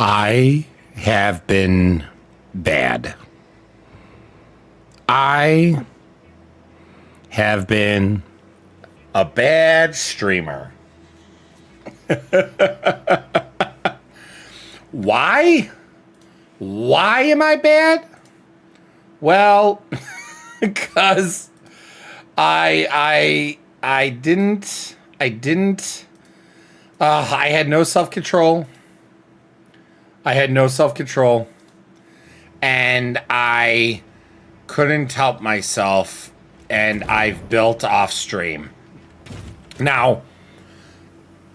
I have been bad. I have been a bad streamer. Why? Why am I bad? Well, because I had no self-control. And I couldn't help myself, and I've built off stream. Now,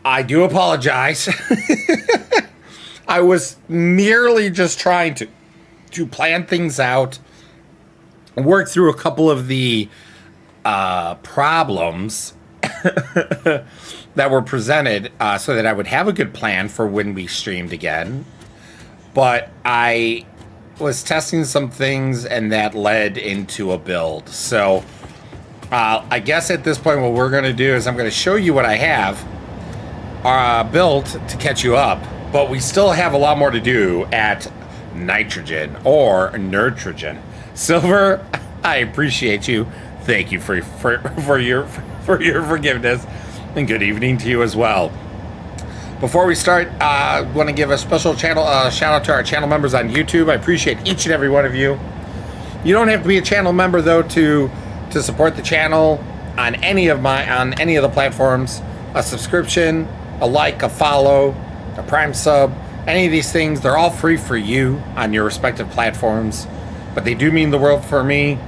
I do apologize. I was merely just trying to plan things out, work through a couple of the problems that were presented so that I would have a good plan for when we streamed again. But I was testing some things, and that led into a build. So I guess at this point what we're going to do is I'm going to show you what I have built to catch you up. But we still have a lot more to do at Nitrogen or Nitro-Nitrogen. Silver, I appreciate you. Thank you for your forgiveness, and good evening to you as well. Before we start, I want to give a special channel shout out to our channel members on YouTube. I appreciate each and every one of you. You don't have to be a channel member though to support the channel on any of the platforms. A subscription, a like, a follow, a Prime sub, any of these things, they're all free for you on your respective platforms, but they do mean the world for me.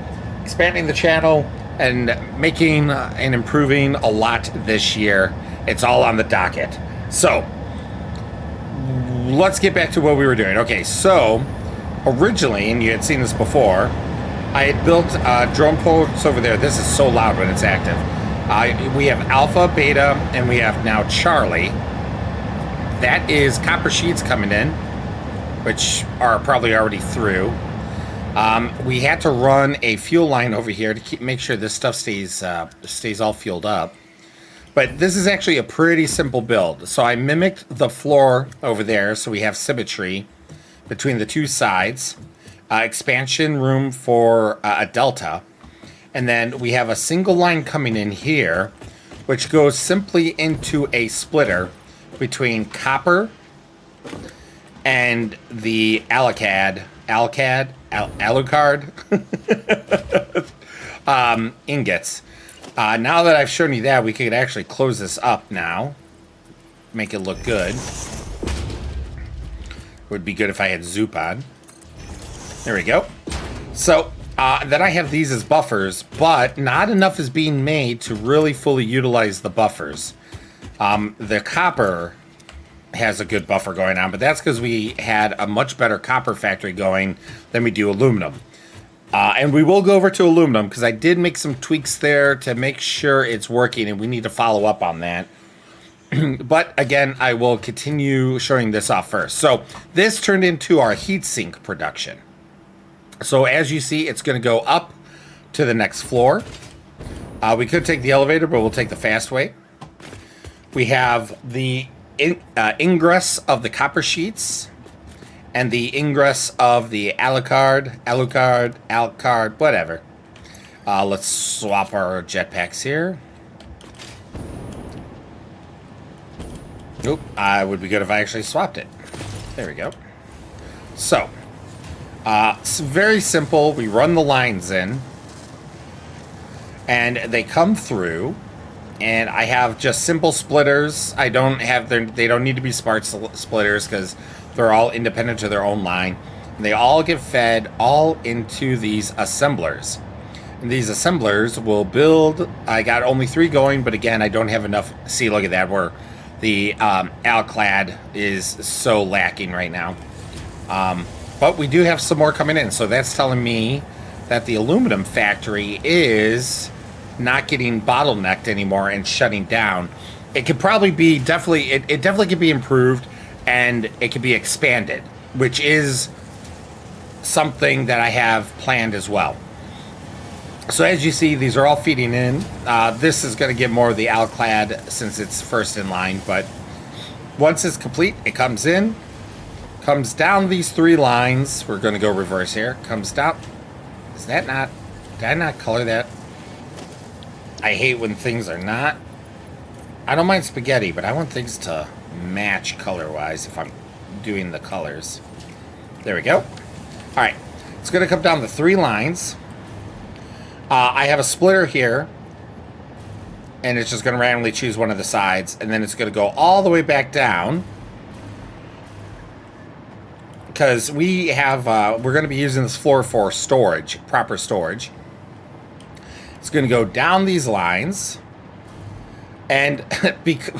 Expanding the channel and making and improving a lot this year. It's all on the docket. So, let's get back to what we were doing. Okay, so, originally, and you had seen this before, I had built drone ports over there. This is so loud when it's active. We have Alpha, Beta, and we have now Charlie. That is copper sheets coming in, which are probably already through. We had to run a fuel line over here to make sure this stuff stays all fueled up. But this is actually a pretty simple build. So I mimicked the floor over there, so we have symmetry between the two sides. Expansion room for a delta. And then we have a single line coming in here, which goes simply into a splitter between copper and the alucard ingots. Now that I've shown you that, we could actually close this up now. Make it look good. Would be good if I had Zoop on. There we go. So, then I have these as buffers, but not enough is being made to really fully utilize the buffers. The copper has a good buffer going on, but that's because we had a much better copper factory going than we do aluminum. And we will go over to aluminum because I did make some tweaks there to make sure it's working, and we need to follow up on that. But again, I will continue showing this off first. So this turned into our heatsink production. So as you see, it's going to go up to the next floor. We could take the elevator, but we'll take the fast way. We have the ingress of the copper sheets and the ingress of the alucard, whatever. Let's swap our jetpacks here. Nope, it would be good if I actually swapped it. There we go. So, it's very simple. We run the lines in, and they come through, and I have just simple splitters. They don't need to be smart splitters because they're all independent of their own line. And they all get fed all into these assemblers. And these assemblers will build. I got only 3 going, but again, I don't have enough. See, look at that, where the alclad is so lacking right now. But we do have some more coming in. So that's telling me that the aluminum factory is not getting bottlenecked anymore and shutting down. It could probably be it definitely could be improved, and it could be expanded, which is something that I have planned as well. So as you see, these are all feeding in. This is going to get more of the alclad since it's first in line, but once it's complete, it comes in, Comes down these 3 lines. We're going to go reverse here. Comes down. Is that not... Did I not color that? I hate when things are not... I don't mind spaghetti, but I want things to match color-wise if I'm doing the colors. There we go. All right. It's going to come down the 3 lines. I have a splitter here. And it's just going to randomly choose one of the sides. And then it's going to go all the way back down. Because we have, we're going to be using this floor for storage, proper storage. It's going to go down these lines. And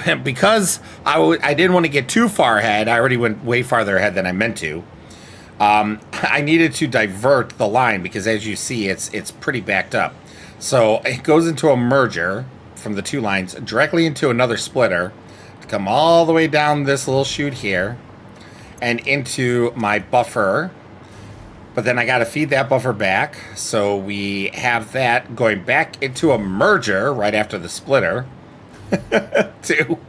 because I didn't want to get too far ahead, I already went way farther ahead than I meant to. I needed to divert the line because, as you see, it's pretty backed up. So it goes into a merger from the 2 lines directly into another splitter to come all the way down this little chute here. And into my buffer. But then I got to feed that buffer back. So we have that going back into a merger right after the splitter. to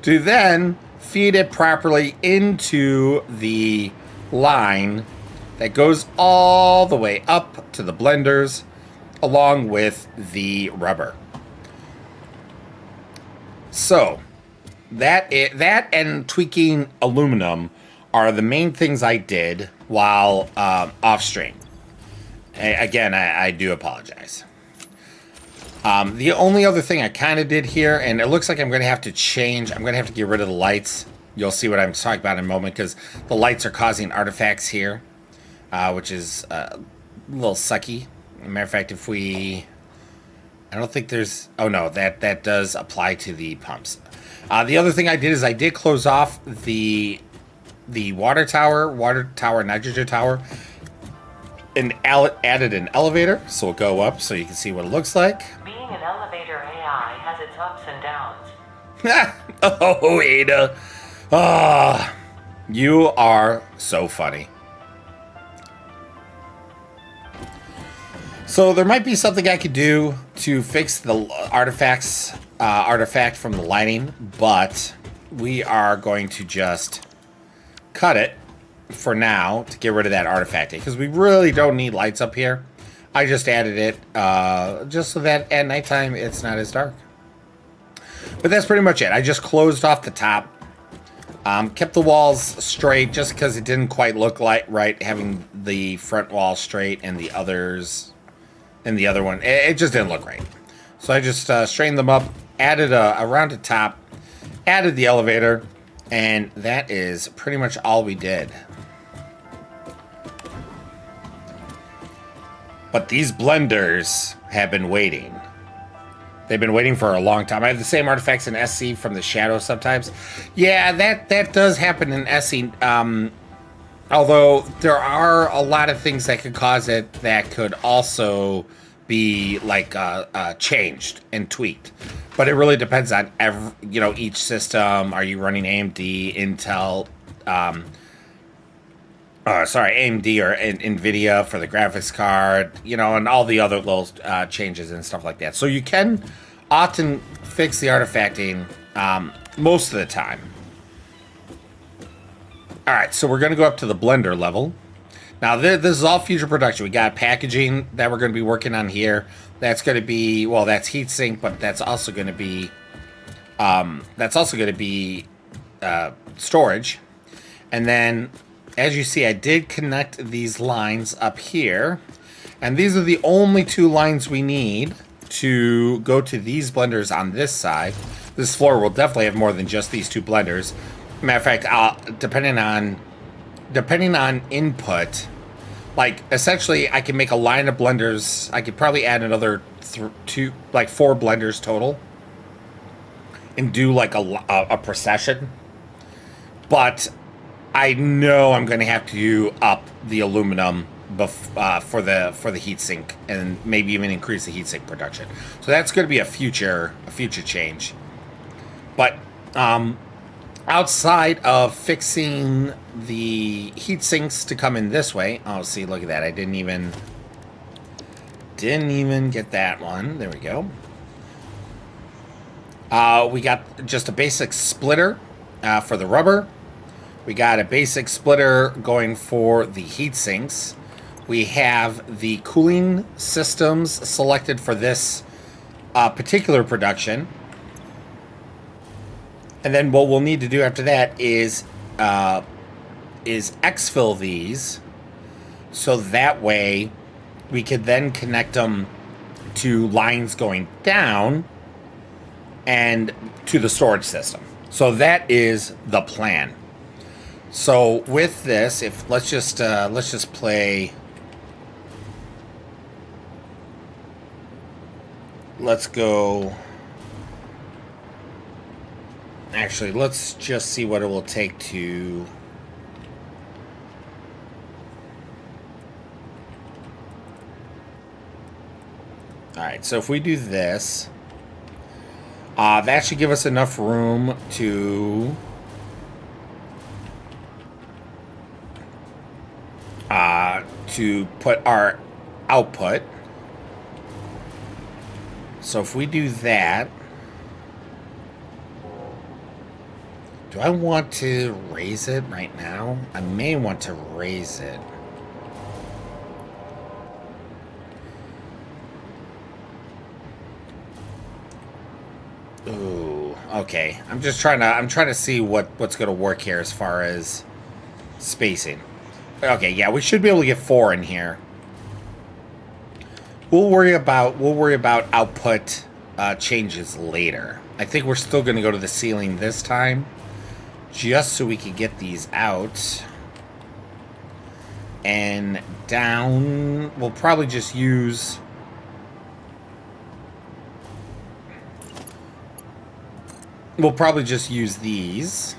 then feed it properly into the line that goes all the way up to the blenders along with the rubber. So that and tweaking aluminum are the main things I did while off stream. Again, I do apologize. The only other thing I kind of did here, and it looks like I'm going to have to change, I'm going to have to get rid of the lights. You'll see what I'm talking about in a moment, because the lights are causing artifacts here, which is a little sucky. As a matter of fact, if we... I don't think there's... Oh, no, that does apply to the pumps. The other thing I did is I did close off the water tower, nitrogen tower, and added an elevator, so we'll go up so you can see what it looks like. Being an elevator AI has its ups and downs. Oh, Ada. Ah, you are so funny. So there might be something I could do to fix the artifact from the lighting, but we are going to just cut it for now to get rid of that artifact because we really don't need lights up here. I just added it just so that at nighttime it's not as dark. But that's pretty much it. I just closed off the top, kept the walls straight just because it didn't quite look like right having the front wall straight and the others and the other one. It just didn't look right. So I just straightened them up, added a rounded top, added the elevator, and that is pretty much all we did. But these blenders have been waiting. They've been waiting for a long time. I have the same artifacts in SC from the shadow sometimes. Yeah, that does happen in SC. Although there are a lot of things that could cause it that could also be like changed and tweaked. But it really depends on each system. Are you running AMD, Intel, AMD or NVIDIA for the graphics card, and all the other little changes and stuff like that. So you can often fix the artifacting most of the time. All right, so we're going to go up to the blender level. Now, this is all future production. We got packaging that we're going to be working on here. That's going to be, well, that's heatsink, but that's also going to be storage. And then, as you see, I did connect these lines up here. And these are the only 2 lines we need to go to these blenders on this side. This floor will definitely have more than just these 2 blenders. Matter of fact, depending on input, like essentially I can make a line of blenders. I could probably add another 4 blenders total and do like a procession. But I know I'm going to have to up the aluminum for the heatsink and maybe even increase the heatsink production. So that's going to be a future change. But outside of fixing the heat sinks to come in this way, oh, see, look at that. I didn't even get that one. There we go. We got just a basic splitter for the rubber. We got a basic splitter going for the heat sinks. We have the cooling systems selected for this particular production. And then what we'll need to do after that is exfil these, so that way we could then connect them to lines going down and to the storage system. So that is the plan. So with this, if let's just play. Let's go. Actually, let's just see what it will take to. All right, so if we do this, that should give us enough room to put our output. So if we do that, do I want to raise it right now? I may want to raise it. Ooh, okay. I'm trying to see what's going to work here as far as spacing. Okay, yeah, we should be able to get 4 in here. We'll worry about output changes later. I think we're still going to go to the ceiling this time, just so we can get these out. And down, we'll probably just use. We'll probably just use these.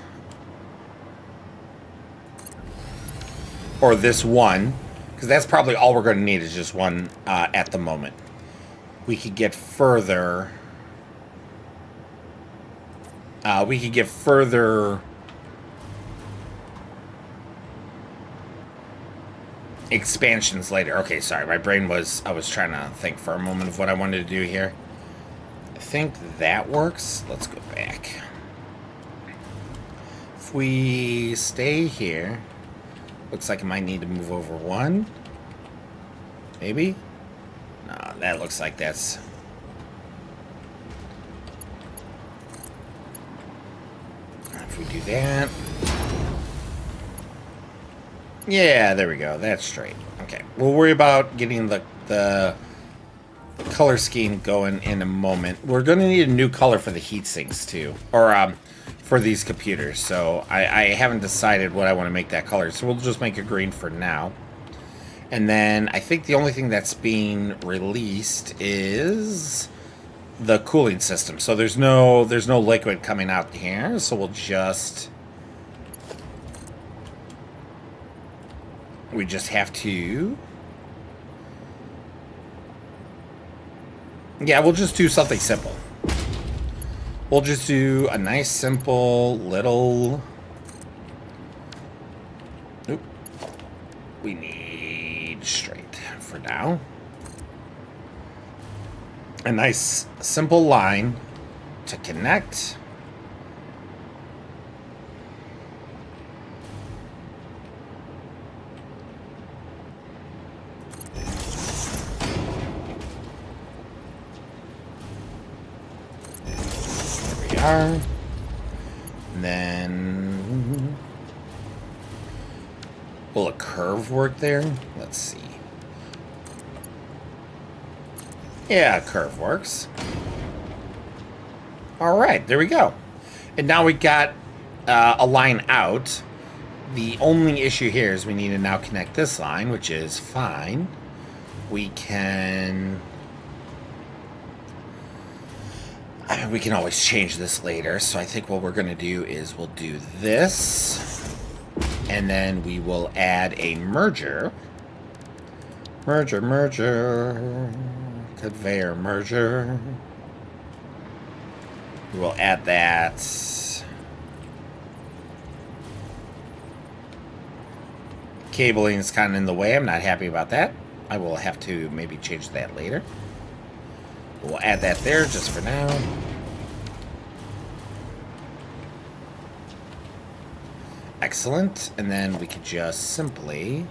Or this one. Because that's probably all we're going to need is just one at the moment. We could get further. Expansions later. Okay, sorry. My brain was. I was trying to think for a moment of what I wanted to do here. I think that works. Let's go back. If we stay here. Looks like I might need to move over 1. Maybe? No, that looks like that's... If we do that... Yeah, there we go. That's straight. Okay. We'll worry about getting the color scheme going in a moment. We're going to need a new color for the heat sinks, too. Or, for these computers, so I haven't decided what I want to make that color, so we'll just make it green for now. And then I think the only thing that's being released is the cooling system. So there's no liquid coming out here, so we just have to. Yeah, we'll just do something simple. We'll just do a nice, simple, little... Oop. We need straight for now. A nice, simple line to connect. And then will a curve work there? Let's see. Yeah, a curve works. All right, there we go. And now we got a line out. The only issue here is we need to now connect this line, which is fine. We can always change this later, so I think what we're going to do is we'll do this, and then we will add a merger. Conveyor merger. We will add that. Cabling is kind of in the way. I'm not happy about that. I will have to maybe change that later. We'll add that there just for now. Excellent. And then we could just simply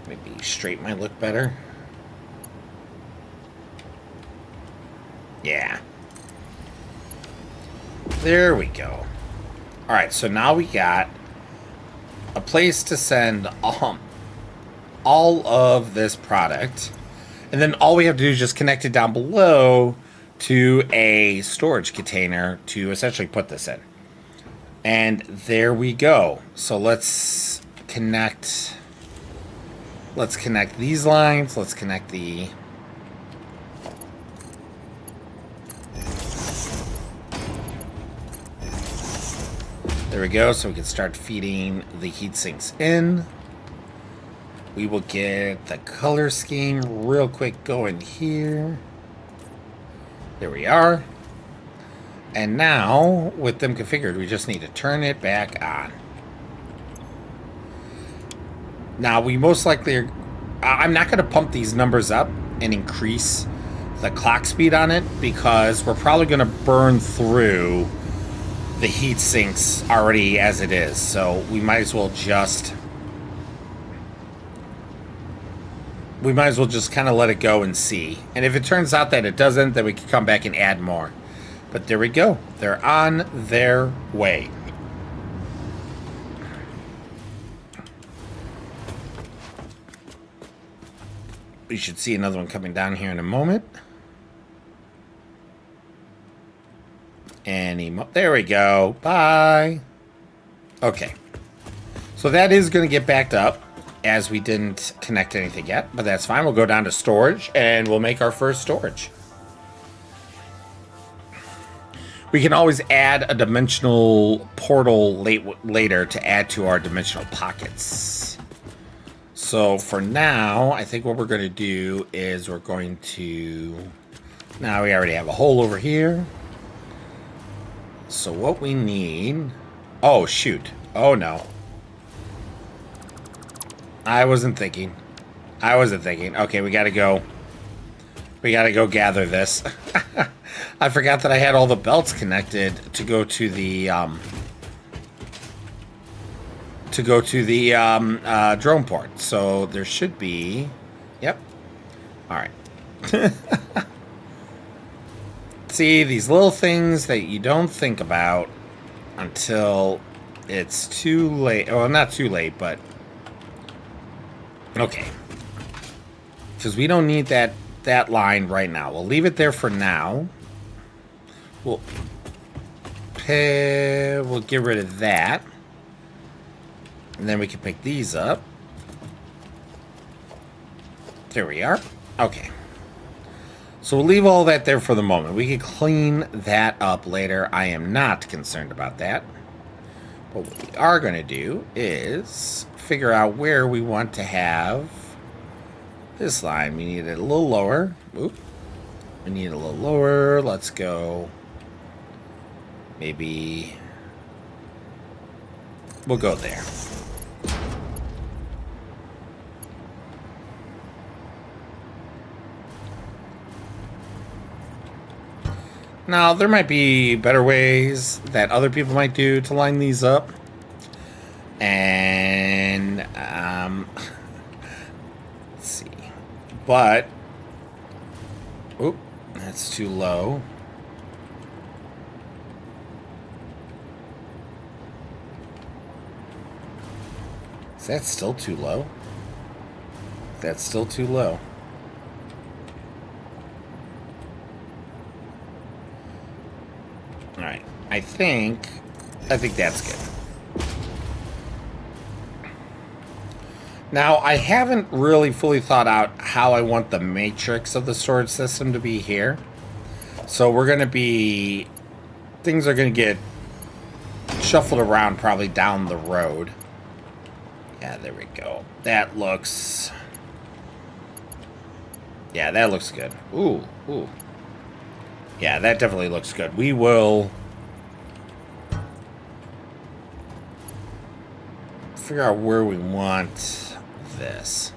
maybe straight might look better. Yeah. There we go. All right, so now we got a place to send all of this product. And then all we have to do is just connect it down below to a storage container to essentially put this in. And there we go. So let's connect these lines. Let's connect the there we go. So we can start feeding the heat sinks in. We will get the color scheme real quick going here. There we are. And now, with them configured, we just need to turn it back on. Now, we most likely are... I'm not going to pump these numbers up and increase the clock speed on it because we're probably going to burn through the heat sinks already as it is. So we might as well just... kind of let it go and see. And if it turns out that it doesn't, then we can come back and add more. But there we go. They're on their way. We should see another one coming down here in a moment. There we go. Bye. Okay. So that is going to get backed up as we didn't connect anything yet, but that's fine. We'll go down to storage and we'll make our first storage. We can always add a dimensional portal later to add to our dimensional pockets. So for now, I think what we're going to do is we're going to... Now we already have a hole over here. So what we need... Oh, shoot. Oh, no. I wasn't thinking. Okay, we got to go. We got to go gather this. I forgot that I had all the belts connected to go to the drone port. So there should be. Yep. All right. See, these little things that you don't think about until it's too late. Well, not too late, but okay. Because we don't need that line right now. We'll leave it there for now. We'll get rid of that. And then we can pick these up. There we are. Okay. So we'll leave all that there for the moment. We can clean that up later. I am not concerned about that. But what we are going to do is figure out where we want to have this line. We need it a little lower. Oop. We need it a little lower. Let's go. Maybe we'll go there. Now, there might be better ways that other people might do to line these up. And, let's see. But, oop, that's too low. Is that still too low? That's still too low. All right, I think that's good. Now, I haven't really fully thought out how I want the matrix of the storage system to be here. So we're going to be... Things are going to get shuffled around probably down the road. Yeah, there we go. That looks... Yeah, that looks good. Ooh, ooh. Yeah, that definitely looks good. We will figure out where we want this.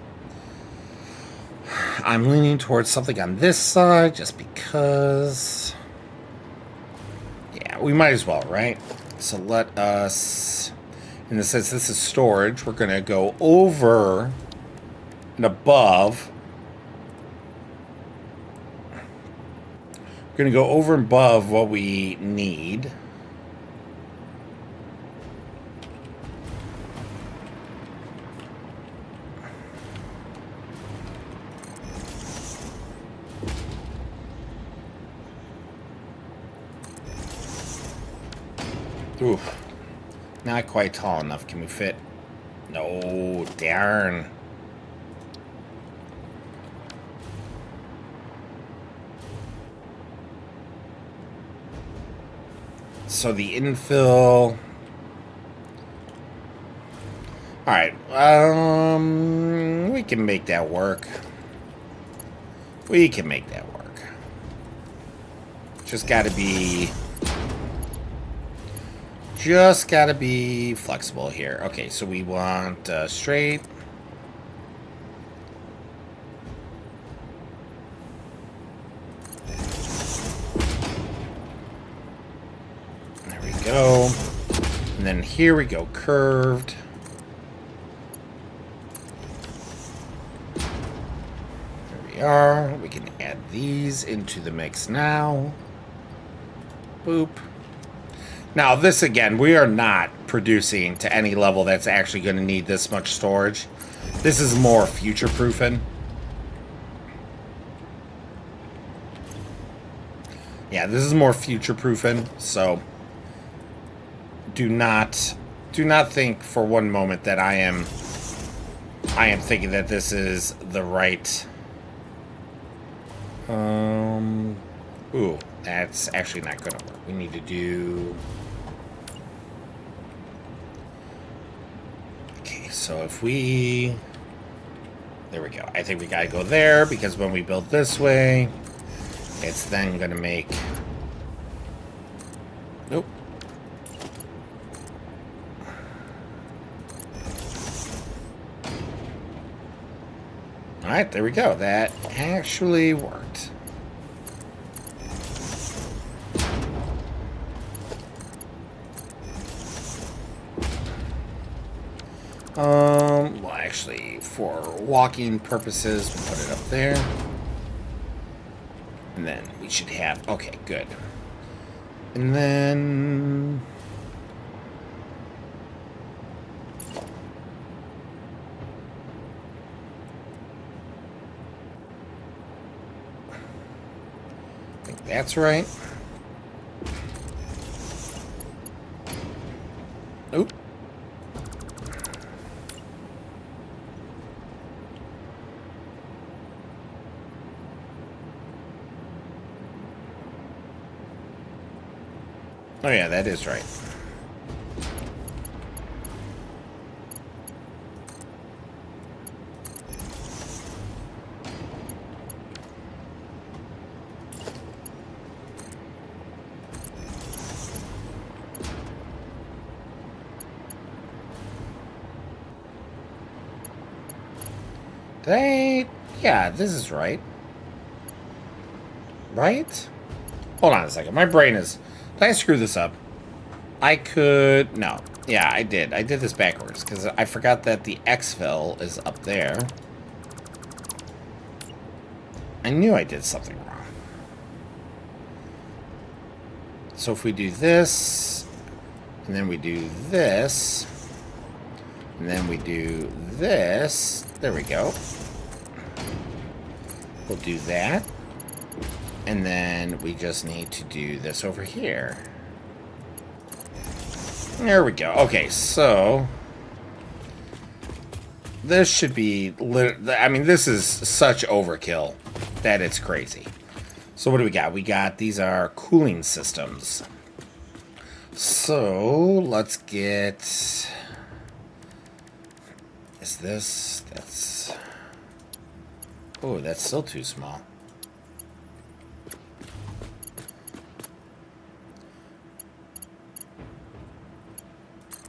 I'm leaning towards something on this side just because... Yeah, we might as well, right? So let us, and it says this is storage, we're going to go over and above. We're going to go over and above what we need. Oof. Not quite tall enough. Can we fit? No, darn. So the infill. Alright. We can make that work. We can make that work. Just gotta be flexible here. Okay, so we want straight. There we go. And then here we go, curved. There we are. We can add these into the mix now. Boop. Now, this again, we are not producing to any level that's actually going to need this much storage. This is more future-proofing. Yeah, this is more future-proofing, so do not think for one moment that I am thinking that this is the right. Ooh, that's actually not going to work. We need to do. Okay, so if we. There we go. I think we gotta go there because when we build this way, it's then gonna make. Nope. Alright, there we go. That actually worked. Well, actually, for walking purposes, we'll put it up there. And then we should have, okay, good. And then... I think that's right. Oop. Oh yeah, that is right. Yeah, this is right. Right? Hold on a second. My brain is... Did I screw this up? I could... No. Yeah, I did. I did this backwards, because I forgot that the exfil is up there. I knew I did something wrong. So if we do this, and then we do this, and then we do this, there we go. We'll do that. And then we just need to do this over here. There we go. Okay, so this should be... I mean, this is such overkill that it's crazy. So what do we got? We got... These are cooling systems. So let's get... Is this... That's... Oh, that's still too small.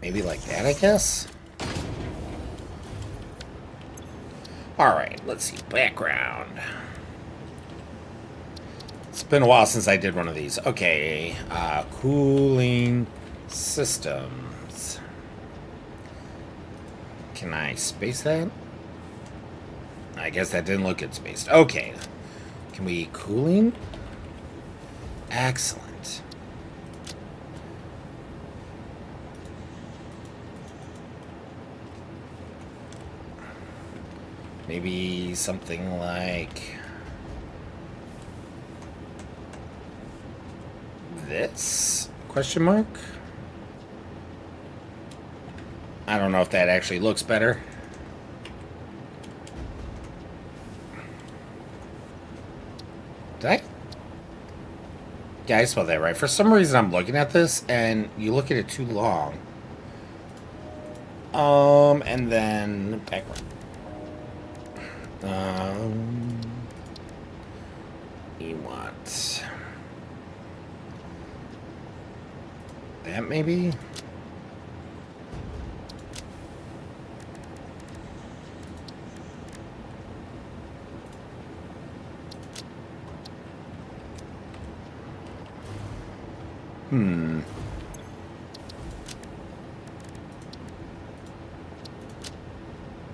Maybe like that, I guess? Alright, let's see. Background. It's been a while since I did one of these. Okay, cooling Systems. Can I space that? I guess that didn't look good spaced. Okay. Can we cooling? Excellent. Maybe something like this? Question mark? I don't know if that actually looks better. Did I? Yeah, I spelled that right. For some reason, I'm looking at this, and you look at it too long. And then backward. You want that maybe?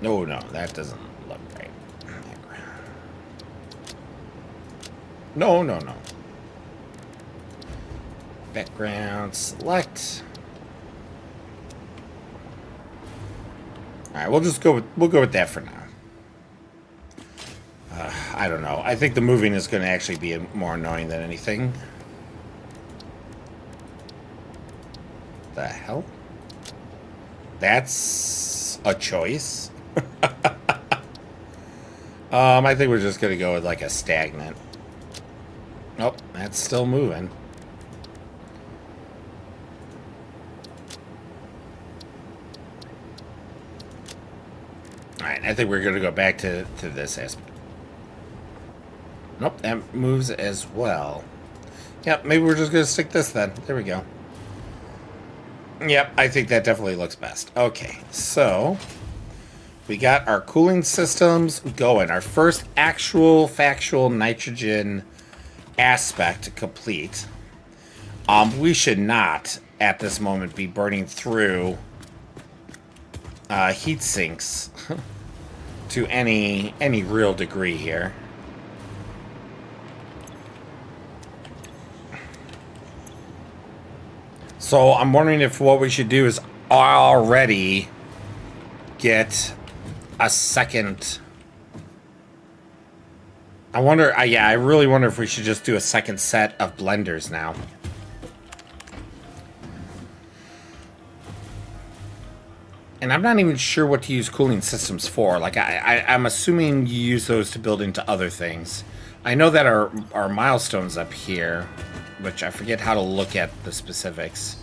No, that doesn't look right. No. Background select. All right, we'll go with that for now. I don't know. I think the moving is going to actually be more annoying than anything. The hell? That's a choice. I think we're just gonna go with like a stagnant. Nope, that's still moving. Alright, I think we're gonna go back to this aspect. Nope, that moves as well. Yep, maybe we're just gonna stick this then. There we go. Yep, I think that definitely looks best. Okay, so we got our cooling systems going. Our first actual factual nitrogen aspect complete. We should not, at this moment, be burning through heat sinks to any real degree here. So I'm wondering if what we should do is already get a second. I wonder, yeah, I really wonder if we should just do a second set of blenders now. And I'm not even sure what to use cooling systems for. Like, I'm assuming you use those to build into other things. I know that our milestones up here, which I forget how to look at the specifics.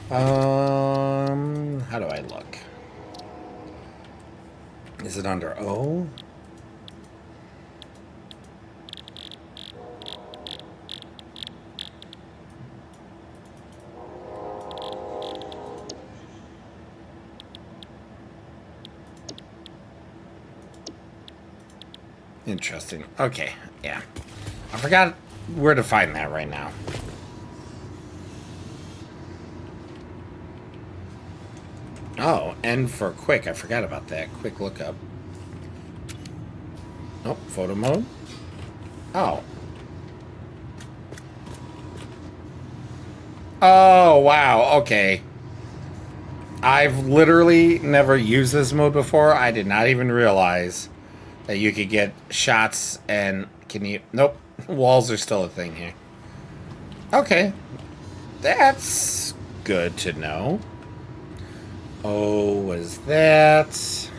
How do I look? Is it under O? Interesting. Okay, yeah. I forgot where to find that right now. Oh, N for quick. I forgot about that. Quick lookup. Nope, photo mode. Oh. Oh, wow. Okay. I've literally never used this mode before. I did not even realize that you could get shots and can you... Nope. Walls are still a thing here. Okay. That's good to know. Oh, was that...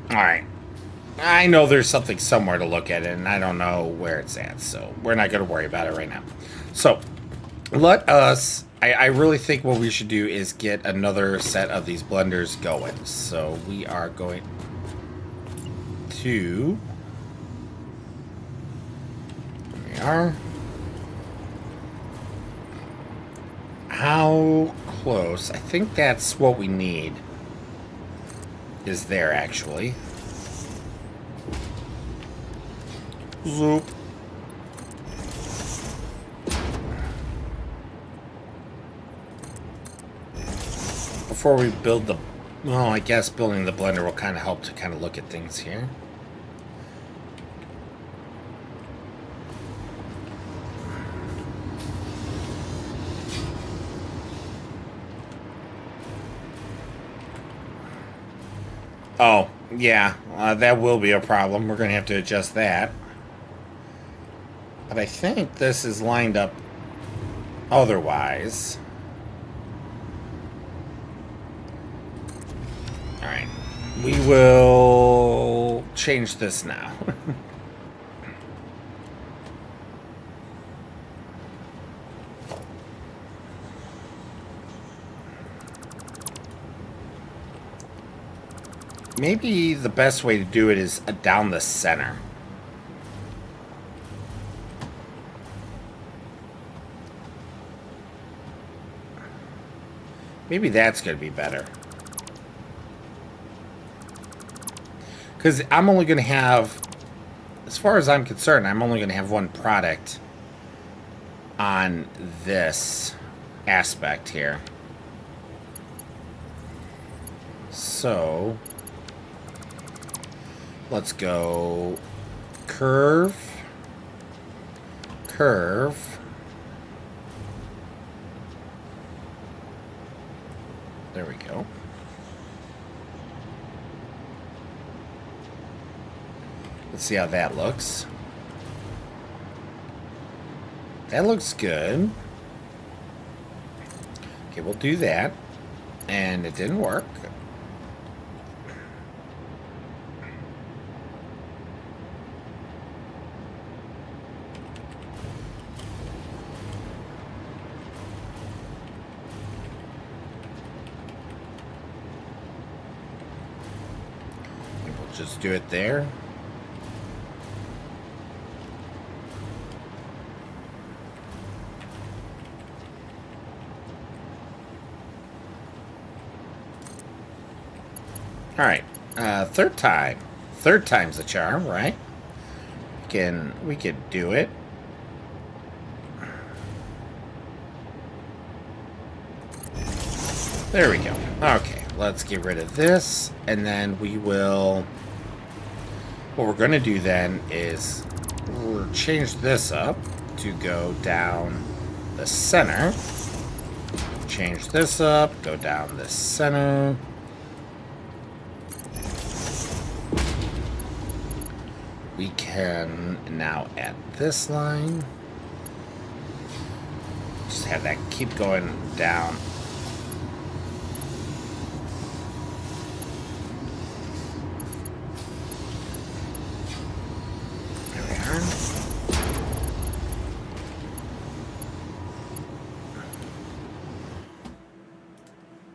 Alright. I know there's something somewhere to look at it, and I don't know where it's at, so we're not going to worry about it right now. So, let us... I really think what we should do is get another set of these blenders going. So, we are going to... There we are. How close? I think that's what we need. is there, actually. Zoop. Before we build the... Well, I guess building the blender will kind of help to kind of look at things here. Oh, yeah, that will be a problem. We're going to have to adjust that. But I think this is lined up otherwise. Alright. We will change this now. Maybe the best way to do it is down the center. Maybe that's going to be better. Because I'm only going to have, as far as I'm concerned, I'm only going to have one product on this aspect here. So, let's go curve, curve. There we go. Let's see how that looks. That looks good. Okay, we'll do that. And it didn't work. We'll just do it there. All right, third time. Third time's the charm, right? We could do it. There we go. Okay, let's get rid of this, and then we will... What we're going to do then is we'll change this up to go down the center. Change this up, go down the center. We can now add this line. Just have that keep going down. There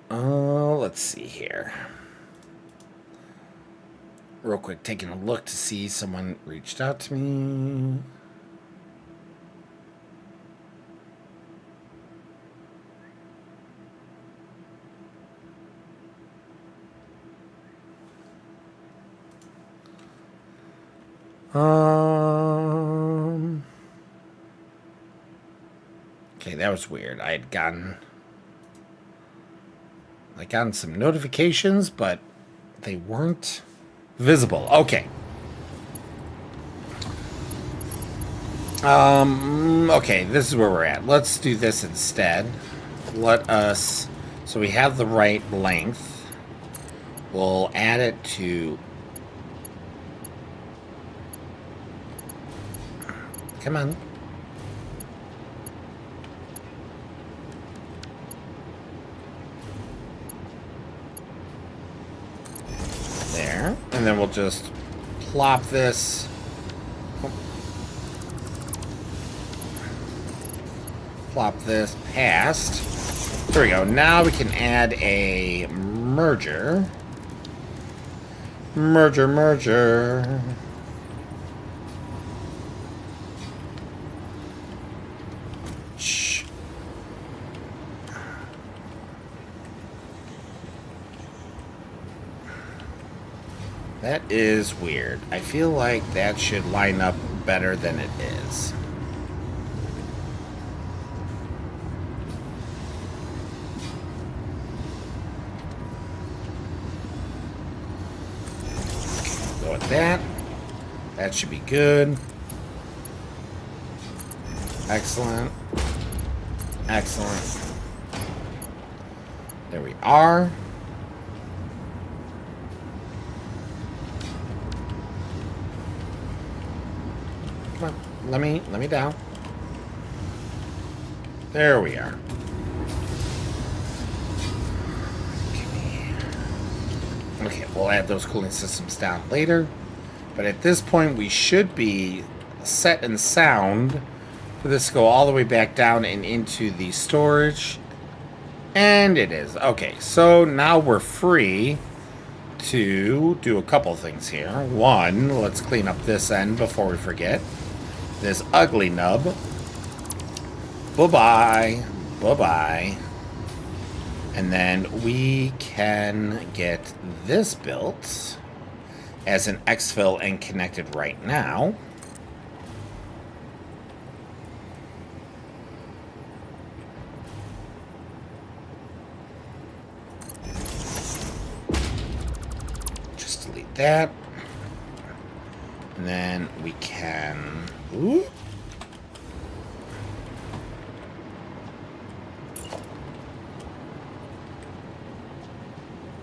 we are. Let's see here. Real quick, taking a look to see someone reached out to me. Okay, that was weird. I had gotten some notifications, but they weren't visible. Okay. Okay, this is where we're at. Let's do this instead. So we have the right length. We'll add it to... Come on. There. And then we'll just plop this. Plop this past. There we go. Now we can add a merger. Merger. Shh. That is weird. I feel like that should line up better than it is. Okay, go with that. That should be good. Excellent. Excellent. There we are. Come on, let me down. There we are. Okay, we'll add those cooling systems down later. But at this point, we should be set and sound for this to go all the way back down and into the storage. And it is. Okay, so now we're free to do a couple things here. One, let's clean up this end before we forget. This ugly nub. Bye-bye. Bye-bye. And then we can get this built as an exfil and connected right now. Just delete that. And then we can... Ooh.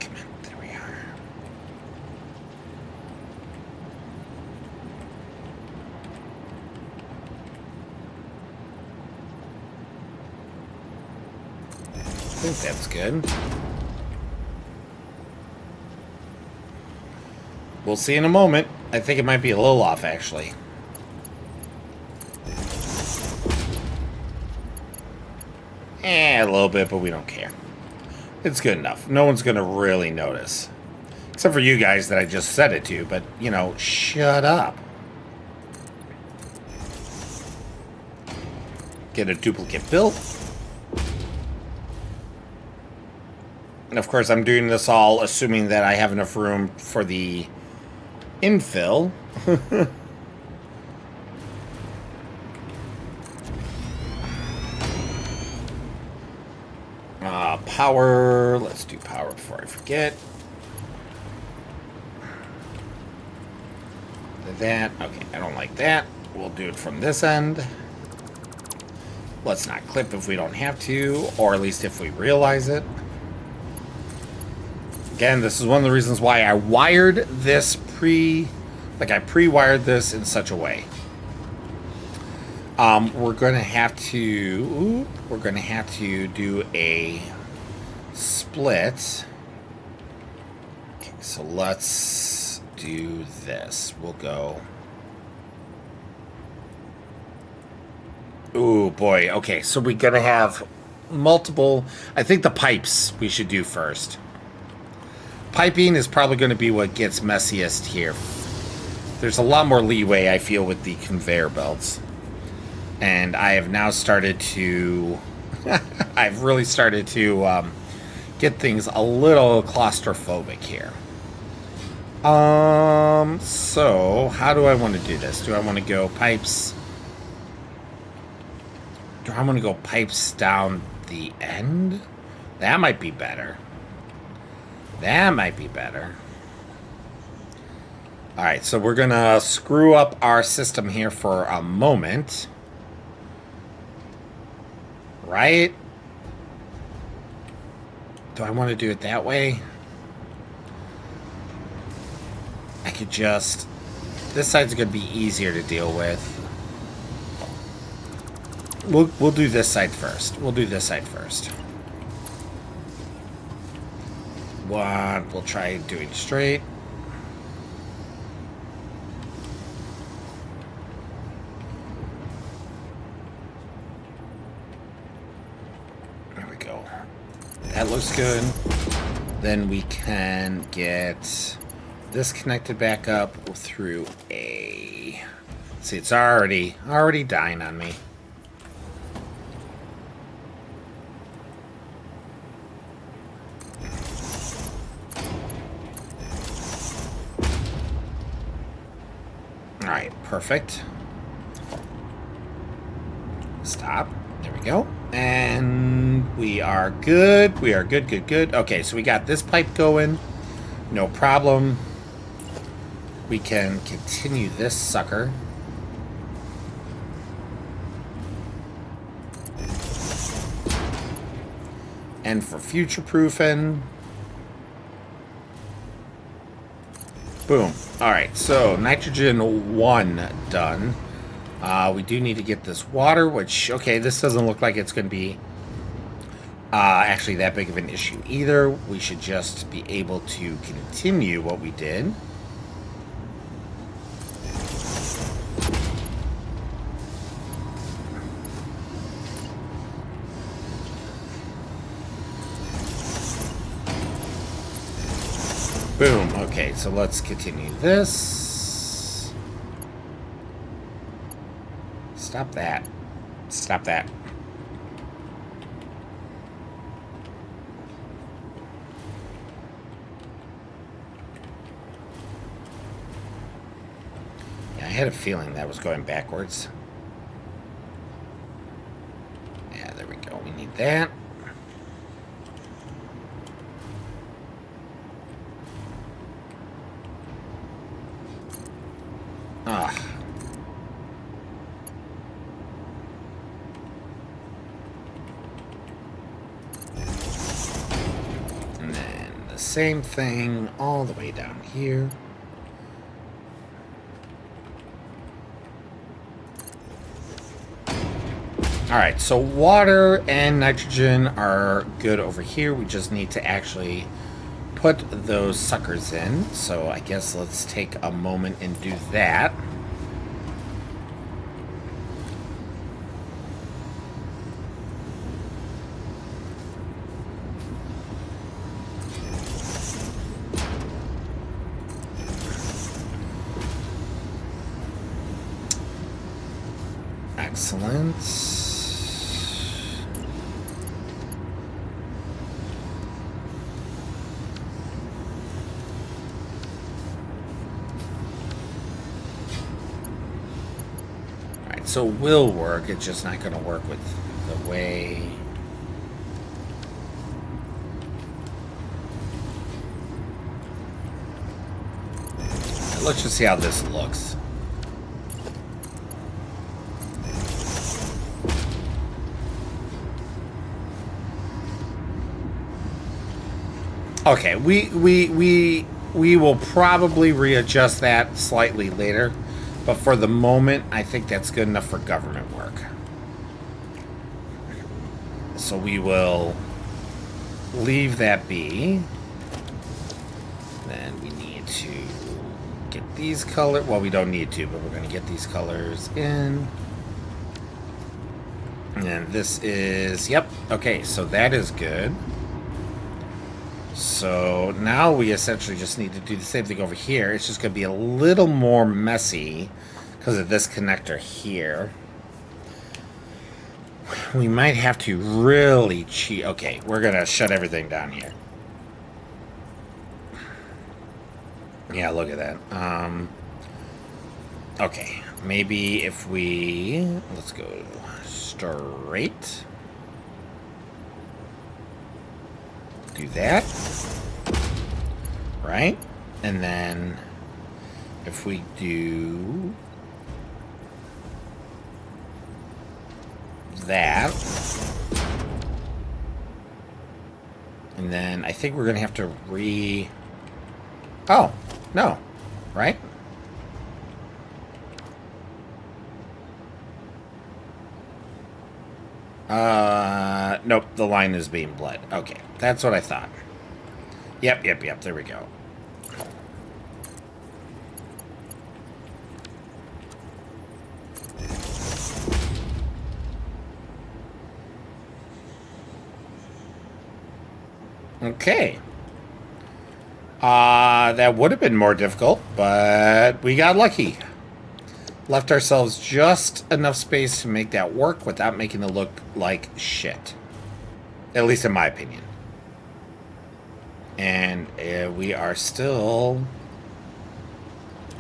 Come on, there we are. I think that's good. We'll see in a moment. I think it might be a little off, actually. A little bit, but we don't care. It's good enough. No one's going to really notice. Except for you guys that I just said it to, but, you know, shut up. Get a duplicate built. And of course, I'm doing this all assuming that I have enough room for the infill. Power. Let's do power before I forget. That. Okay, I don't like that. We'll do it from this end. Let's not clip if we don't have to, or at least if we realize it. Again, this is one of the reasons why I wired this I pre-wired this in such a way. We're gonna have to do a split. Okay, so let's do this. We'll go. Ooh, boy. Okay, so we're gonna have multiple. I think the pipes we should do first. Piping is probably going to be what gets messiest here. There's a lot more leeway, I feel, with the conveyor belts. And I have now started to... I've really started to get things a little claustrophobic here. So, how do I want to do this? Do I want to go pipes? Do I want to go pipes down the end? That might be better. That might be better. Alright, so we're going to screw up our system here for a moment. Right? Do I want to do it that way? I could just... This side's going to be easier to deal with. We'll do this side first. We'll do this side first. We'll try doing straight. There we go. That looks good. Then we can get this connected back up through a... See, it's already dying on me. Perfect. Stop. There we go. And we are good. We are good, good, good. Okay, so we got this pipe going. No problem. We can continue this sucker. And for future-proofing... Boom. Alright, so nitrogen 1 done. We do need to get this water, which, okay, this doesn't look like it's going to be actually that big of an issue either. We should just be able to continue what we did. Boom. Okay, so let's continue this. Stop that. Stop that. Yeah, I had a feeling that was going backwards. Yeah, there we go. We need that. And then the same thing all the way down here. Alright, so water and nitrogen are good over here. We just need to actually put those suckers in. So I guess let's take a moment and do that. Excellent. Alright, so will work. It's just not going to work with the way... Let's just see how this looks. Okay, we will probably readjust that slightly later, but for the moment, I think that's good enough for government work. So we will leave that be. Then we need to get these colors. Well, we don't need to, but we're going to get these colors in. And this is, yep, okay, so that is good. So now we essentially just need to do the same thing over here. It's just going to be a little more messy because of this connector here. We might have to really cheat. Okay, we're going to shut everything down here. Yeah, look at that. Okay, maybe if we... Let's go straight. Do that, right? And then if we do that, and then I think we're gonna have to oh, no, right? Nope, the line is being bled. Okay, that's what I thought. Yep, there we go. Okay. That would have been more difficult, but we got lucky. Left ourselves just enough space to make that work without making it look like shit. At least in my opinion. And we are still...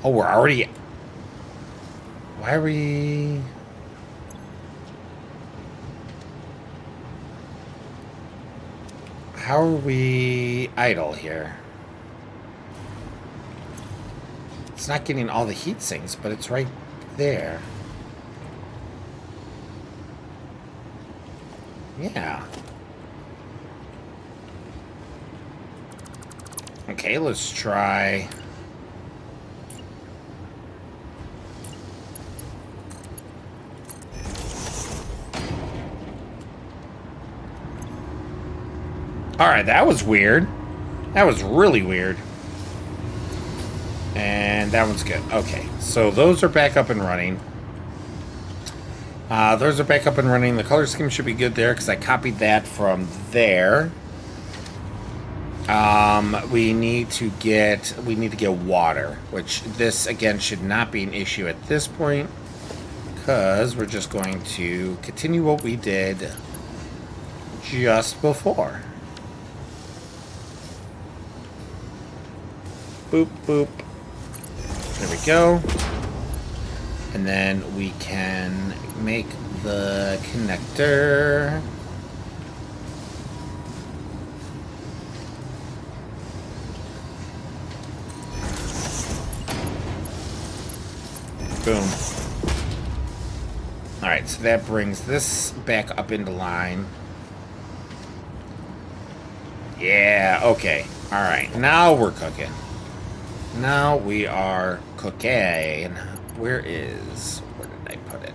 Oh, we're already... Why are we... How are we idle here? It's not getting all the heat sinks, but it's right there. Yeah. Okay, let's try... Alright, that was weird. That was really weird. And that one's good. Okay, so those are back up and running. Those are back up and running. The color scheme should be good there because I copied that from there. We need to get water, which this again should not be an issue at this point because we're just going to continue what we did just before. Boop, boop. There we go. And then we can make the connector. Boom. Alright, so that brings this back up into line. Yeah, okay. Alright, now we're cooking. Now we are cooking. Where did I put it?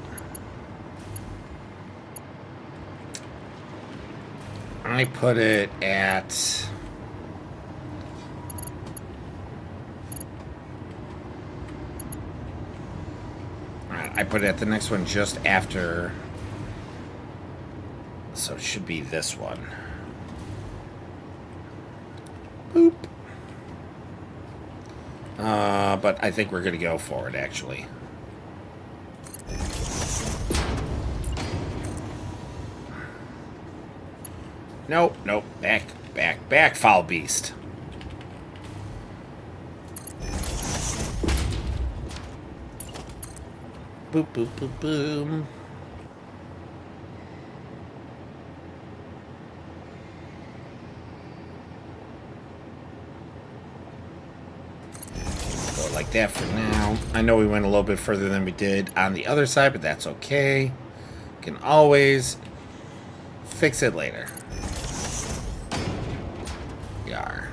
I put it at... I put it at the next one just after. So it should be this one. Boop. But I think we're going to go for it, actually. Nope, nope. Back, foul beast. Boop, boop, boop, boom. Go like that for now. I know we went a little bit further than we did on the other side, but that's okay. Can always fix it later. Yar.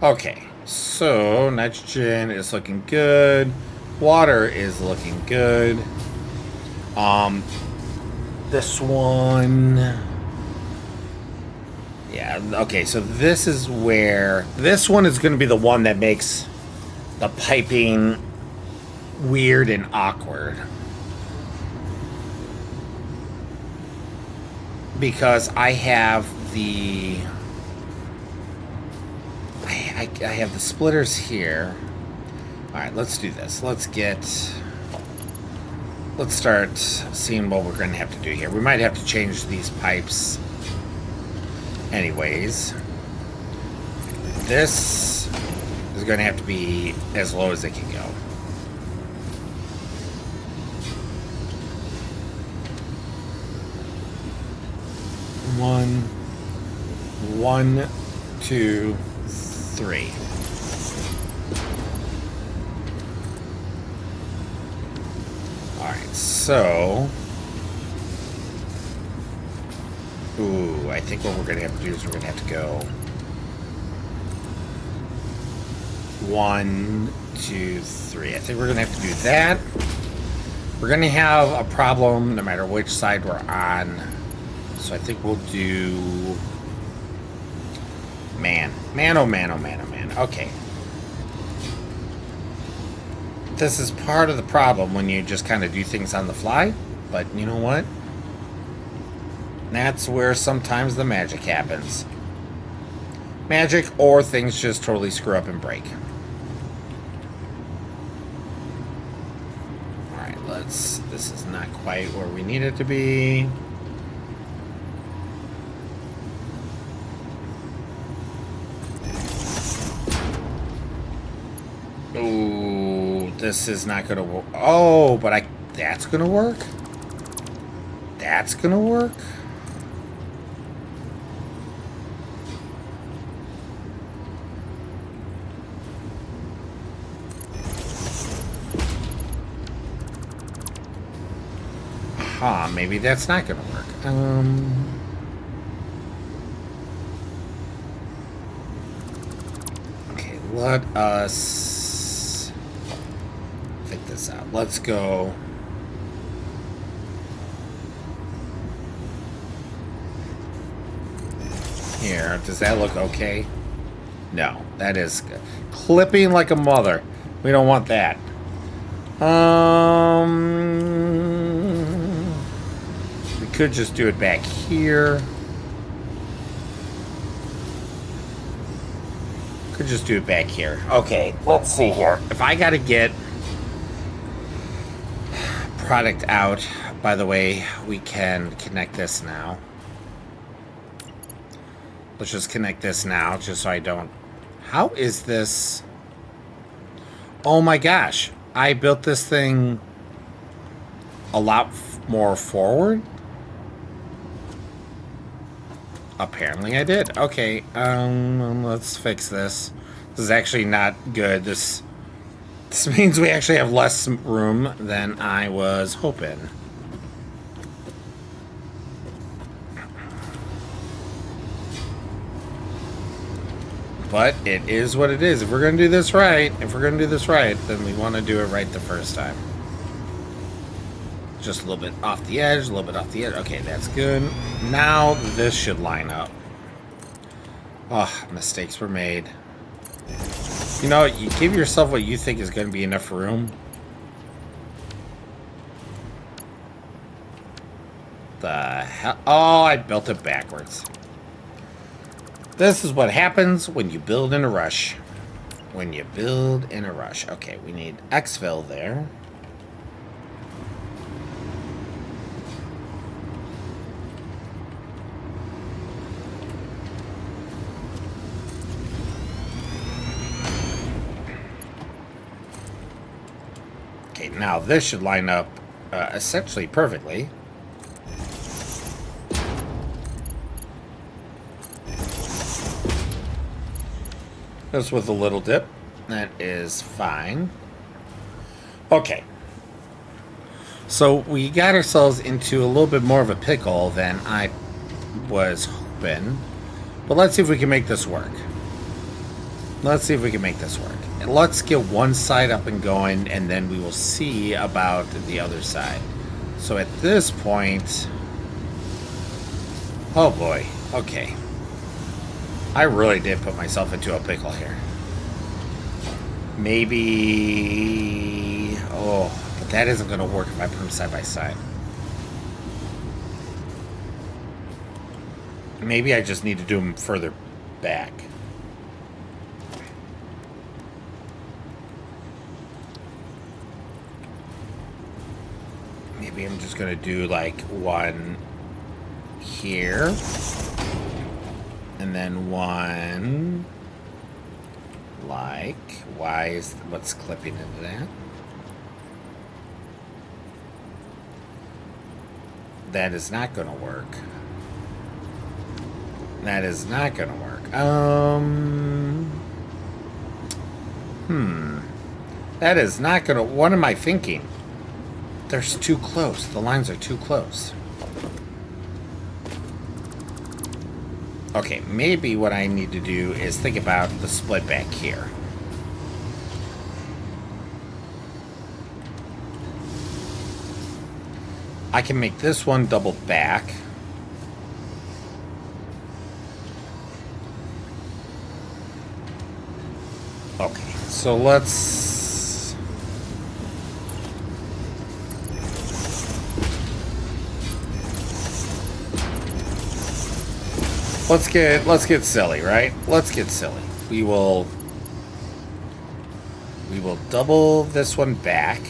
Okay, so nitrogen is looking good. Water is looking good. This one... Yeah, okay, so this is where... This one is going to be the one that makes the piping weird and awkward. Because I have the... I have the splitters here. Alright, let's do this. Let's start seeing what we're going to have to do here. We might have to change these pipes anyways. This is going to have to be as low as it can go. One, 2, 3. Alright, so... Ooh, I think what we're going to have to do is we're going to have to go... 1, 2, 3. I think we're going to have to do that. We're going to have a problem no matter which side we're on. So I think we'll do... Man. Okay. This is part of the problem when you just kind of do things on the fly. But you know what? That's where sometimes the magic happens. Magic or things just totally screw up and break. Alright, let's... This is not quite where we need it to be. this is not gonna work. Oh, but that's gonna work? That's gonna work? Huh, maybe that's not gonna work. Okay, let us figure this out. Let's go. Here, does that look okay? No, that is clipping like a mother. We don't want that. We could just do it back here. Could just do it back here. Okay, let's see here. If I gotta get product out, by the way, we can connect this now. Let's just connect this now, just so I don't... How is this... Oh my gosh. I built this thing a lot more forward. Apparently I did. Okay, let's fix this. This is actually not good. This means we actually have less room than I was hoping. But it is what it is. If we're going to do this right, then we want to do it right the first time. Just a little bit off the edge, a little bit off the edge. Okay, that's good. Now this should line up. Oh, mistakes were made. You know, you give yourself what you think is going to be enough room. The hell? Oh, I built it backwards. This is what happens when you build in a rush. When you build in a rush. Okay, we need exfil there. Okay, now this should line up essentially perfectly. Just with a little dip. That is fine. Okay. So we got ourselves into a little bit more of a pickle than I was hoping. But let's see if we can make this work. Let's see if we can make this work. And let's get one side up and going, and then we will see about the other side. So at this point... Oh boy. Okay. I really did put myself into a pickle here. Maybe... Oh, but that isn't going to work if I put them side by side. Maybe I just need to do them further back. Maybe I'm just going to do like one here. And then one, like, what's clipping into that? That is not going to work. That is not going to work. That is not going to, what am I thinking? They're too close. The lines are too close. Okay, maybe what I need to do is think about the split back here. I can make this one double back. Okay, so let's get silly, right? Let's get silly. We will double this one back.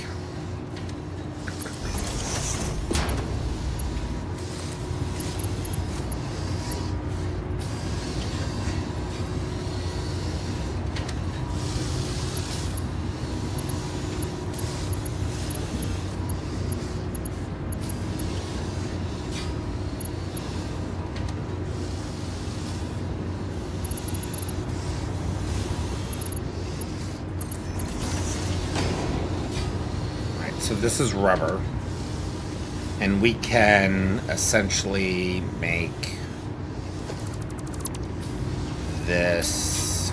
so this is rubber. And we can essentially make this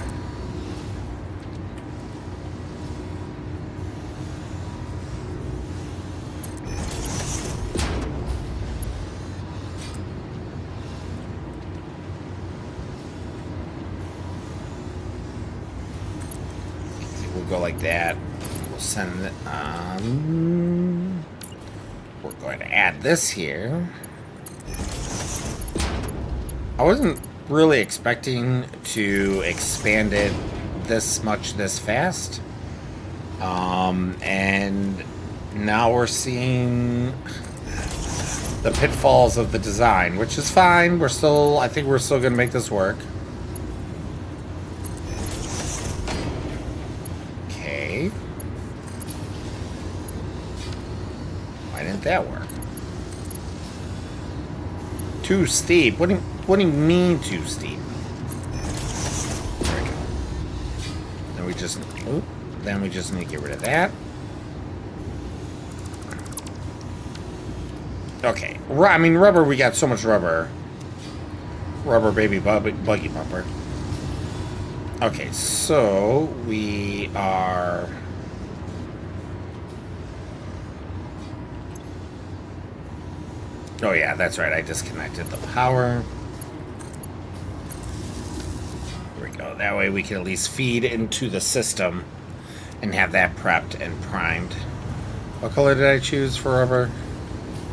we'll go like that. We'll send it we're going to add this here. I wasn't really expecting to expand it this much this fast. And now we're seeing the pitfalls of the design, which is fine. I think we're still going to make this work. Okay. Why didn't that work? Too steep. What do you mean too steep? There we go. Then we just need to get rid of that. Okay. I mean, rubber, we got so much rubber. Rubber baby buggy bumper. Okay, so we are... Oh yeah, that's right, I disconnected the power. There we go. That way we can at least feed into the system and have that prepped and primed. What color did I choose for rubber?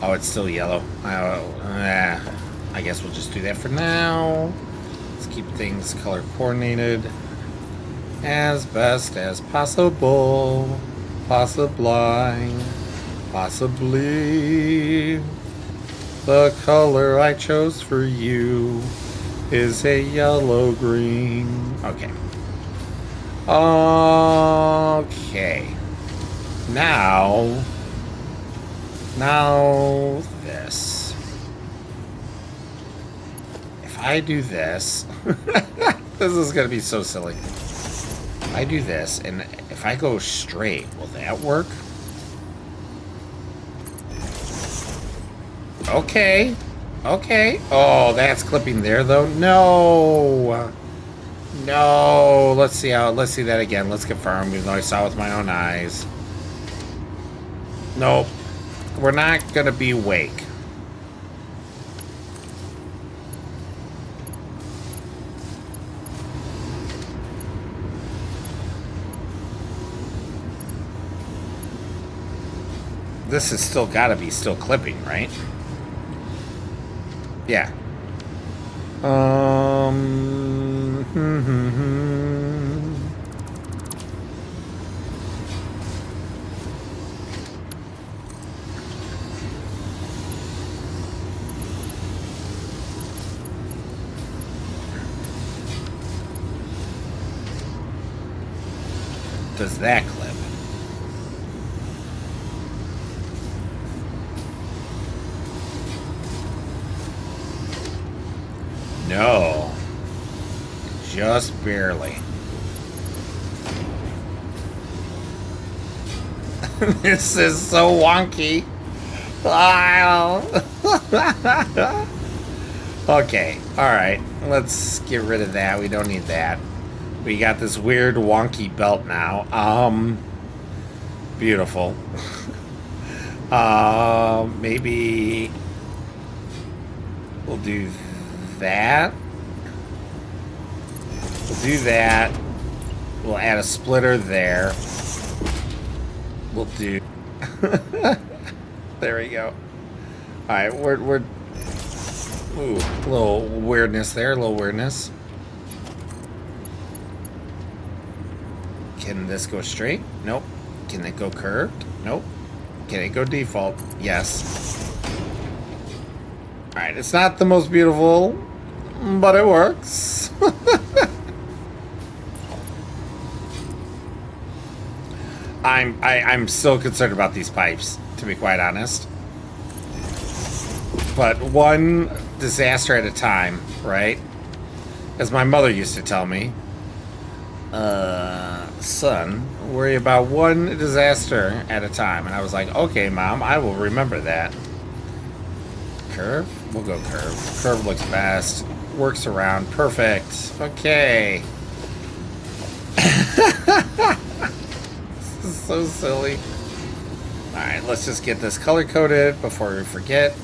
Oh, it's still yellow. I guess we'll just do that for now. Let's keep things color coordinated as best as possible. Possibly. The color I chose for you is a yellow-green. Okay. Okay. Now this. If I do this, this is going to be so silly. If I do this, and if I go straight, will that work? Okay. Okay. Oh, that's clipping there, though. No. No. Let's see that again. Let's confirm, even though I saw it with my own eyes. Nope. We're not going to be awake. This has still got to be still clipping, right? Yeah. Does that clip? No. Just barely. This is so wonky. Okay, alright. Let's get rid of that. We don't need that. We got this weird wonky belt now. Beautiful. Maybe we'll do that. We'll do that. We'll add a splitter there. We'll do... There we go. Alright, we're... Ooh, a little weirdness there, a little weirdness. Can this go straight? Nope. Can it go curved? Nope. Can it go default? Yes. Alright, it's not the most beautiful, but it works. I'm still concerned about these pipes, to be quite honest. But one disaster at a time, right? As my mother used to tell me. son, worry about one disaster at a time. And I was like, okay, Mom, I will remember that. Curve? We'll go curve. Curve looks best. Works around. Perfect. Okay. This is so silly. Alright, let's just get this color coded before we forget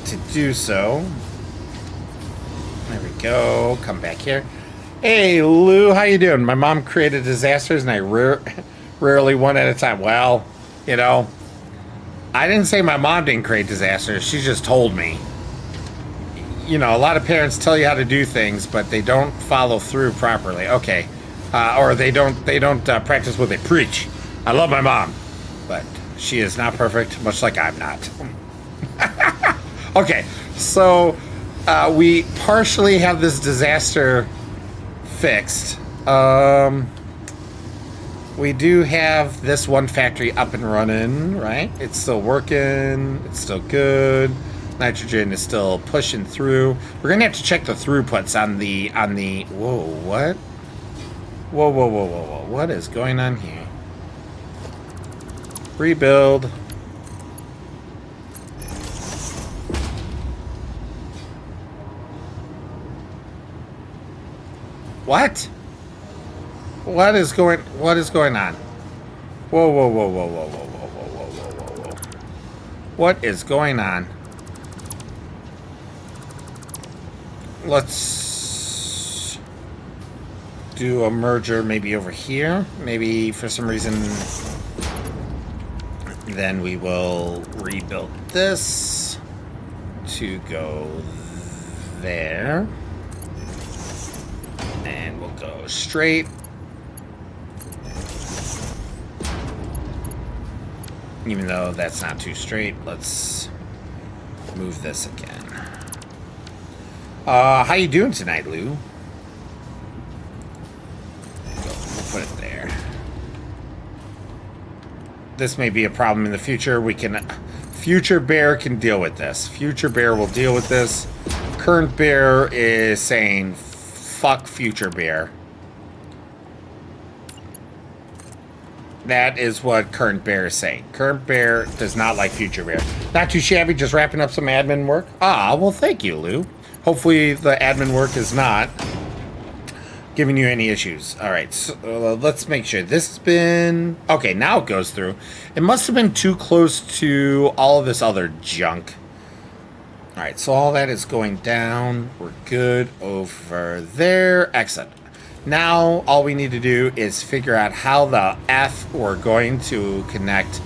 to do so. There we go. Come back here. Hey, Lou, how you doing? My mom created disasters, and I rarely one at a time. Well, you know, I didn't say my mom didn't create disasters. She just told me. You know, a lot of parents tell you how to do things, but they don't follow through properly. Okay, or they don't practice what they preach. I love my mom, but she is not perfect, much like I'm not. Okay, so we partially have this disaster fixed. We do have this one factory up and running, right? It's still working. It's still good. Nitrogen is still pushing through. We're gonna have to check the throughputs on the. Whoa, what? Whoa! What is going on here? Rebuild. What? What is going on? Whoa. What is going on? Let's do a merger maybe over here. Maybe for some reason then we will rebuild this to go there. And we'll go straight. Even though that's not too straight, let's move this again. How you doing tonight, Lou? We'll put it there. This may be a problem in the future. Future Bear can deal with this. Future Bear will deal with this. Current Bear is saying, fuck Future Bear. That is what Current Bear is saying. Current Bear does not like Future Bear. Not too shabby, just wrapping up some admin work. Ah, well, thank you, Lou. Hopefully the admin work is not giving you any issues. All right, so let's make sure. This has been... Okay, now it goes through. It must have been too close to all of this other junk. All right, so all that is going down. We're good over there. Excellent. Now, all we need to do is figure out how the F we're going to connect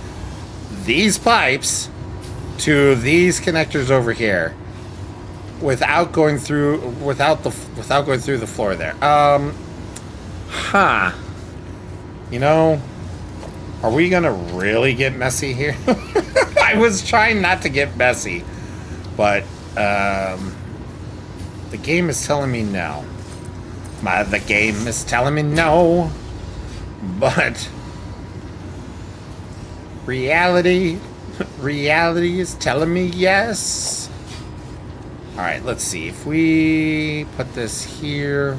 these pipes to these connectors over here without going through the floor there. You know, are we gonna really get messy here? I was trying not to get messy, but the game is telling me no. The game is telling me no, but reality is telling me yes. All right, let's see. If we put this here,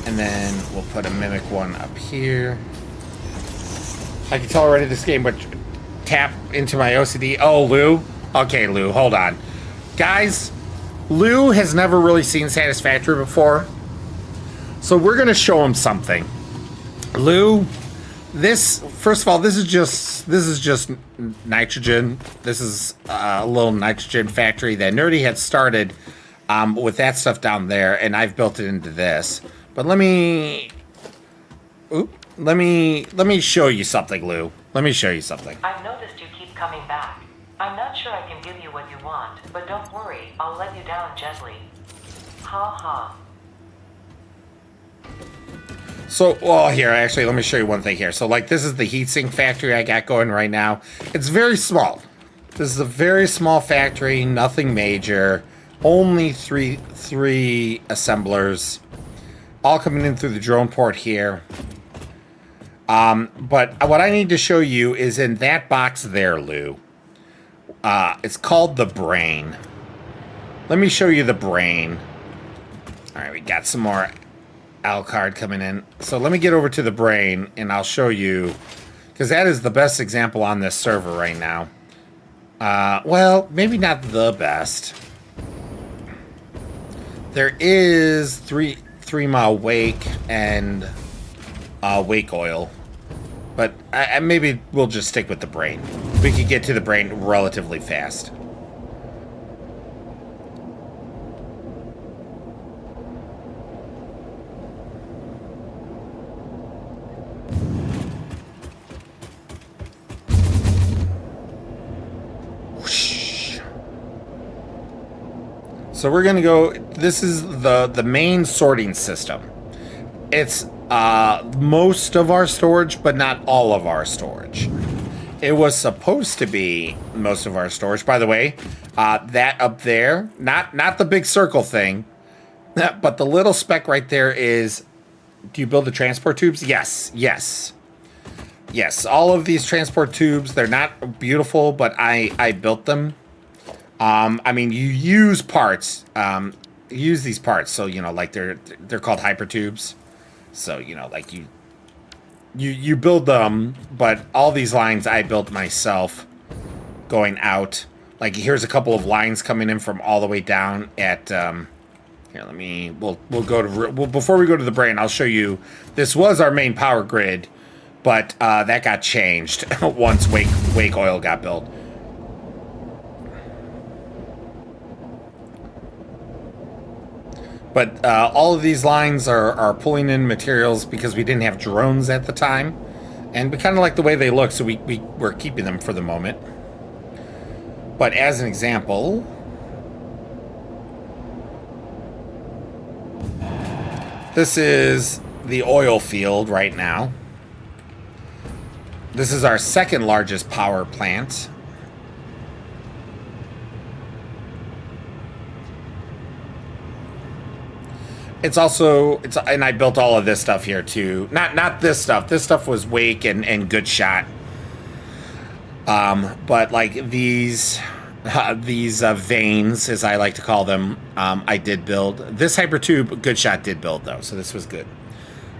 and then we'll put a mimic one up here. I can tell already this game, but tap into my OCD. Oh, Lou. Okay, Lou, hold on. Guys, Lou has never really seen Satisfactory before, so we're gonna show him something. Lou, first of all, this is just nitrogen. This is a little nitrogen factory that Nerdy had started with that stuff down there, and I've built it into this. But let me show you something, Lou. Let me show you something. I've noticed you keep coming back. I'm not sure I can give you what you want, but don't worry, I'll let you down gently. Ha ha. So, well, here, actually, let me show you one thing here. So, like, this is the heatsink factory I got going right now. It's very small. This is a very small factory, nothing major. Only three assemblers, all coming in through the drone port here. But what I need to show you is in that box there, Lou. It's called the brain. Let me show you the brain. All right, we got some more Alucard coming in. So let me get over to the brain, and I'll show you, because that is the best example on this server right now. Well, maybe not the best. There is 3 Mile Wake and Wake Oil. But maybe we'll just stick with the brain. We could get to the brain relatively fast. Whoosh. So we're gonna go. This is the main sorting system. It's most of our storage, but not all of our storage. It was supposed to be most of our storage. By the way, that up there, not the big circle thing, but the little speck right there is, do you build the transport tubes? Yes, yes. Yes, all of these transport tubes, they're not beautiful, but I built them. I mean, you use parts, use these parts, so, you know, like they're called hypertubes. So, you know, like you build them, but all these lines I built myself going out. Like, here's a couple of lines coming in from all the way down at, here, we'll go to, before we go to the brain, I'll show you, this was our main power grid, but that got changed once Wake Oil got built. But all of these lines are pulling in materials because we didn't have drones at the time. And we kind of like the way they look, so we're keeping them for the moment. But as an example, this is the oil field right now. This is our second largest power plant. It's also, and I built all of this stuff here too. Not this stuff. This stuff was Wake and Good Shot. But like these veins, as I like to call them, I did build. This hypertube, Good Shot did build though, so this was good.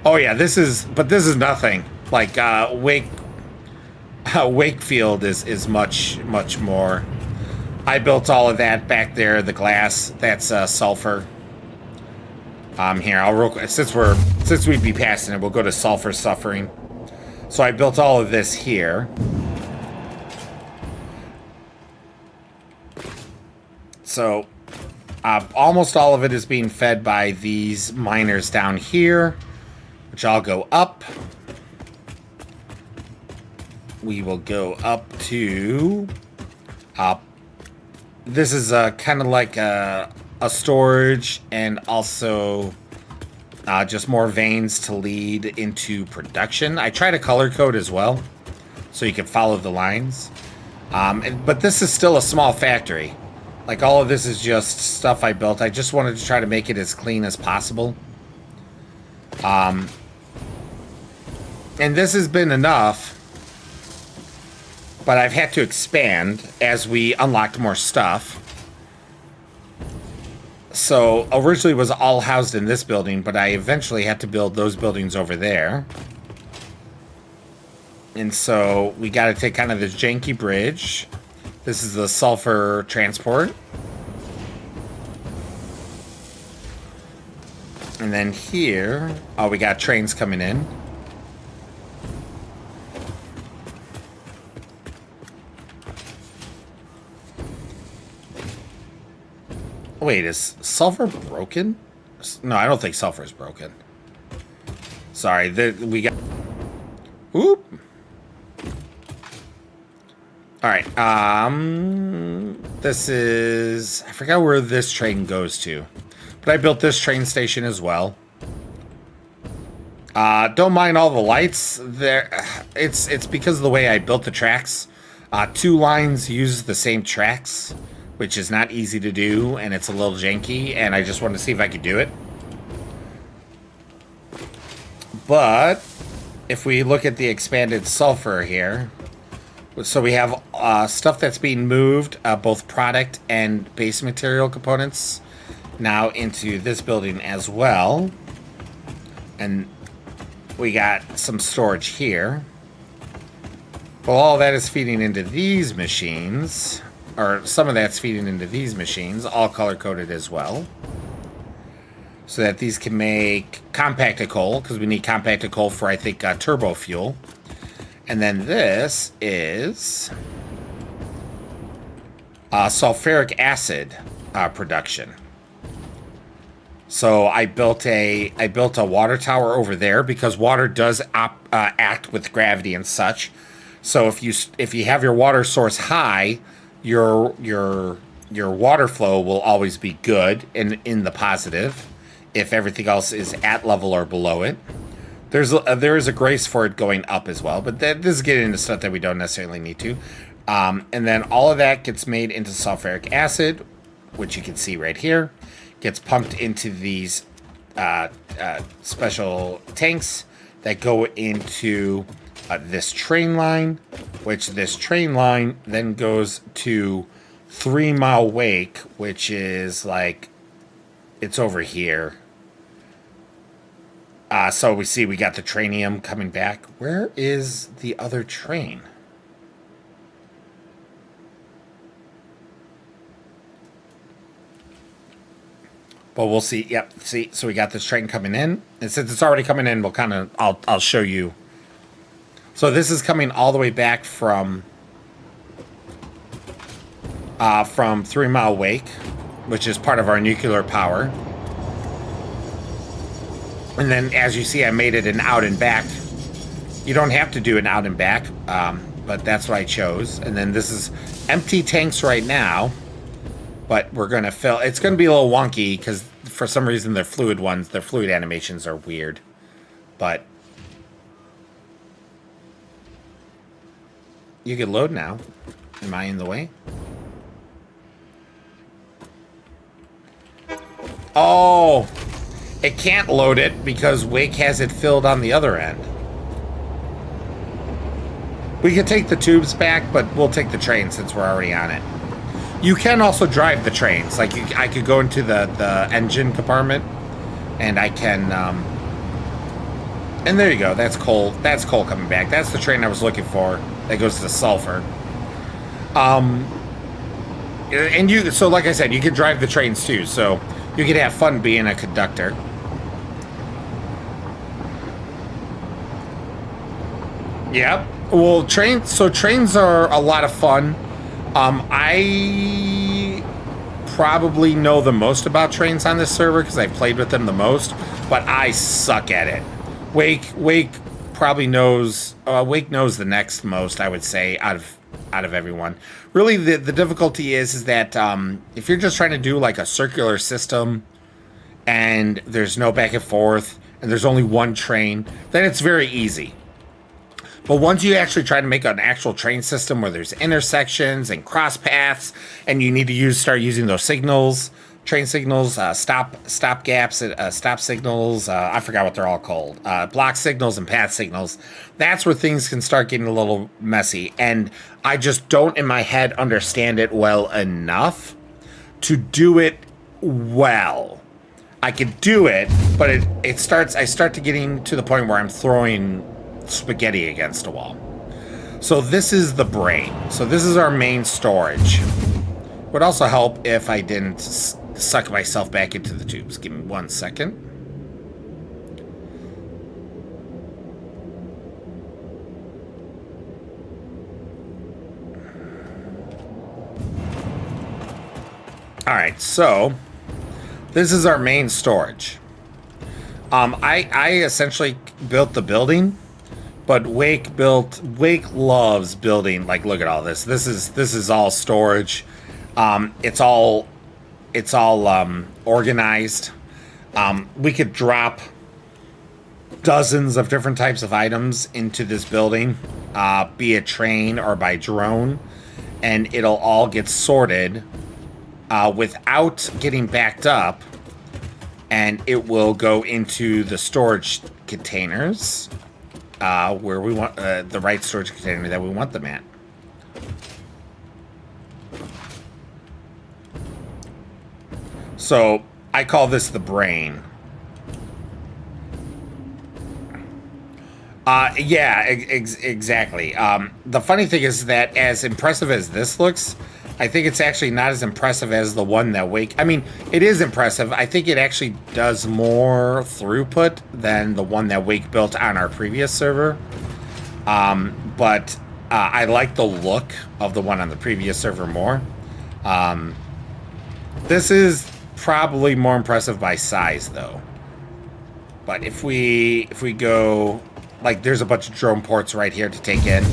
Oh yeah, this is nothing. Like Wakefield is much more. I built all of that back there. The glass, that's sulfur. Here, since we'd be passing it, we'll go to sulfur suffering. So I built all of this here. So, almost all of it is being fed by these miners down here, which I'll go up. We will go up to, this is kind of like a storage, and also just more veins to lead into production. I try to color code as well, so you can follow the lines. But this is still a small factory. Like, all of this is just stuff I built. I just wanted to try to make it as clean as possible. And this has been enough, but I've had to expand as we unlocked more stuff. So originally it was all housed in this building, but I eventually had to build those buildings over there. And so we got to take kind of this janky bridge. This is the sulfur transport. And then here, we got trains coming in. Wait, is sulfur broken? No, I don't think sulfur is broken. Sorry, we got... Oop! Alright, this is... I forgot where this train goes to. But I built this train station as well. Don't mind all the lights. It's because of the way I built the tracks. 2 lines use the same tracks, which is not easy to do, and it's a little janky, and I just wanted to see if I could do it. But if we look at the expanded sulfur here, so we have stuff that's being moved, both product and base material components, now into this building as well. And we got some storage here. Well, all that is feeding into these machines, or some of that's feeding into these machines, all color-coded as well. So that these can make compacted coal, because we need compacted coal for, I think, turbo fuel. And then this is sulfuric acid production. So I built a water tower over there because water does act with gravity and such. So if you have your water source high, your water flow will always be good and in the positive. If everything else is at level or below it, there is a grace for it going up as well. But this is getting into stuff that we don't necessarily need to. And then all of that gets made into sulfuric acid, which you can see right here. Gets pumped into these special tanks that go into this train line, which this train line then goes to 3 Mile Wake, which is like, it's over here. So we got the tranium coming back. Where is the other train? But we'll see. Yep. See, so we got this train coming in, and since it's already coming in, we'll kind of I'll show you. So this is coming all the way back from 3 Mile Wake, which is part of our nuclear power. And then, as you see, I made it an out and back. You don't have to do an out and back, but that's what I chose. And then this is empty tanks right now. But we're going to fill... It's going to be a little wonky because for some reason their fluid animations are weird. But you can load now. Am I in the way? Oh! It can't load it because Wake has it filled on the other end. We could take the tubes back, but we'll take the train since we're already on it. You can also drive the trains. Like, I could go into the engine compartment, and I can... and there you go. That's coal. That's coal coming back. That's the train I was looking for. That goes to sulfur. And you... So, like I said, you could drive the trains, too. So, you could have fun being a conductor. Yep. Well, trains are a lot of fun. I probably know the most about trains on this server because I've played with them the most, but I suck at it. Wake probably knows. Wake knows the next most, I would say, out of everyone. Really, the difficulty is that if you're just trying to do like a circular system, and there's no back and forth, and there's only one train, then it's very easy. But once you actually try to make an actual train system where there's intersections and cross paths, and you need to start using those signals, train signals, stop gaps, stop signals, I forgot what they're all called, block signals and path signals, that's where things can start getting a little messy. And I just don't in my head understand it well enough to do it well. I could do it, but I start to getting to the point where I'm throwing spaghetti against a wall. So this is the brain. So this is our main storage. Would also help if I didn't suck myself back into the tubes. Give me 1 second. All right, so this is our main storage. I essentially built the building. But Wake loves building. Like, look at all this. This is all storage. It's all organized. We could drop dozens of different types of items into this building, be it train or by drone, and it'll all get sorted without getting backed up, and it will go into the storage containers. Where we want the right storage container that we want them at. So I call this the brain. Yeah, exactly. The funny thing is that as impressive as this looks, I think it's actually not as impressive as the one that Wake... I mean, it is impressive. I think it actually does more throughput than the one that Wake built on our previous server. But I like the look of the one on the previous server more. This is probably more impressive by size, though. But if we go... Like, there's a bunch of drone ports right here to take in.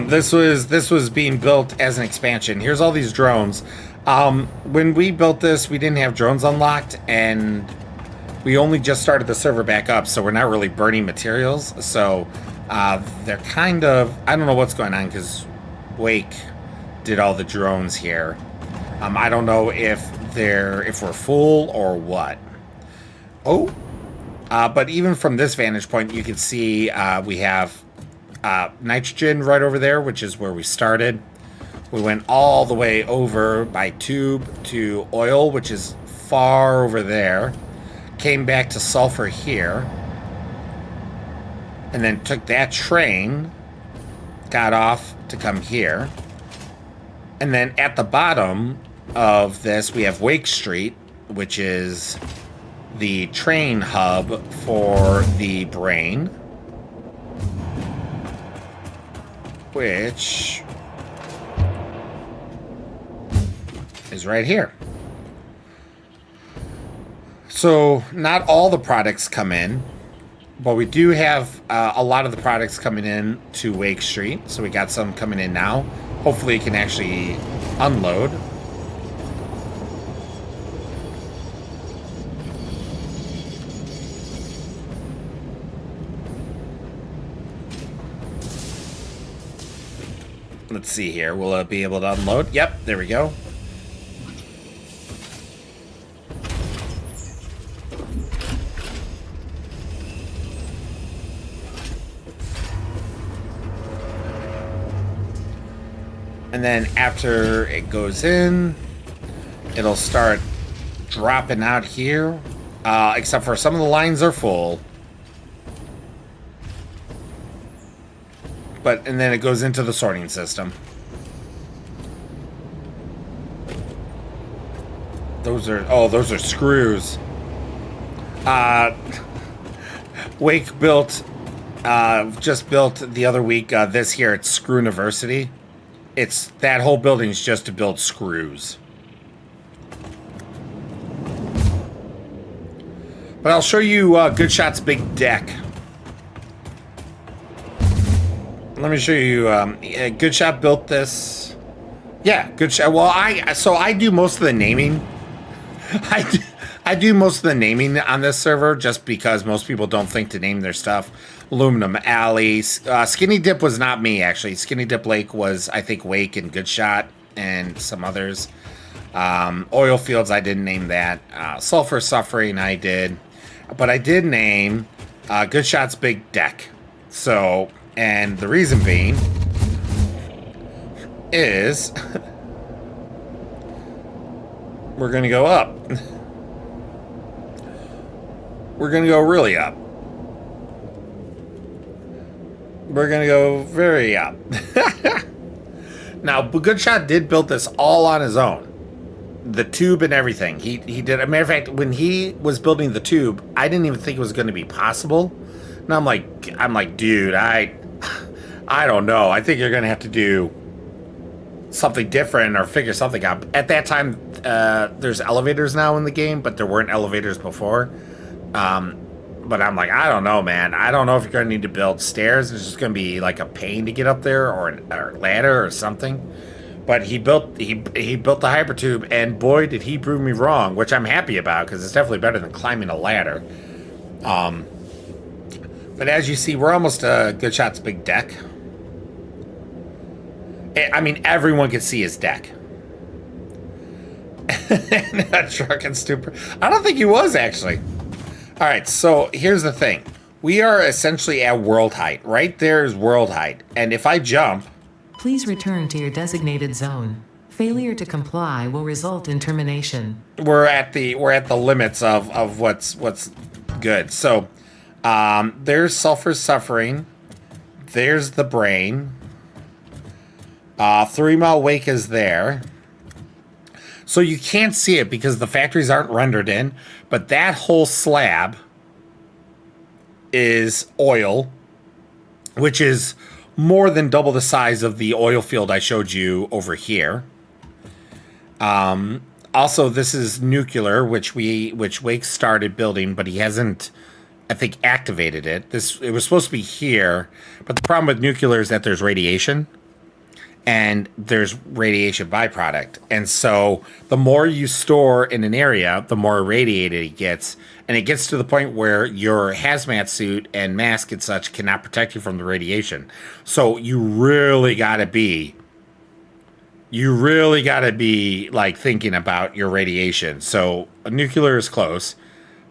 This was being built as an expansion. Here's all these drones. When we built this, we didn't have drones unlocked, and we only just started the server back up, so we're not really burning materials. So they're kind of... I don't know what's going on, because Wake did all the drones here. I don't know if we're full or what. Oh, but even from this vantage point, you can see we have nitrogen right over there, which is where we started. We went all the way over by tube to oil, which is far over there. Came back to sulfur here. And then took that train, got off to come here. And then at the bottom of this, we have Wake Street, which is the train hub for the brain, which is right here. So not all the products come in, but we do have a lot of the products coming in to Wake Street. So we got some coming in now. Hopefully it can actually unload. Let's see here. Will it be able to unload? Yep, there we go. And then after it goes in, it'll start dropping out here. Except for some of the lines are full. And then it goes into the sorting system. Those are screws. Wake just built the other week this here at Screw University. That whole building is just to build screws. But I'll show you Good Shot's big deck. Let me show you. Good Shot built this. Yeah, Good Shot. Well, I do most of the naming. I do most of the naming on this server just because most people don't think to name their stuff. Aluminum Alley. Skinny Dip was not me, actually. Skinny Dip Lake was, I think, Wake and Good Shot and some others. Oil Fields, I didn't name that. Sulfur Suffering, I did. But I did name Good Shot's big deck. So... And the reason being is we're going to go up. We're going to go really up. We're going to go very up. Now, Good Shot did build this all on his own. The tube and everything. He did. As a matter of fact, when he was building the tube, I didn't even think it was going to be possible. And I'm like, dude, I don't know. I think you're going to have to do something different or figure something out. At that time, there's elevators now in the game, but there weren't elevators before. But I'm like, I don't know, man. I don't know if you're going to need to build stairs. It's just going to be like a pain to get up there, or a ladder or something. But he built the hypertube, and boy, did he prove me wrong, which I'm happy about because it's definitely better than climbing a ladder. But as you see, we're almost Good Shot's big deck. I mean, everyone can see his deck. That drunken stupor. I don't think he was, actually. All right, so here's the thing. We are essentially at world height. Right there is world height. And if I jump... Please return to your designated zone. Failure to comply will result in termination. We're at the limits of what's good. So there's sulfur suffering. There's the brain. 3 Mile Wake is there. So you can't see it because the factories aren't rendered in, but that whole slab is oil, which is more than double the size of the oil field I showed you over here. Also, this is nuclear, which Wake started building, but he hasn't, I think, activated it. It was supposed to be here, but the problem with nuclear is that there's radiation, and there's radiation byproduct. And so the more you store in an area, the more irradiated it gets, and it gets to the point where your hazmat suit and mask and such cannot protect you from the radiation. So you really gotta be like thinking about your radiation. So nuclear is close,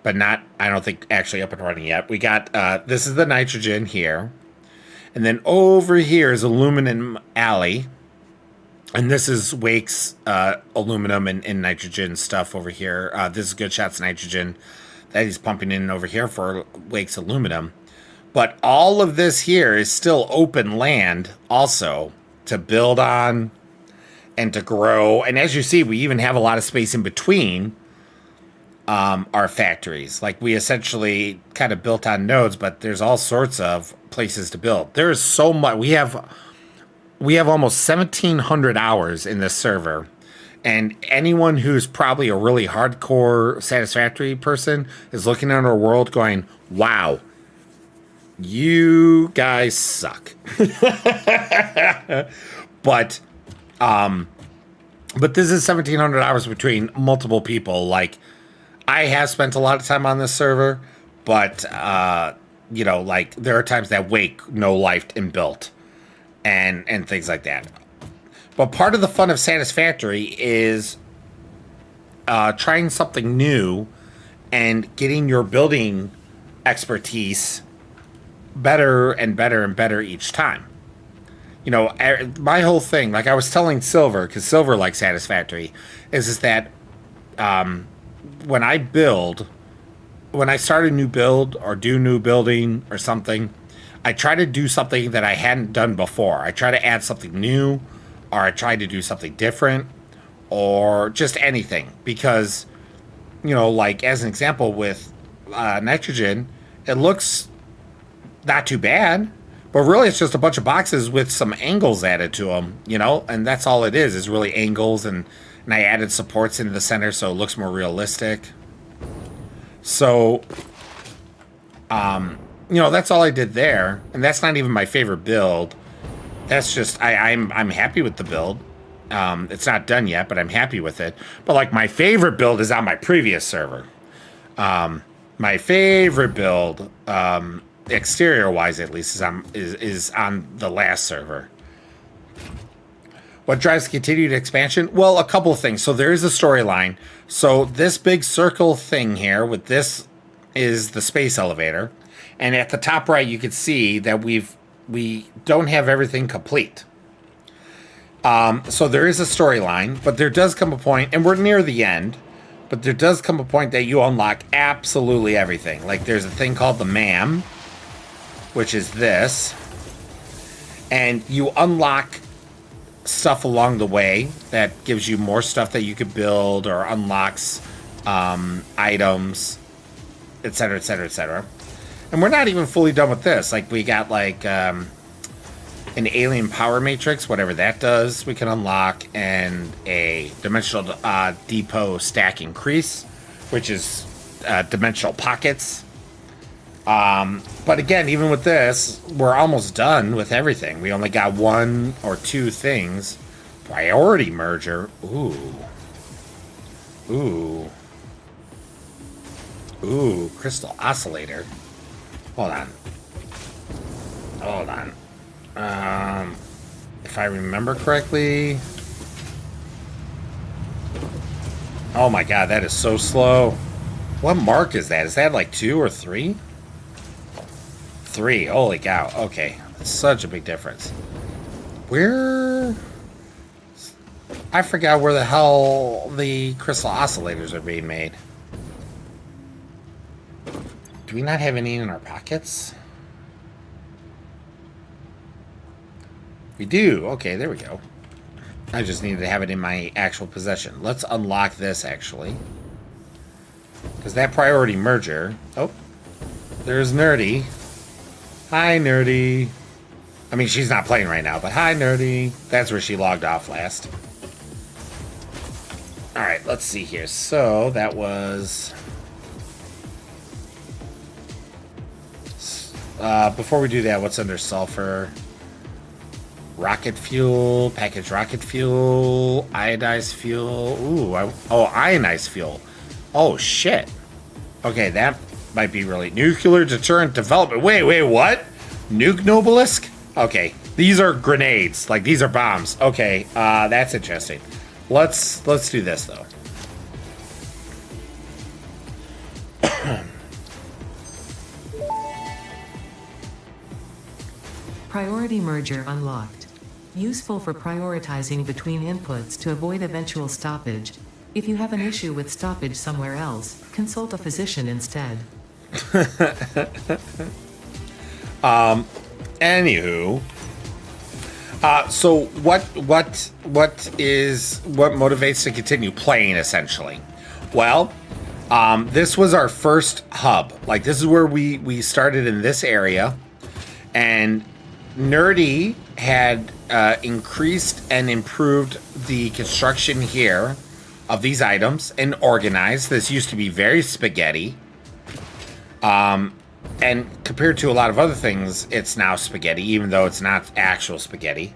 but not, I don't think, actually up and running yet. We got, this is the nitrogen here. And then over here is aluminum alley. And this is Wake's aluminum and nitrogen stuff over here. This is Good Shots nitrogen that he's pumping in over here for Wake's aluminum. But all of this here is still open land also to build on and to grow. And as you see, we even have a lot of space in between our factories. Like, we essentially kind of built on nodes, but there's all sorts of places to build. There's so much. We have almost 1,700 hours in this server, and anyone who's probably a really hardcore Satisfactory person is looking at our world going, wow, you guys suck. But this is 1,700 hours between multiple people. Like, I have spent a lot of time on this server, but like, there are times that Wake no-lifed and built and things like that. But part of the fun of Satisfactory is trying something new and getting your building expertise better and better and better each time. You know, my whole thing, like I was telling Silver, because Silver likes Satisfactory, is that when I start a new build or do new building or something, I try to do something that I hadn't done before. I try to add something new, or I try to do something different, or just anything. Because, like as an example with nitrogen, it looks not too bad, but really it's just a bunch of boxes with some angles added to them, and that's all it is really angles, and I added supports into the center so it looks more realistic. So, that's all I did there, and that's not even my favorite build. That's just, I'm happy with the build. It's not done yet, but I'm happy with it. But like, my favorite build is on my previous server. My favorite build, exterior-wise at least, is on the last server. What drives continued expansion? Well, a couple of things. So there is a storyline. So this big circle thing here with this is the space elevator. And at the top right, you can see that we don't have everything complete. So there is a storyline, but there does come a point, and we're near the end, but there does come a point that you unlock absolutely everything. Like, there's a thing called the MAM, which is this. And you unlock stuff along the way that gives you more stuff that you could build, or unlocks items, etc., etc., etc. And we're not even fully done with this. Like, we got like an alien power matrix, whatever that does, we can unlock, and a dimensional depot stack increase, which is dimensional pockets. But again, even with this, we're almost done with everything. We only got 1 or 2 things. Priority merger. Ooh, crystal oscillator. Hold on. If I remember correctly. Oh my god, that is so slow. What mark is that? Is that like 2 or 3? 3. Holy cow. Okay. That's such a big difference. I forgot where the hell the crystal oscillators are being made. Do we not have any in our pockets? We do. Okay, there we go. I just needed to have it in my actual possession. Let's unlock this, actually. Because that priority merger... Oh, there's Nerdy. Hi, Nerdy. I mean, she's not playing right now, but hi, Nerdy. That's where she logged off last. Alright, let's see here. So, that was... before we do that, what's under sulfur? Rocket fuel, packaged rocket fuel, iodized fuel. Ooh, ionized fuel. Oh, shit. Okay, that might be really... Nuclear deterrent development. Wait, what? Nuke Nobelisk? Okay, these are grenades. Like, these are bombs. Okay, that's interesting. Let's do this, though. Priority merger unlocked. Useful for prioritizing between inputs to avoid eventual stoppage. If you have an issue with stoppage somewhere else, consult a physician instead. Anywho, so what motivates to continue playing, essentially? Well, this was our first hub. Like, this is where we started in this area, and Nerdy had increased and improved the construction here of these items and organized. This used to be very spaghetti. And compared to a lot of other things, it's now spaghetti, even though it's not actual spaghetti.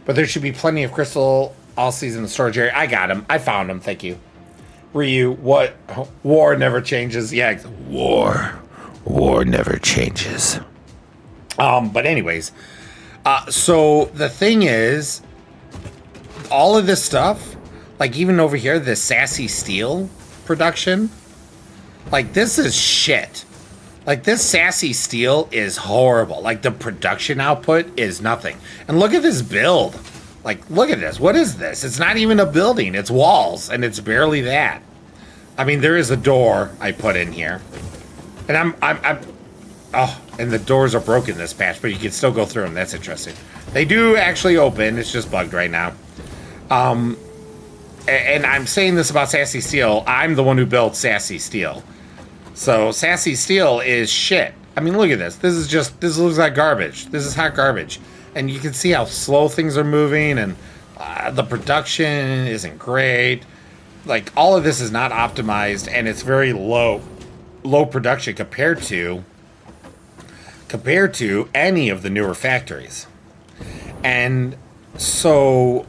But there should be plenty of crystal all season in the storage area. I got him. I found him. Thank you. Ryu, what? War never changes. Yeah, war never changes. But anyways, so the thing is, all of this stuff, like even over here, the Sassy Steel production, like this is shit. Like, this Sassy Steel is horrible. Like, the production output is nothing. And look at this build. Like, look at this. What is this? It's not even a building. It's walls, and it's barely that. I mean, there is a door I put in here. And I'm oh, and the doors are broken this patch, but you can still go through them. That's interesting. They do actually open. It's just bugged right now. And I'm saying this about Sassy Steel. I'm the one who built Sassy Steel. So, Sassy Steel is shit. I mean, look at this. This looks like garbage. This is hot garbage. And you can see how slow things are moving, and the production isn't great. Like, all of this is not optimized, and it's very low production compared to any of the newer factories. And so,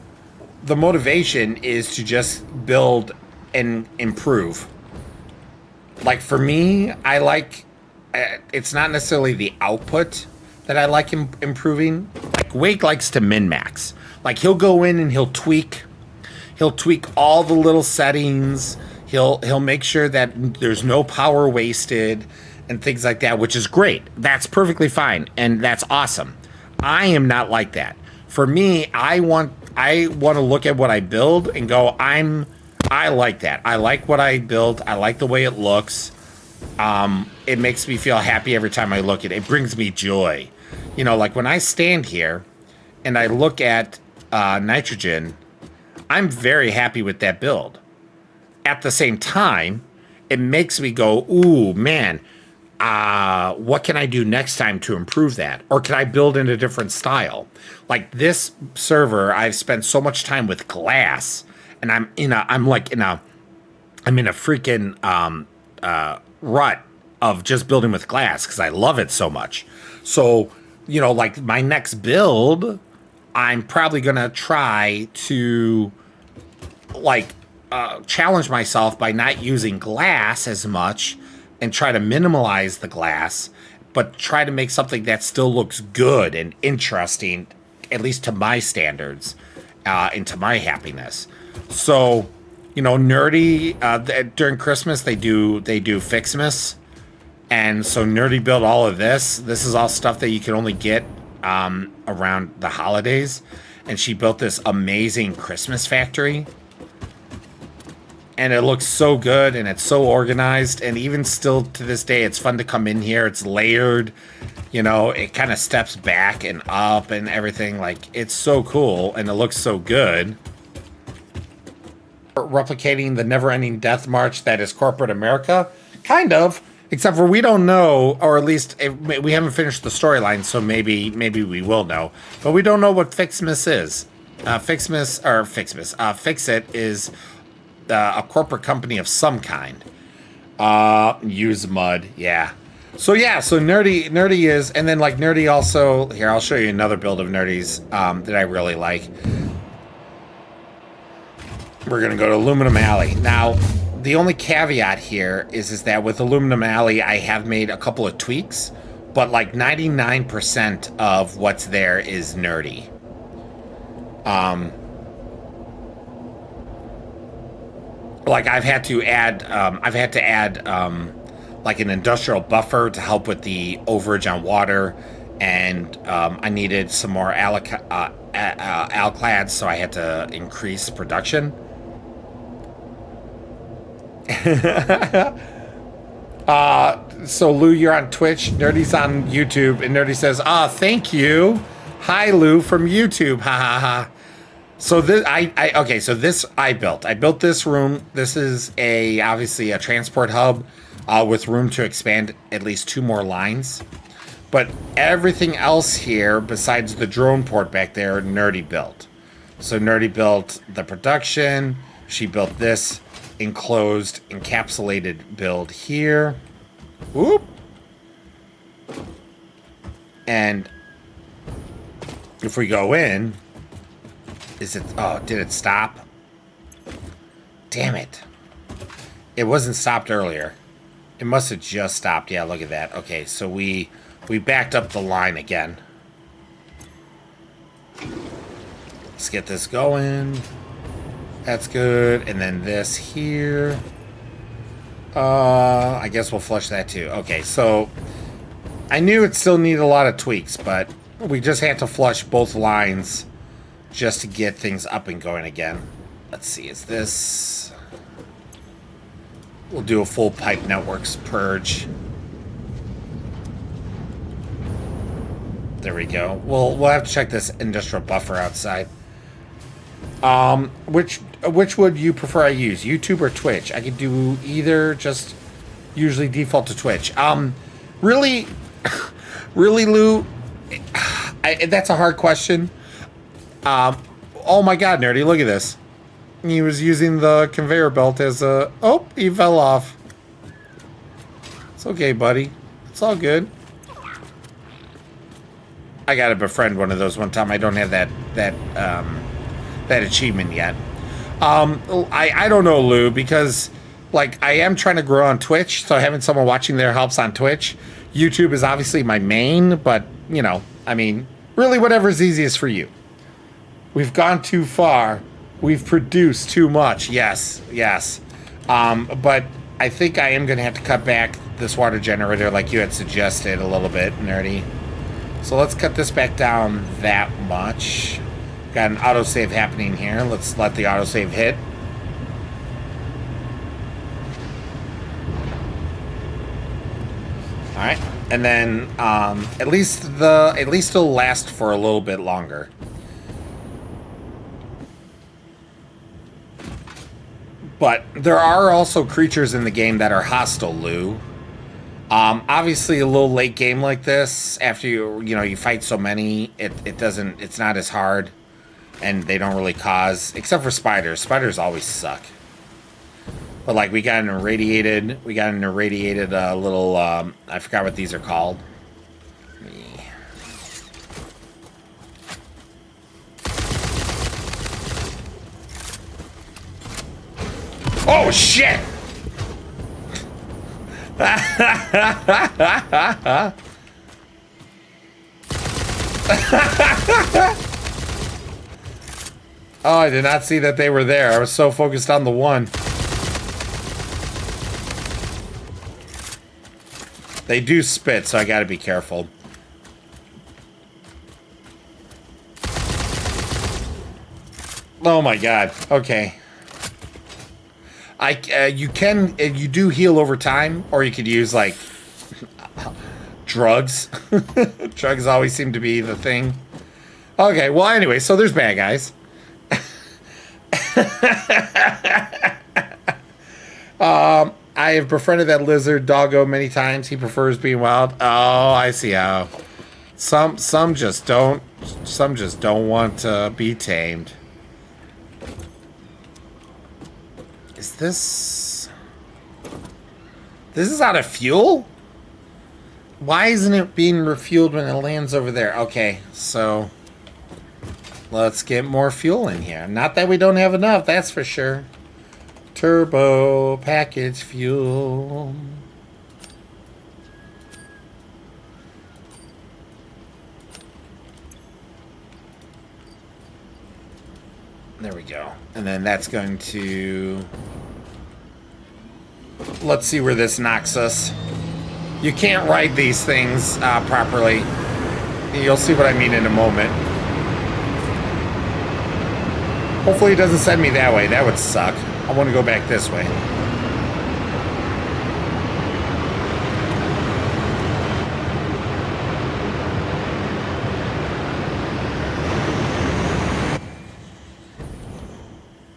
the motivation is to just build and improve. Like, for me, I like, it's not necessarily the output that I like improving. Like, Wake likes to min-max. Like, he'll go in and he'll tweak all the little settings. He'll make sure that there's no power wasted and things like that, which is great. That's perfectly fine, and that's awesome. I am not like that. For me, I want to look at what I build and go, I like that. I like what I build. I like the way it looks. It makes me feel happy every time I look at it. It brings me joy. You know, like when I stand here and I look at Nitrogen, I'm very happy with that build. At the same time, it makes me go, ooh, man, what can I do next time to improve that? Or can I build in a different style? Like this server, I've spent so much time with glass, and I'm in a freaking rut of just building with glass because I love it so much. So, you know, like my next build, I'm probably gonna try to challenge myself by not using glass as much and try to minimalize the glass, but try to make something that still looks good and interesting, at least to my standards, and to my happiness. So, you know, Nerdy, during Christmas, they do Fixmas. And so Nerdy built all of this. This is all stuff that you can only get around the holidays. and she built this amazing Christmas factory. And it looks so good, and it's so organized, and even still to this day, it's fun to come in here. It's layered, you know, it kind of steps back and up and everything. Like, it's so cool, and it looks so good. Replicating the never-ending death march that is corporate America, kind of, except for we don't know, or at least we haven't finished the storyline, so maybe we will know, but we don't know what Fixmas is. Fix-It is a corporate company of some kind. Use mud, yeah. So Nerdy is, and then like Nerdy also, here, I'll show you another build of Nerdy's that I really like. We're gonna go to Aluminum Alley. Now, the only caveat here is that with Aluminum Alley, I have made a couple of tweaks, but like 99% of what's there is Nerdy. Like I've had to add like an industrial buffer to help with the overage on water, and I needed some more alclads, so I had to increase production. So Lou, you're on Twitch, Nerdy's on YouTube, and Nerdy says, thank you. Hi Lou from YouTube. Ha ha ha. So this I built this room. This is obviously a transport hub with room to expand at least 2 more lines. But everything else here, besides the drone port back there, Nerdy built. So Nerdy built the production. She built this enclosed, encapsulated build here. Whoop. And if we go in, did it stop? Damn it. It wasn't stopped earlier. It must have just stopped. Yeah, look at that. Okay, so we backed up the line again. Let's get this going. That's good. And then this here. I guess we'll flush that too. Okay, so I knew it still needed a lot of tweaks, but we just had to flush both lines just to get things up and going again. Let's see, is this... We'll do a full pipe networks purge. There we go. We'll have to check this industrial buffer outside. Which would you prefer I use, YouTube or Twitch? I could do either, just usually default to Twitch. Really, Lou, that's a hard question. Oh my god, Nerdy, look at this. He was using the conveyor belt as a... Oh, he fell off. It's okay, buddy. It's all good. I gotta befriend one of those one time. I don't have that achievement yet. I don't know, Lou, because like I am trying to grow on Twitch, so having someone watching there helps on Twitch. YouTube is obviously my main, but you know, I mean, really whatever's easiest for you. We've gone too far. We've produced too much. Yes. But I think I am going to have to cut back this water generator like you had suggested a little bit, Nerdy. So let's cut this back down that much. Got an autosave happening here. Let's let the autosave hit. All right. And then at least it'll last for a little bit longer. But there are also creatures in the game that are hostile, Lou. Obviously, a little late game like this, after you fight so many, it's not as hard, and they don't really cause, except for spiders. Spiders always suck. But like we got an irradiated little, I forgot what these are called. Oh shit! Oh, I did not see that they were there. I was so focused on the one. They do spit, so I gotta be careful. Oh my god. Okay. You do heal over time, or you could use like drugs. Drugs always seem to be the thing. Okay, well anyway, so there's bad guys. I have befriended that lizard doggo many times. He prefers being wild. Oh, I see how. Some just don't want to be tamed. Is this is out of fuel? Why isn't it being refueled when it lands over there? Okay, so let's get more fuel in here. Not that we don't have enough, that's for sure. Turbo package fuel. There we go. And then that's going to... Let's see where this knocks us. You can't ride these things properly. You'll see what I mean in a moment. Hopefully it doesn't send me that way. That would suck. I want to go back this way.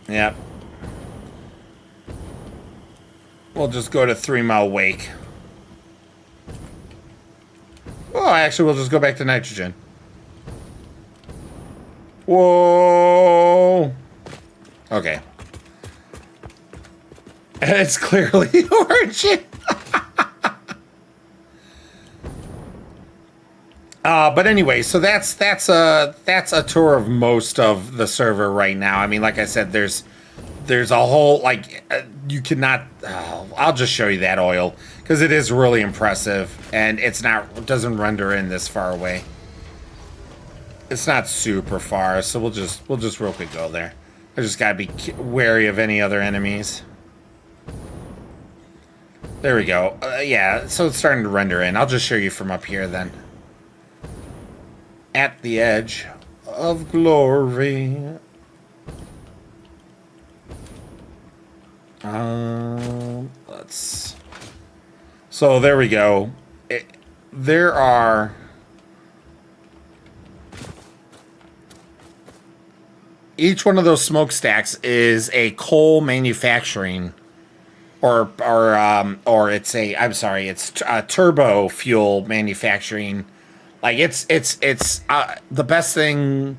Yep. We'll just go to 3 Mile Wake. Oh, actually, we'll just go back to nitrogen. Whoa. Okay. It's clearly origin. But anyway, so that's a tour of most of the server right now. I mean, like I said, there's a whole you cannot. I'll just show you that oil because it is really impressive, and it doesn't render in this far away. It's not super far, so we'll just real quick go there. I just gotta be wary of any other enemies. There we go. Yeah, so it's starting to render in. I'll just show you from up here then. At the edge of glory. Let's... So there we go. There are... Each one of those smokestacks is a coal manufacturing, or it's a turbo fuel manufacturing. Like it's the best thing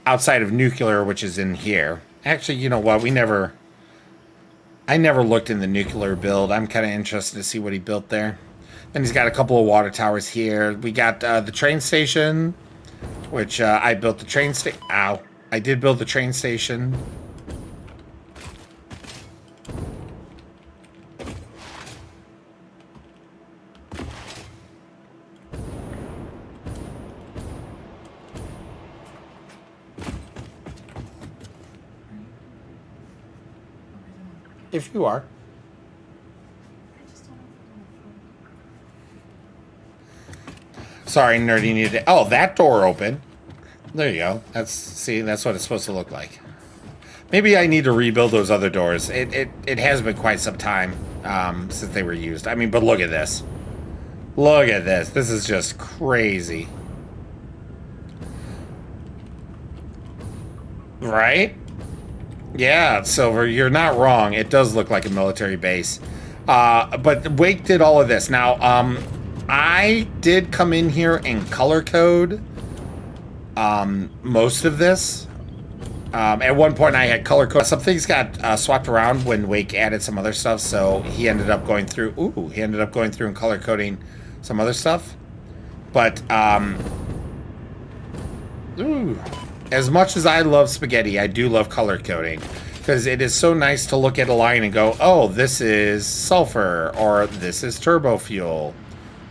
outside of nuclear, which is in here. Actually, you know what? I never looked in the nuclear build. I'm kind of interested to see what he built there. Then he's got a couple of water towers here. We got the train station, which I built the train station. Ow. I did build the train station. If you are. Sorry, nerdy needed it. Oh, that door open. There you go. That's what it's supposed to look like. Maybe I need to rebuild those other doors. It has been quite some time since they were used. I mean, but look at this. Look at this. This is just crazy. Right? Yeah, Silver, you're not wrong. It does look like a military base. But Wake did all of this. Now, I did come in here and color code most of this. At one point I had color code. Some things got swapped around when Wake added some other stuff, so he ended up going through and color coding some other stuff. But as much as I love spaghetti, I do love color coding because it is so nice to look at a line and go, oh, this is sulfur, or this is turbo fuel,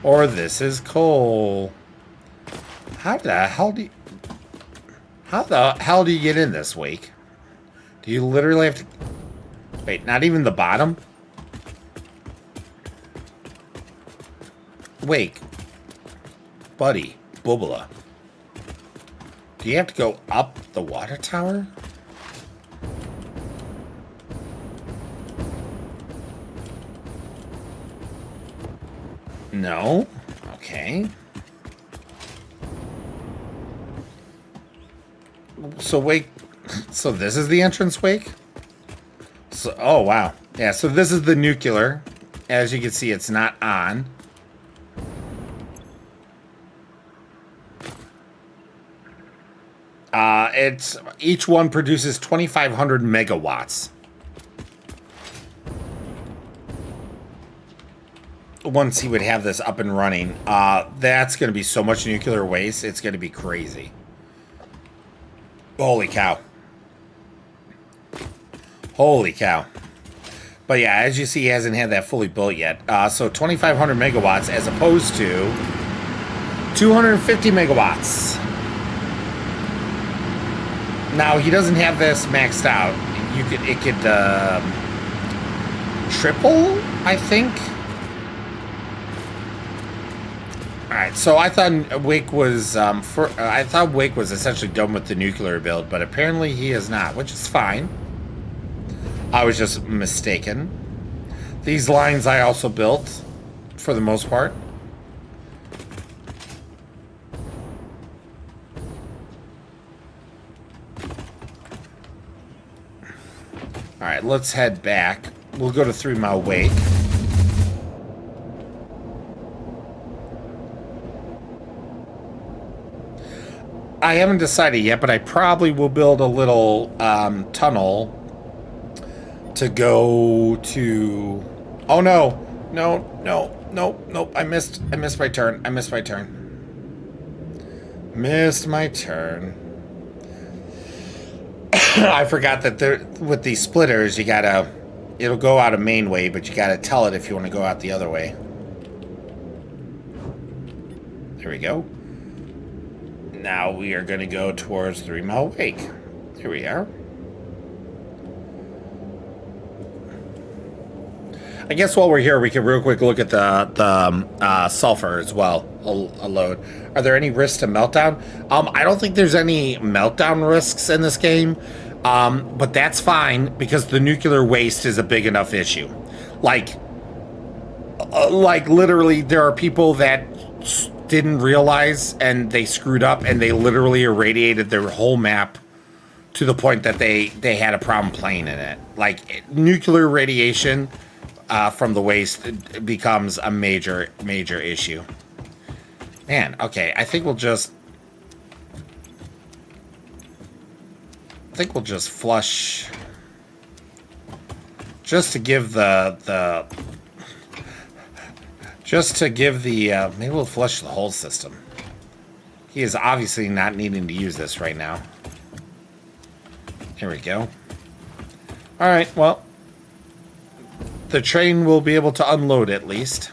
or this is coal. How the hell do you get in this, Wake? Do you literally have to... Wait, not even the bottom? Wake. Buddy. Boobala. Do you have to go up the water tower? No. Okay. So wake. So this is the entrance wake? So, oh, wow. Yeah, so this is the nuclear. As you can see, it's not on. It's each one produces 2,500 megawatts. Once he would have this up and running, that's going to be so much nuclear waste. It's going to be crazy. Holy cow. Holy cow. But yeah, as you see, he hasn't had that fully built yet. So 2,500 megawatts as opposed to 250 megawatts. Now, he doesn't have this maxed out. It could triple, I think. All right, so I thought Wake was essentially done with the nuclear build, but apparently he is not, which is fine. I was just mistaken. These lines I also built, for the most part. All right, let's head back. We'll go to 3 Mile Wake. I haven't decided yet, but I probably will build a little tunnel to go to... Oh, no. No. I missed my turn. Missed my turn. I forgot that with these splitters, you gotta... It'll go out a main way, but you gotta tell it if you want to go out the other way. There we go. Now we are going to go towards 3 Mile Wake. Here we are. I guess while we're here, we can real quick look at the sulfur as well. A load. Are there any risks to meltdown? I don't think there's any meltdown risks in this game, but that's fine because the nuclear waste is a big enough issue. Like literally, there are people that didn't realize and they screwed up and they literally irradiated their whole map to the point that they had a problem playing in it. Like nuclear radiation from the waste becomes a major issue. Man, okay, I think we'll just flush just to give the maybe we'll flush the whole system. He is obviously not needing to use this right now. Here we go. All right, well, the train will be able to unload at least.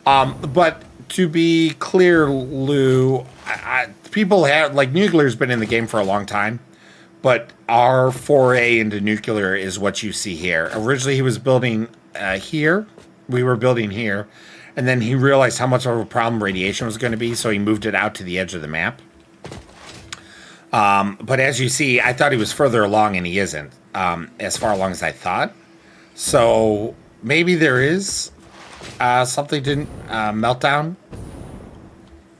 But to be clear, Lou, people have, like, nuclear's been in the game for a long time. But our foray into nuclear is what you see here. Originally, he was building here. We were building here. And then he realized how much of a problem radiation was going to be, so he moved it out to the edge of the map. But as you see, I thought he was further along, and he isn't, as far along as I thought. So maybe there is something to melt down.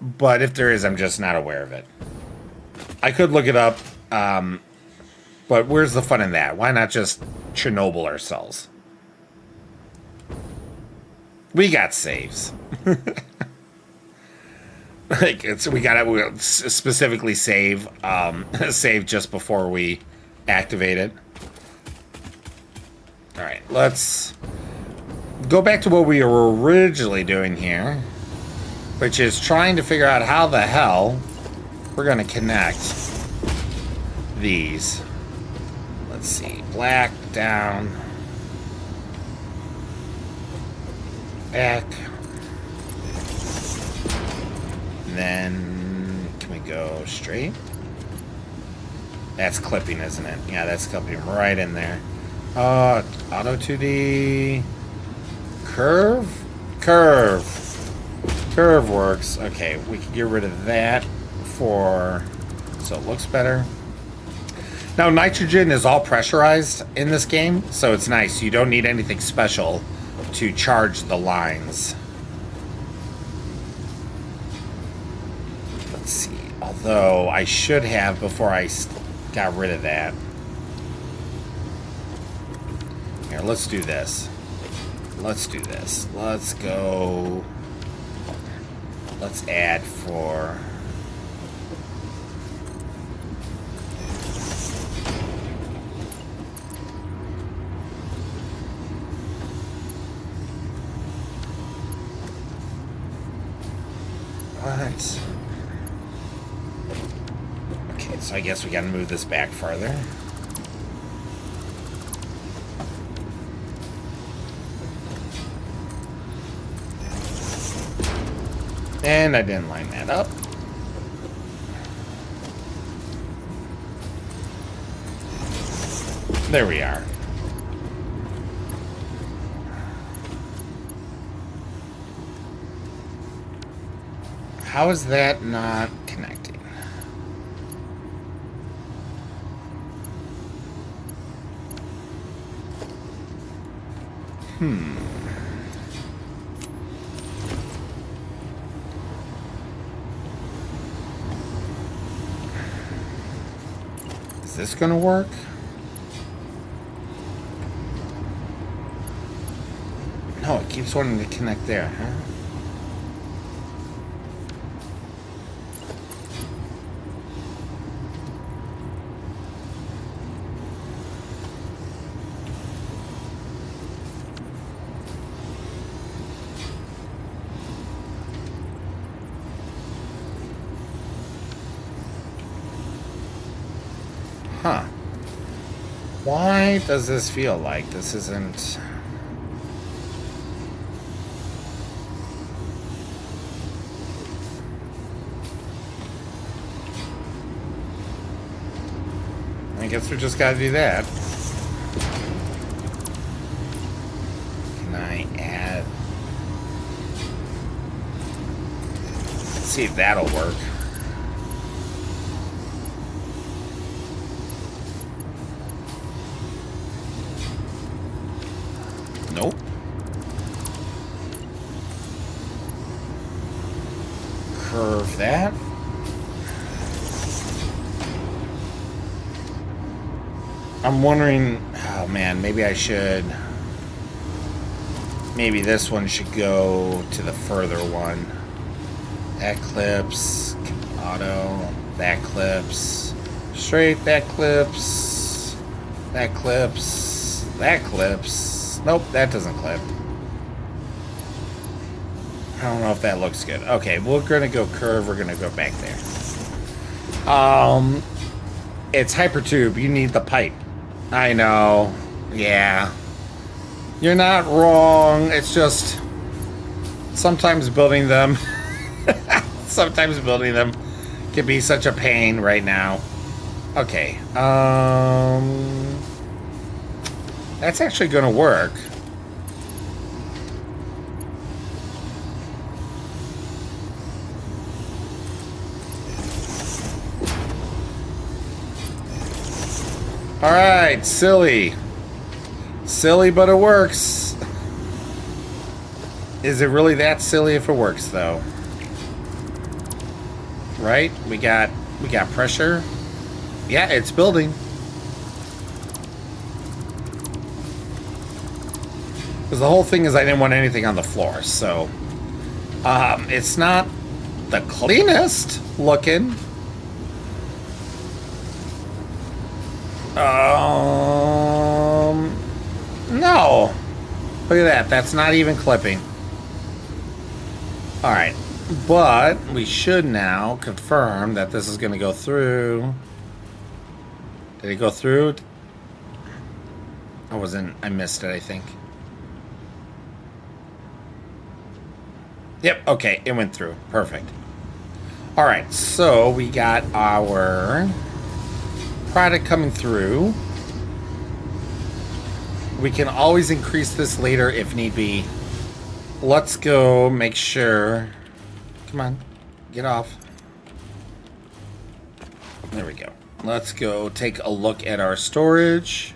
But if there is, I'm just not aware of it. I could look it up. But where's the fun in that? Why not just Chernobyl ourselves? We got saves. Like we gotta specifically save save just before we activate it. All right, let's go back to what we were originally doing here, which is trying to figure out how the hell we're gonna connect these. Let's see, black down, back, and then can we go straight? That's clipping, isn't it? Yeah, that's clipping right in there. Auto 2D, curve works. Okay, we can get rid of that so it looks better. Now, nitrogen is all pressurized in this game, so it's nice. You don't need anything special to charge the lines. Let's see. Although, I should have before I got rid of that. Here, let's do this. Let's do this. Let's go. Let's add for... What? Okay, so I guess we gotta move this back farther. And I didn't line that up. There we are. How is that not connecting? Is this gonna work? No, it keeps wanting to connect there, huh? Huh. Why does this feel like this isn't... I guess we just gotta do that. Can I add... Let's see if that'll work. Nope. Curve that. I'm wondering, oh man, maybe I should, maybe this one should go to the further one. That clips, auto, that clips, straight, that clips, that clips, that clips. Nope, that doesn't clip. I don't know if that looks good. Okay, we're gonna go curve, we're gonna go back there. It's hypertube, you need the pipe. I know. Yeah. You're not wrong. It's just sometimes building them sometimes building them can be such a pain right now. Okay. That's actually going to work. All right, silly. Silly, but it works. Is it really that silly if it works, though? Right? We got pressure. Yeah, it's building. Because the whole thing is I didn't want anything on the floor, so it's not the cleanest looking. No. Look at that. That's not even clipping. All right. But we should now confirm that this is going to go through. Did it go through? I missed it, I think. Yep. Okay. It went through. Perfect. All right. So we got our product coming through. We can always increase this later if need be. Let's go make sure. Come on, get off. There we go. Let's go take a look at our storage.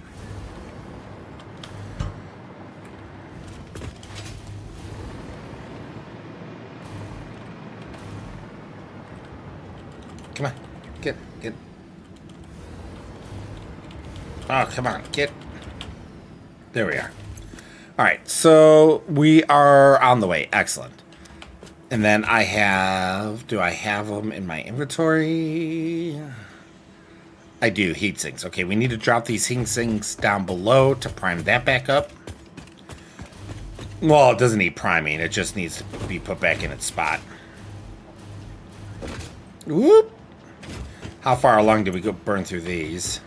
Come on. Get. Oh, come on. Get. There we are. All right. So we are on the way. Excellent. And then I have... Do I have them in my inventory? I do. Heat sinks. Okay, we need to drop these heat sinks down below to prime that back up. Well, it doesn't need priming. It just needs to be put back in its spot. Whoop. How far along did we go burn through these?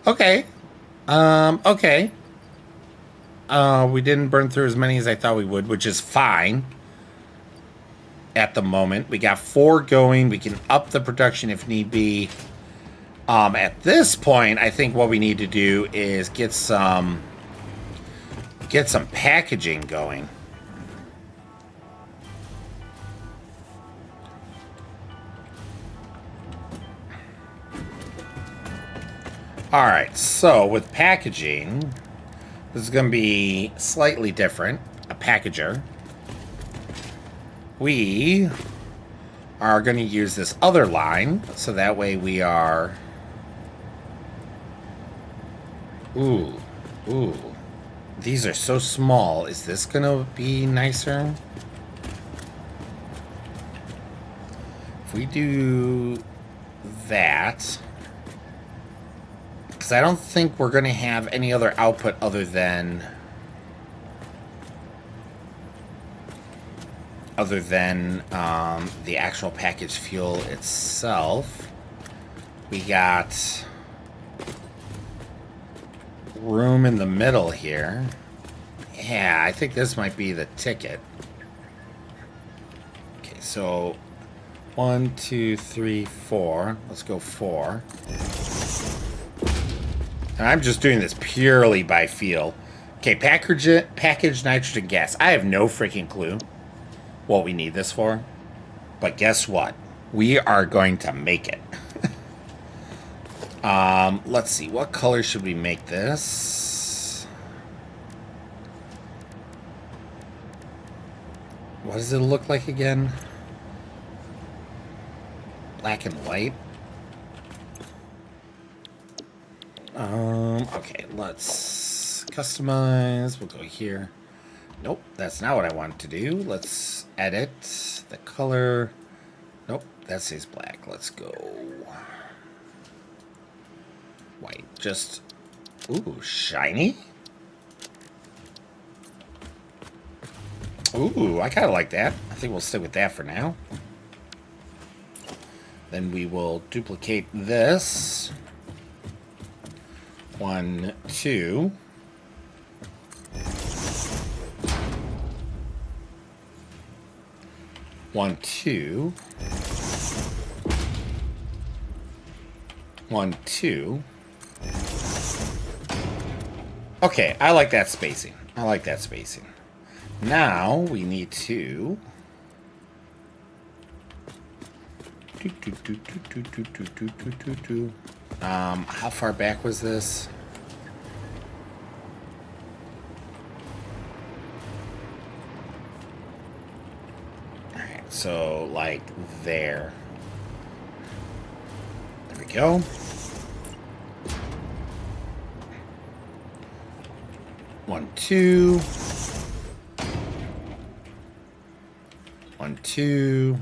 Okay. Okay. We didn't burn through as many as I thought we would, which is fine. At the moment. We got 4 going. We can up the production if need be. At this point, I think what we need to do is get some packaging going. All right, so with packaging, this is going to be slightly different. A packager. We are going to use this other line, so that way we are... Ooh. These are so small. Is this going to be nicer? If we do that... Because I don't think we're going to have any other output other than the actual packaged fuel itself. We got room in the middle here. Yeah, I think this might be the ticket. Okay, so 1, 2, 3, 4. Let's go 4. And I'm just doing this purely by feel. Okay, packaged nitrogen gas. I have no freaking clue what we need this for. But guess what? We are going to make it. Let's see. What color should we make this? What does it look like again? Black and white? Okay, let's customize. We'll go here. Nope, that's not what I wanted to do. Let's edit the color. Nope, that says black. Let's go white. Just, ooh, shiny. Ooh, I kind of like that. I think we'll stick with that for now. Then we will duplicate this. 1, 2. One, two. 1, 2. Okay, I like that spacing. Now we need to how far back was this? Alright, so like there. There we go. One, two. 1, 2.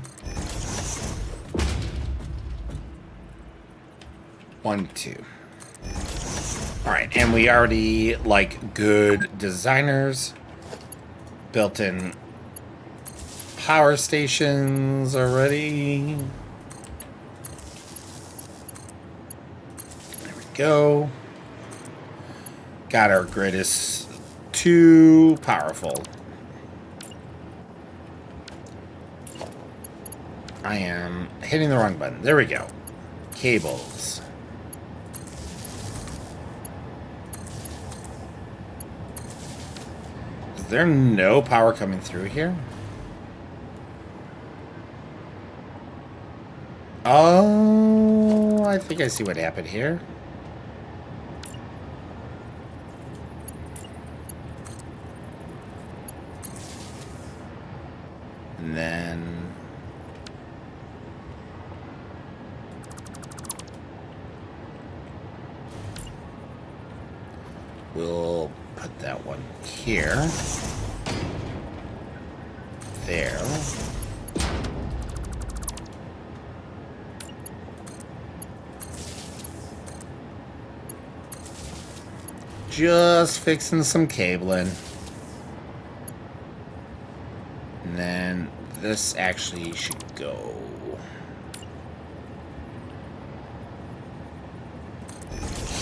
1, 2. All right, and we already, like good designers, built in power stations already. There we go. God, our grid is too powerful. I am hitting the wrong button. There we go. Cables. Is there no power coming through here? Oh, I think I see what happened here. And then we'll put that one here. There. Just fixing some cabling. And then this actually should go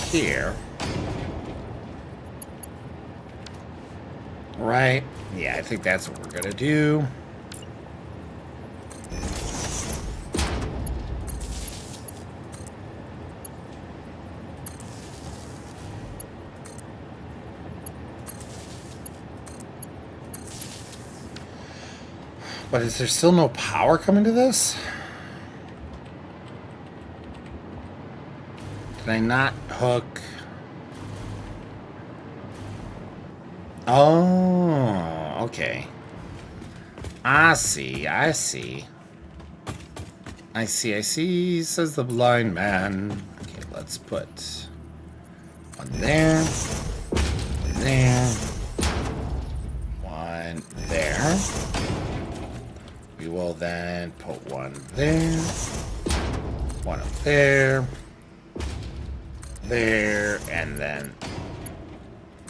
here. Right? Yeah, I think that's what we're gonna do. But is there still no power coming to this? Did I not hook? Oh, okay. I see, I see. I see, says the blind man. Okay, let's put one there, one there, one there. We will then put one there, one up there, there, and then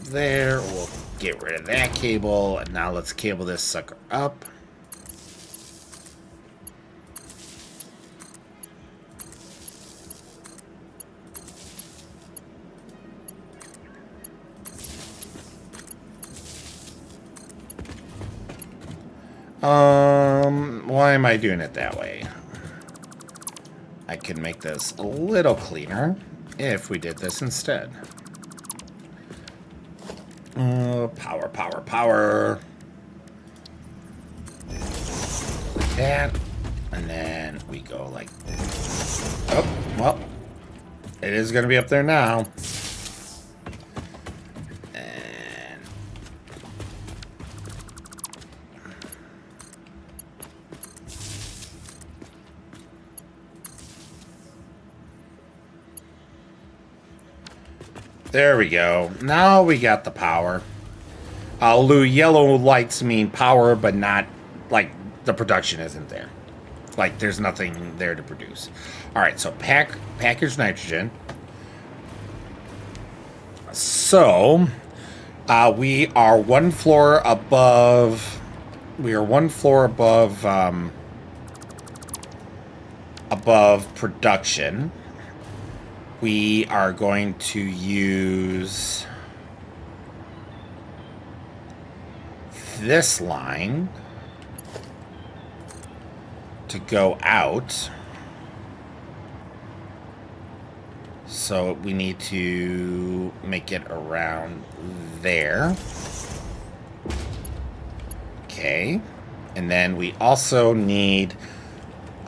there. We'll get rid of that cable, and now let's cable this sucker up. Why am I doing it that way? I could make this a little cleaner if we did this instead. Power, power, power. Like that. And then we go like... Oh, well. It is going to be up there now. And... there we go. Now we got the power. Yellow lights mean power, but not, like, the production isn't there. Like, there's nothing there to produce. Alright, so packaged nitrogen. So, we are one floor above... We are one floor above... above production. We are going to use this line to go out. So we need to make it around there. Okay. And then we also need...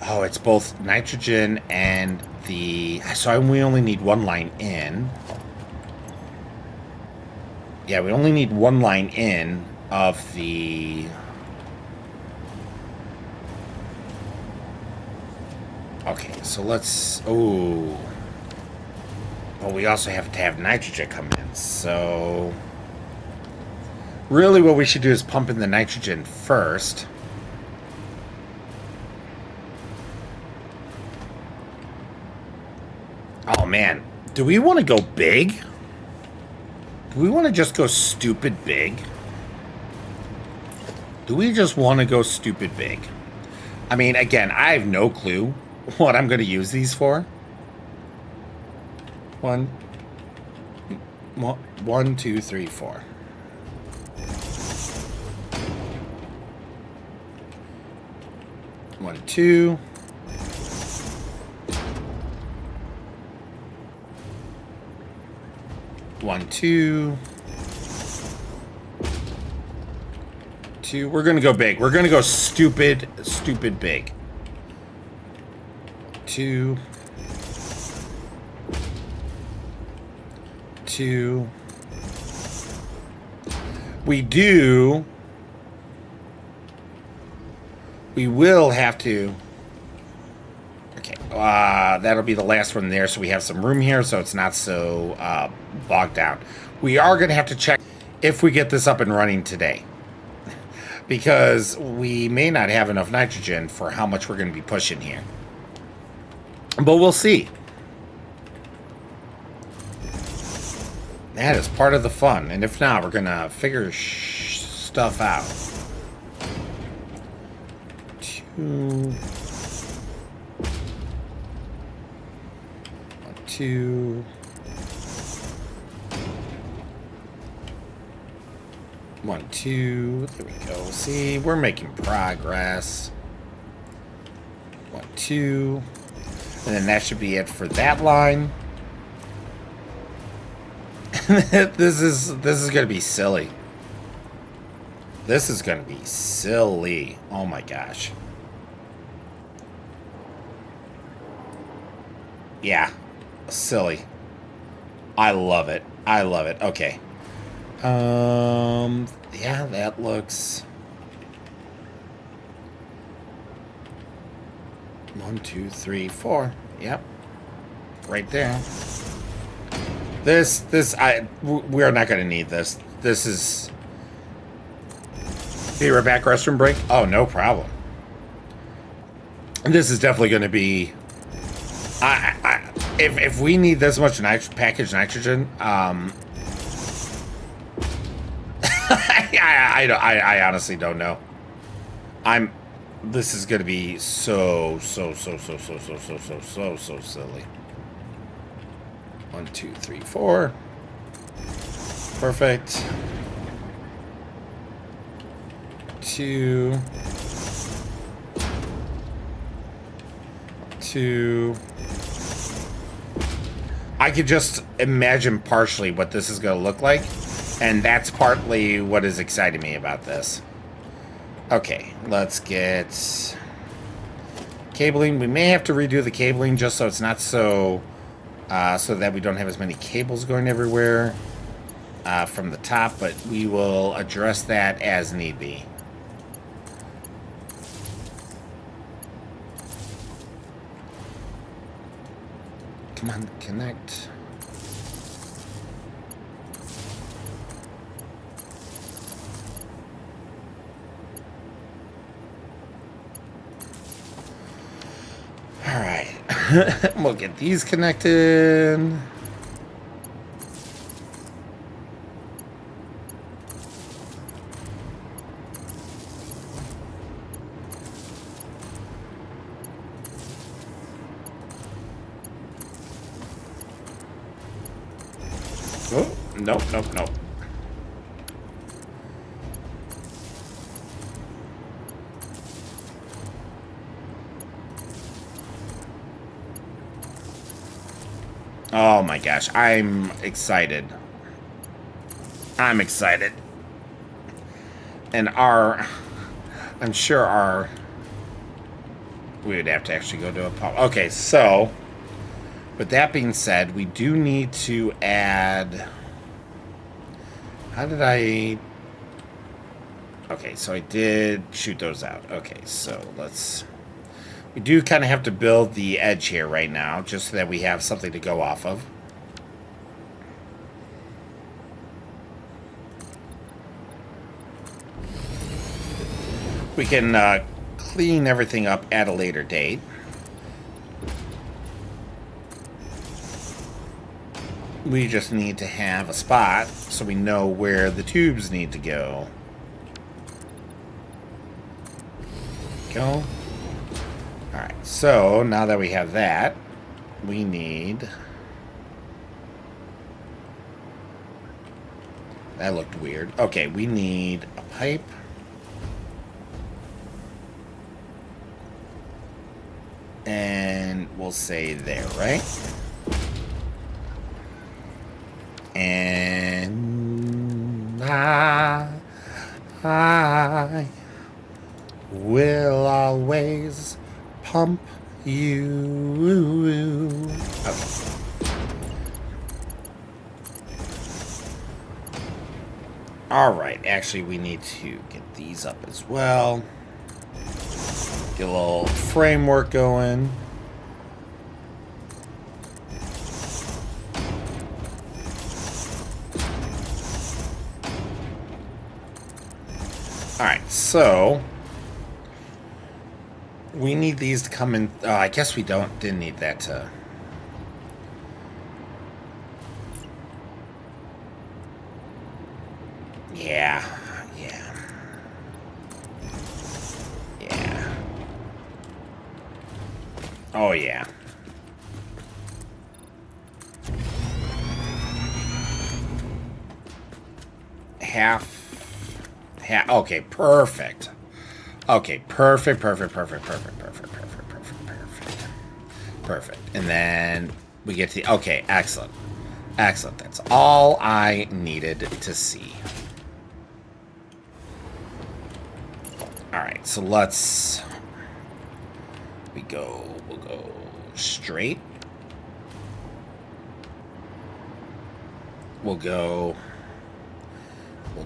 Oh, it's both nitrogen and the... So we only need one line in. Yeah, we only need one line in of the... Okay, so let's... Oh. But we also have to have nitrogen come in, so... Really what we should do is pump in the nitrogen first. Oh, man. Do we want to go big? Do we want to just go stupid big? Do we just want to go stupid big? I mean, again, I have no clue what I'm going to use these for. One, two, three, four. One, two. One, two. Two. We're going to go big. We're going to go stupid big. Two. 2. We do. We will have to. Okay. That'll be the last one there, so we have some room here, so it's not so bogged down. We are going to have to check if we get this up and running today, because we may not have enough nitrogen for how much we're going to be pushing here. But we'll see. That is part of the fun, and if not, we're going to figure stuff out. 2. 2. 1, 2. There we go. See, we're making progress. 1, 2. And then that should be it for that line. This is going to be silly. This is going to be silly. Oh my gosh. Yeah. Silly. I love it. I love it. Okay. Yeah, that looks 1, 2, 3, 4. Yep. Right there. We're not going to need this. This is... Be right back, restroom break? Oh, no problem. This is definitely going to be... If we need this much packaged nitrogen, I honestly don't know. This is going to be so silly. 1, 2, 3, 4. Perfect. 2. 2. I could just imagine partially what this is going to look like, and that's partly what is exciting me about this. Okay, let's get cabling. We may have to redo the cabling just so it's not so that we don't have as many cables going everywhere from the top, but we will address that as need be. Come on, connect. All right. We'll get these connected. Oh, nope. Oh my gosh, I'm excited. I'm excited. And I'm sure we would have to actually go to a pump. Okay, so with that being said, we do need to add... Okay, so I did shoot those out. Okay, so we do kind of have to build the edge here right now, just so that we have something to go off of. We can clean everything up at a later date. We just need to have a spot so we know where the tubes need to go. Go. Alright, so now that we have that, we need... That looked weird. Okay, we need a pipe. And we'll say there, right? And I will always pump you. Okay. All right, actually, we need to get these up as well. Get a little framework going. All right, so we need these to come in. I guess we didn't need that to. Yeah. Oh, yeah. Half. Okay, perfect. Okay, perfect. And then we get to... Okay, excellent. That's all I needed to see. All right, so let's... We'll go straight. We'll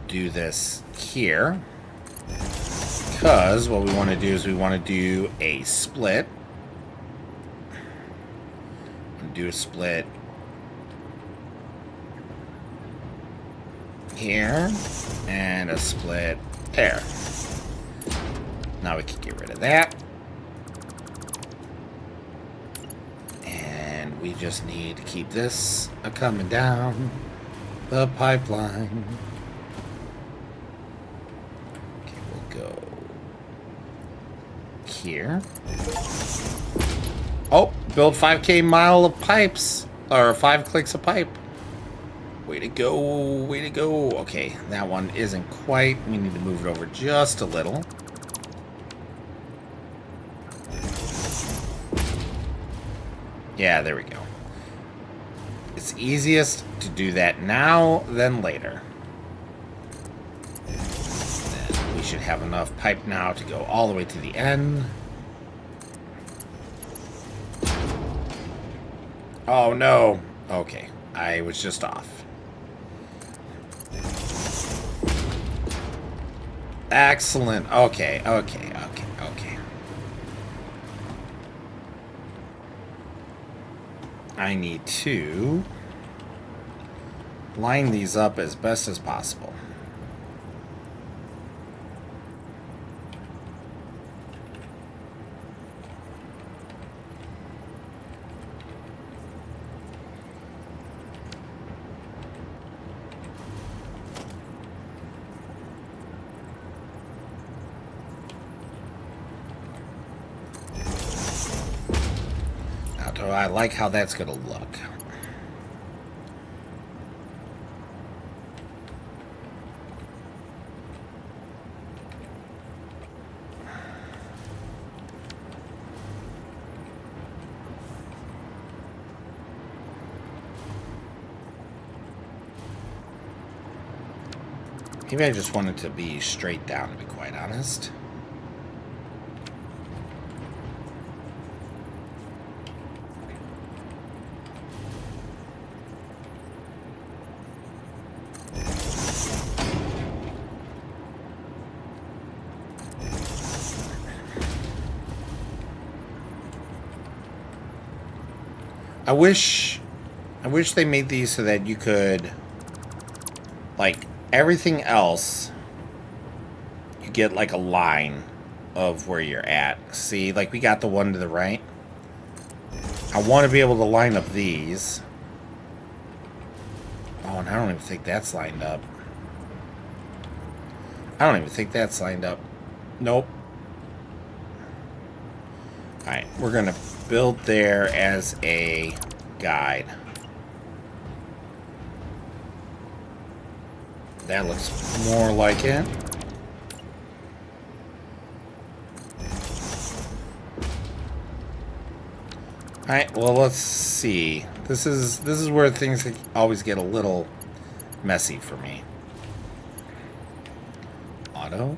do this here. Because what we want to do is we want to do a split. Do a split here. And a split there. Now we can get rid of that. And we just need to keep this coming down the pipeline. Okay, we'll go here. Oh, build 5K mile of pipes. Or 5 clicks of pipe. Way to go. Okay, that one isn't quite. We need to move it over just a little. Yeah, there we go. It's easiest to do that now than later. Then we should have enough pipe now to go all the way to the end. Oh, no. Okay, I was just off. Excellent. Okay. I need to line these up as best as possible. I like how that's going to look. Maybe I just want it to be straight down, to be quite honest. I wish they made these so that you could, like, everything else, you get like a line of where you're at. See, like we got the one to the right. I want to be able to line up these. Oh, and I don't even think that's lined up. Nope. Alright, we're going to build there as a guide. That looks more like it. Alright, well, let's see. This is where things always get a little messy for me. Auto.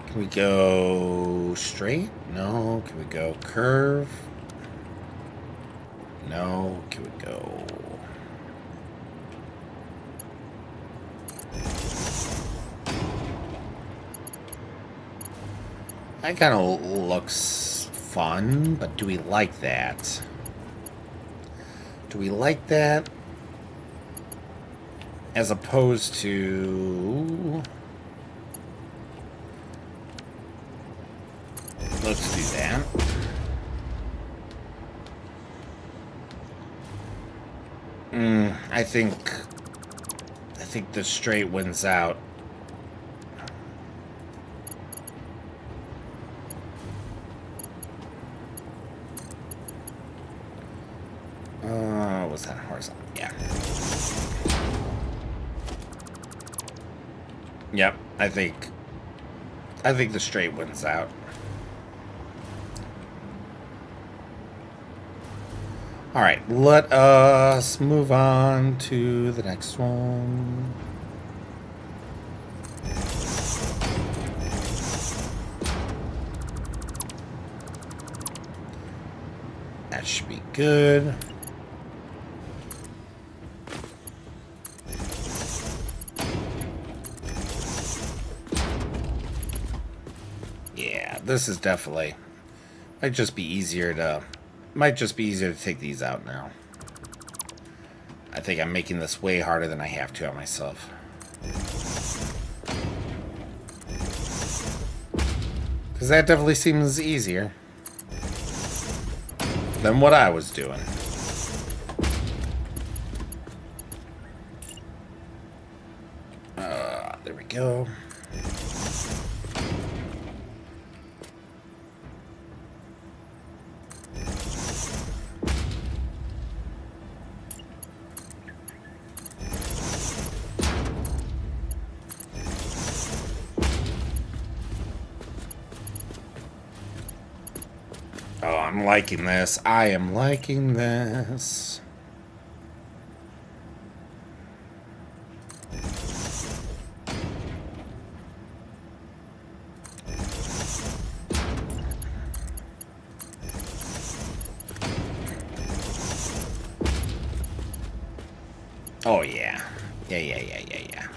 Can we go straight? No. Can we go curve? No, can we go? That kind of looks fun, but do we like that? Do we like that? As opposed to... Let's do that. I think the straight wins out. Was that horizontal? Yeah. Yep, I think the straight wins out. All right, let us move on to the next one. That should be good. Yeah, this is definitely might just be easier to take these out now. I think I'm making this way harder than I have to on myself. Because that definitely seems easier than what I was doing. There we go. Oh, I'm liking this. I am liking this. Oh, yeah. Yeah.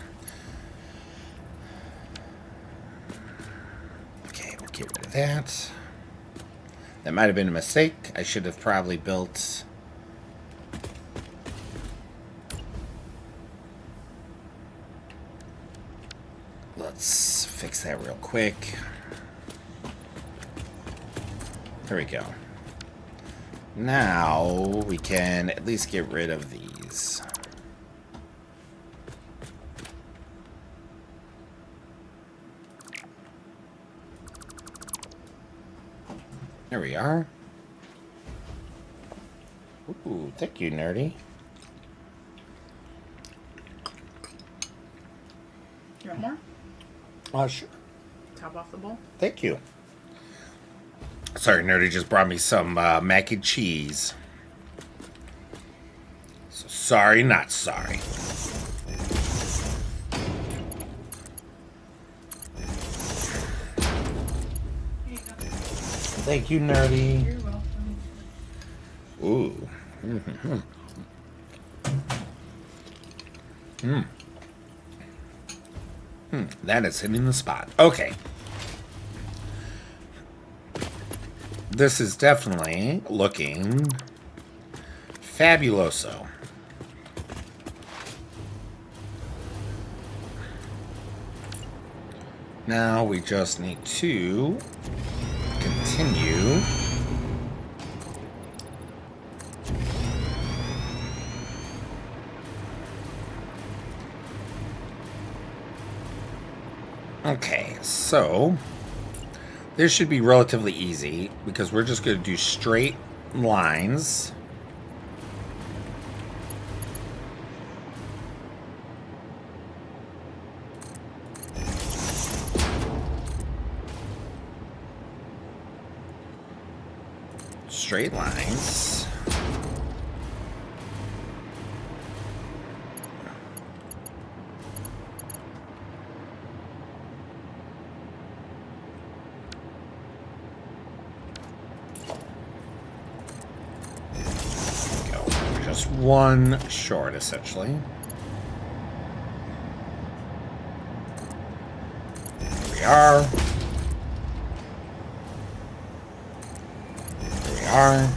Okay, we'll get rid of that. That might have been a mistake. I should have probably built... Let's fix that real quick. There we go. Now we can at least get rid of these. There we are. Ooh, thank you, Nerdy. You want more? Sure. Top off the bowl. Thank you. Sorry, Nerdy just brought me some mac and cheese. So sorry, not sorry. Thank you, Nerdy. You're welcome. Ooh. That is hitting the spot. Okay. This is definitely looking fabuloso. Now we just need to continue. Okay, so this should be relatively easy because we're just going to do straight lines. Straight lines. one short, essentially. Here we are. Here we are.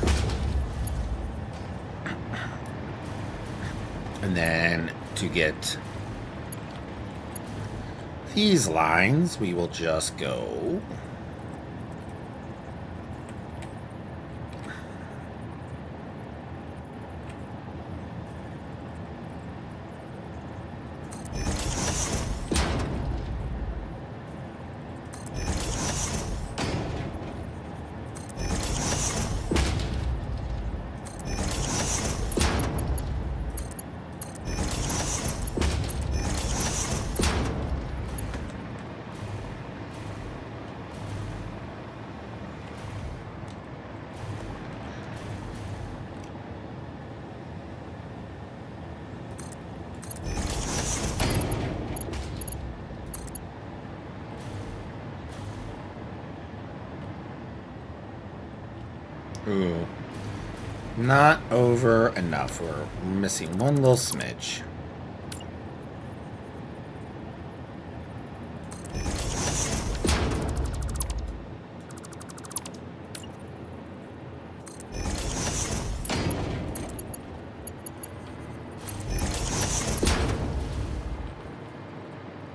And then to get these lines, we will just go ooh, not over enough. We're missing one little smidge.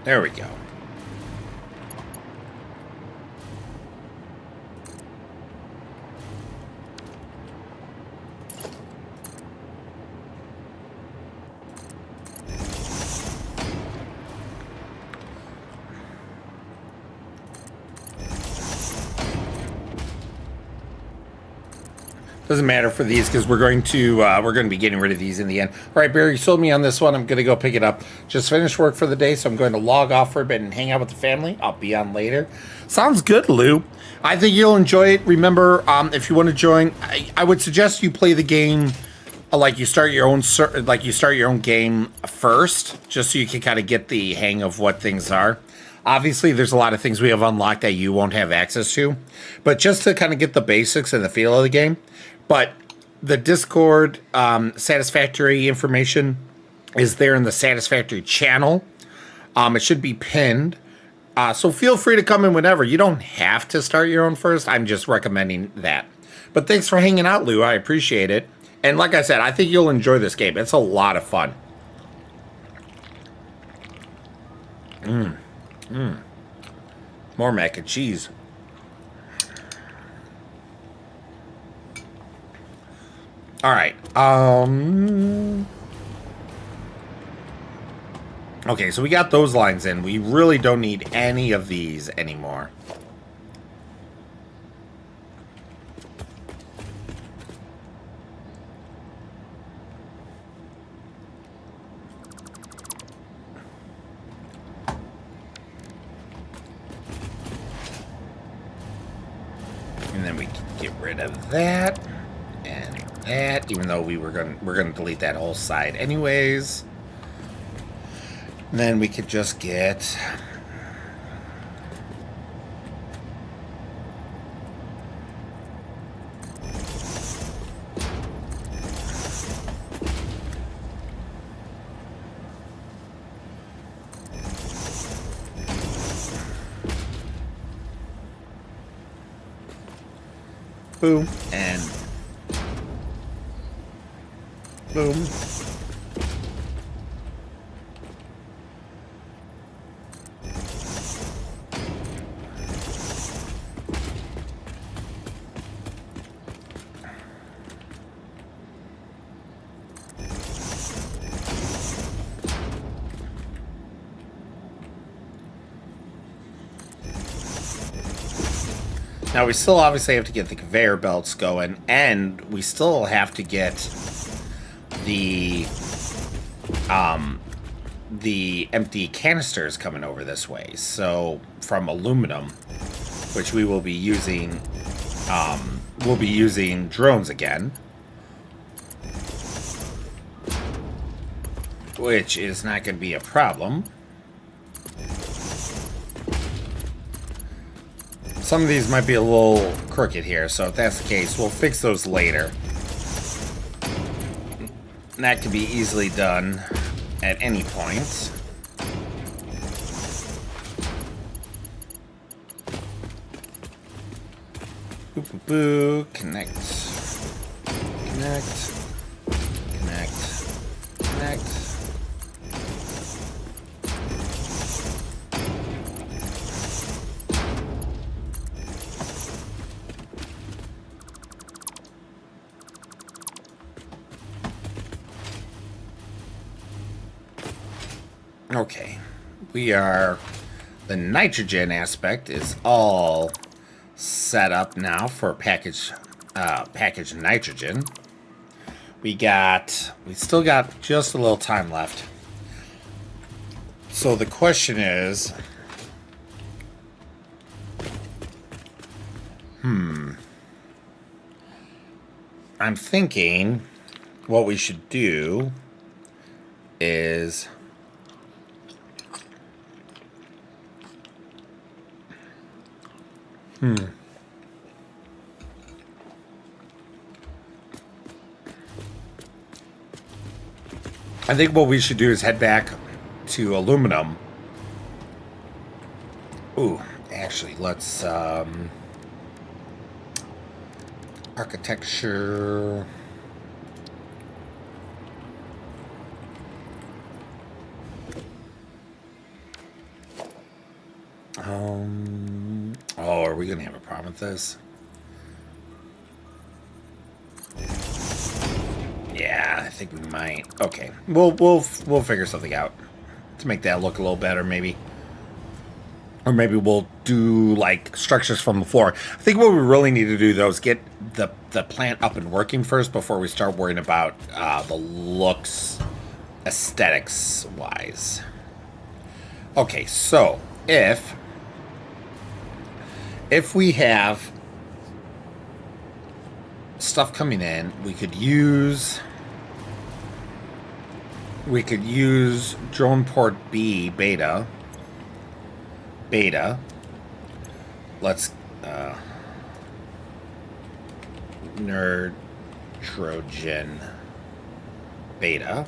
There we go. Doesn't matter for these because we're going to be getting rid of these in the end. All right, Barry, you sold me on this one. I'm going to go pick it up. Just finished work for the day, so I'm going to log off for a bit and hang out with the family. I'll be on later. Sounds good, Lou. I think you'll enjoy it. Remember, if you want to join, I would suggest you play the game like you start your own game first, just so you can kind of get the hang of what things are. Obviously, there's a lot of things we have unlocked that you won't have access to, but just to kind of get the basics and the feel of the game. But the Discord Satisfactory information is there in the Satisfactory channel. It should be pinned. So feel free to come in whenever. You don't have to start your own first. I'm just recommending that. But thanks for hanging out, Lou. I appreciate it. And like I said, I think you'll enjoy this game. It's a lot of fun. More mac and cheese. All right. Okay, so we got those lines in. We really don't need any of these anymore. And then we can get rid of that and that, even though we're gonna delete that whole side anyways. And then we could just get boom and boom. Now we still obviously have to get the conveyor belts going, and we still have to get the empty canisters coming over this way. So from aluminum, which we will be using, we'll be using drones again, which is not going to be a problem. Some of these might be a little crooked here, so if that's the case, we'll fix those later. that can be easily done at any point. Boo, boo, boo. Connect. Connect. Connect. Connect. Okay, the nitrogen aspect is all set up now for package nitrogen. We still got just a little time left. So the question is, I'm thinking what we should do is I think what we should do is head back to aluminum. Ooh, actually, let's architecture. Oh, are we gonna have a problem with this? Yeah, I think we might. Okay, we'll figure something out to make that look a little better, maybe. Or maybe we'll do like structures from before. I think what we really need to do though is get the plant up and working first before we start worrying about the looks, aesthetics wise. Okay, so if we have stuff coming in, we could use drone port B beta. Let's Nitro-Nitrogen beta.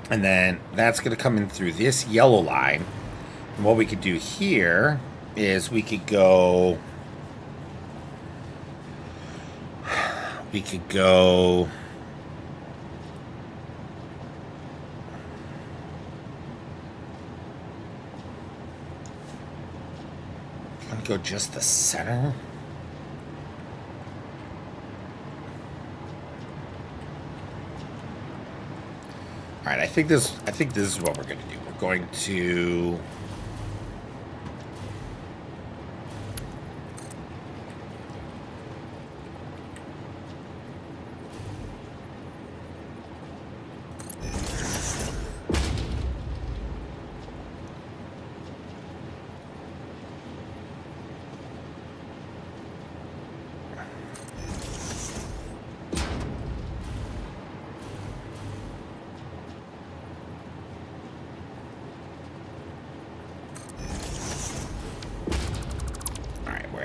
And then that's going to come in through this yellow line. And what we could do here is we could go just the center. All right, I think this is what we're going to do. We're going to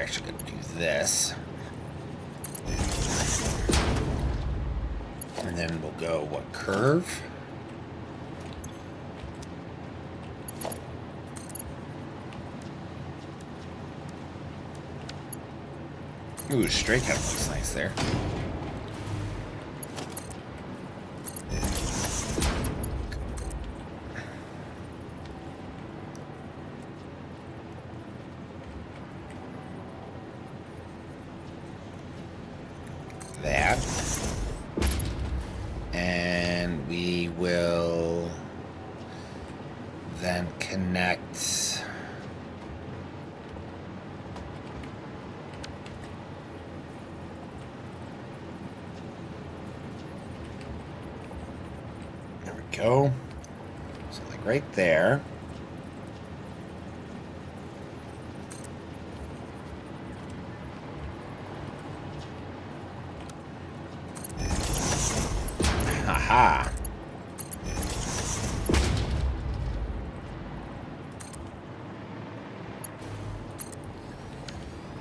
actually going to do this. And then we'll go, what, curve? Ooh, straight kind of looks nice there. That. And we will then connect there we go. So like right there. Aha.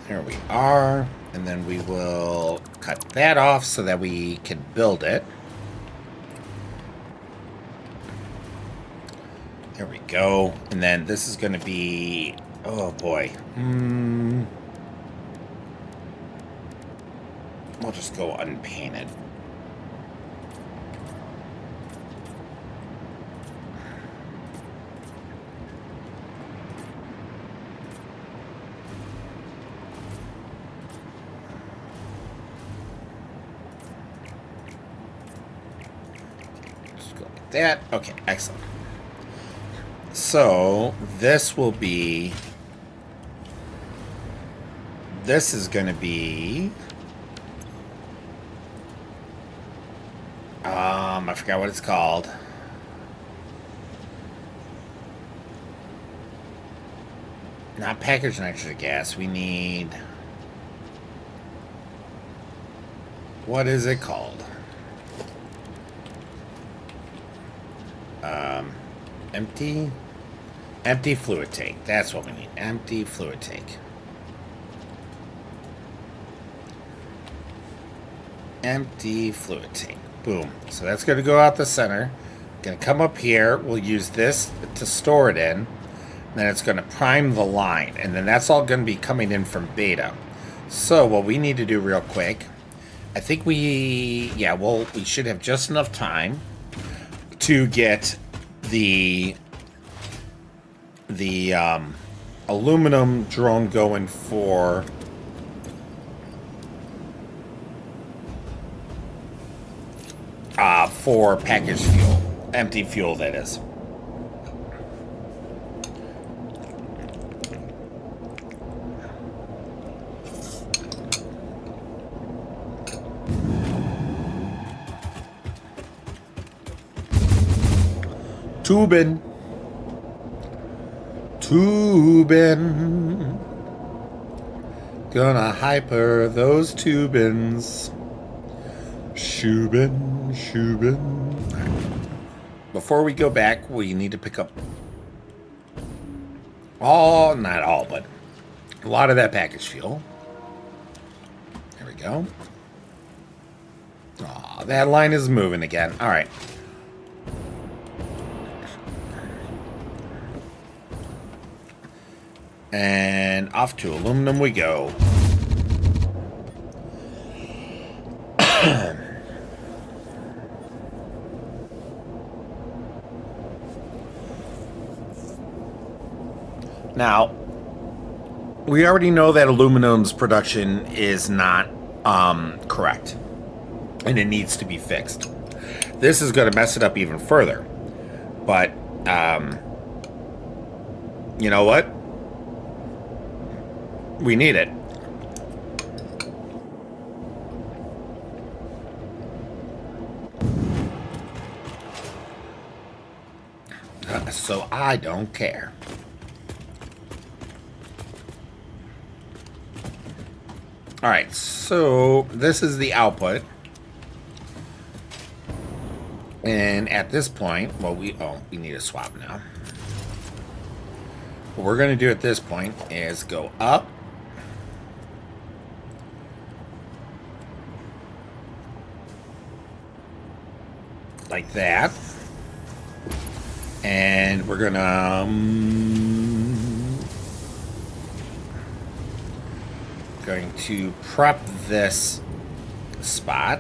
There we are. And then we will cut that off so that we can build it. There we go. And then this is going to be... Oh, boy. We'll just go unpainted. Just go like that. Okay, excellent. So, this will be... This is going to be... I forgot what it's called. Not packaged nitrogen gas. We need... What is it called? Empty fluid tank. That's what we need. Empty fluid tank. Empty fluid tank. Boom. So that's going to go out the center. Going to come up here. We'll use this to store it in. Then it's going to prime the line. And then that's all going to be coming in from beta. So what we need to do real quick, I think we should have just enough time to get the aluminum drone going for packaged fuel, empty fuel, that is. Tubing. Gonna hyper those tubins. Shubin. Before we go back, we need to pick up not all, but a lot of that package fuel. There we go. Aw, that line is moving again. All right. And off to aluminum we go. Now, we already know that aluminum's production is not correct, and it needs to be fixed. This is going to mess it up even further. But, you know what? We need it. So I don't care. All right, so this is the output. And at this point, well, we need a swap now. What we're going to do at this point is go up. Like that. And we're going to prep this spot.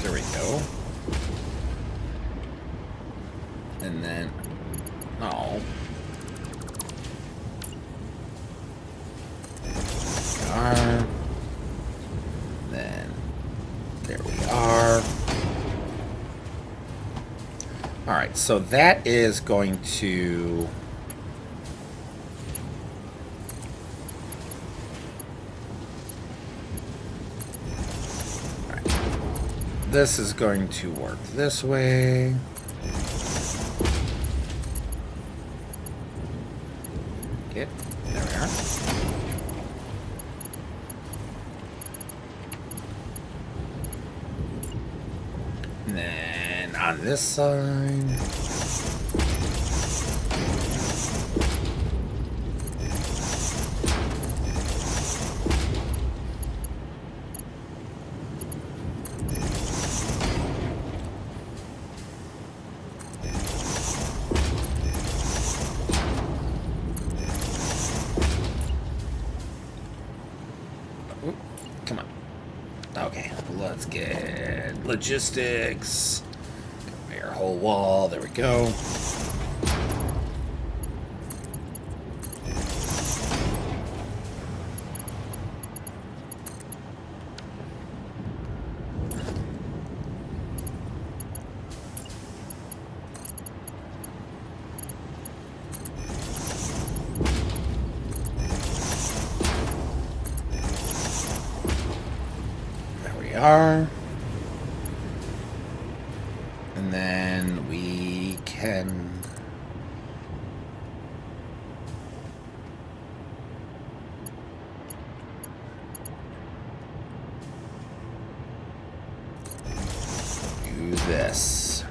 There we go. And then, oh. Then, there we are. All right, so that is going to... All right. This is going to work this way. And then on this side. Oop, come on. Okay, let's get logistics. Air whole wall. There we go. There we are. And then we can do this.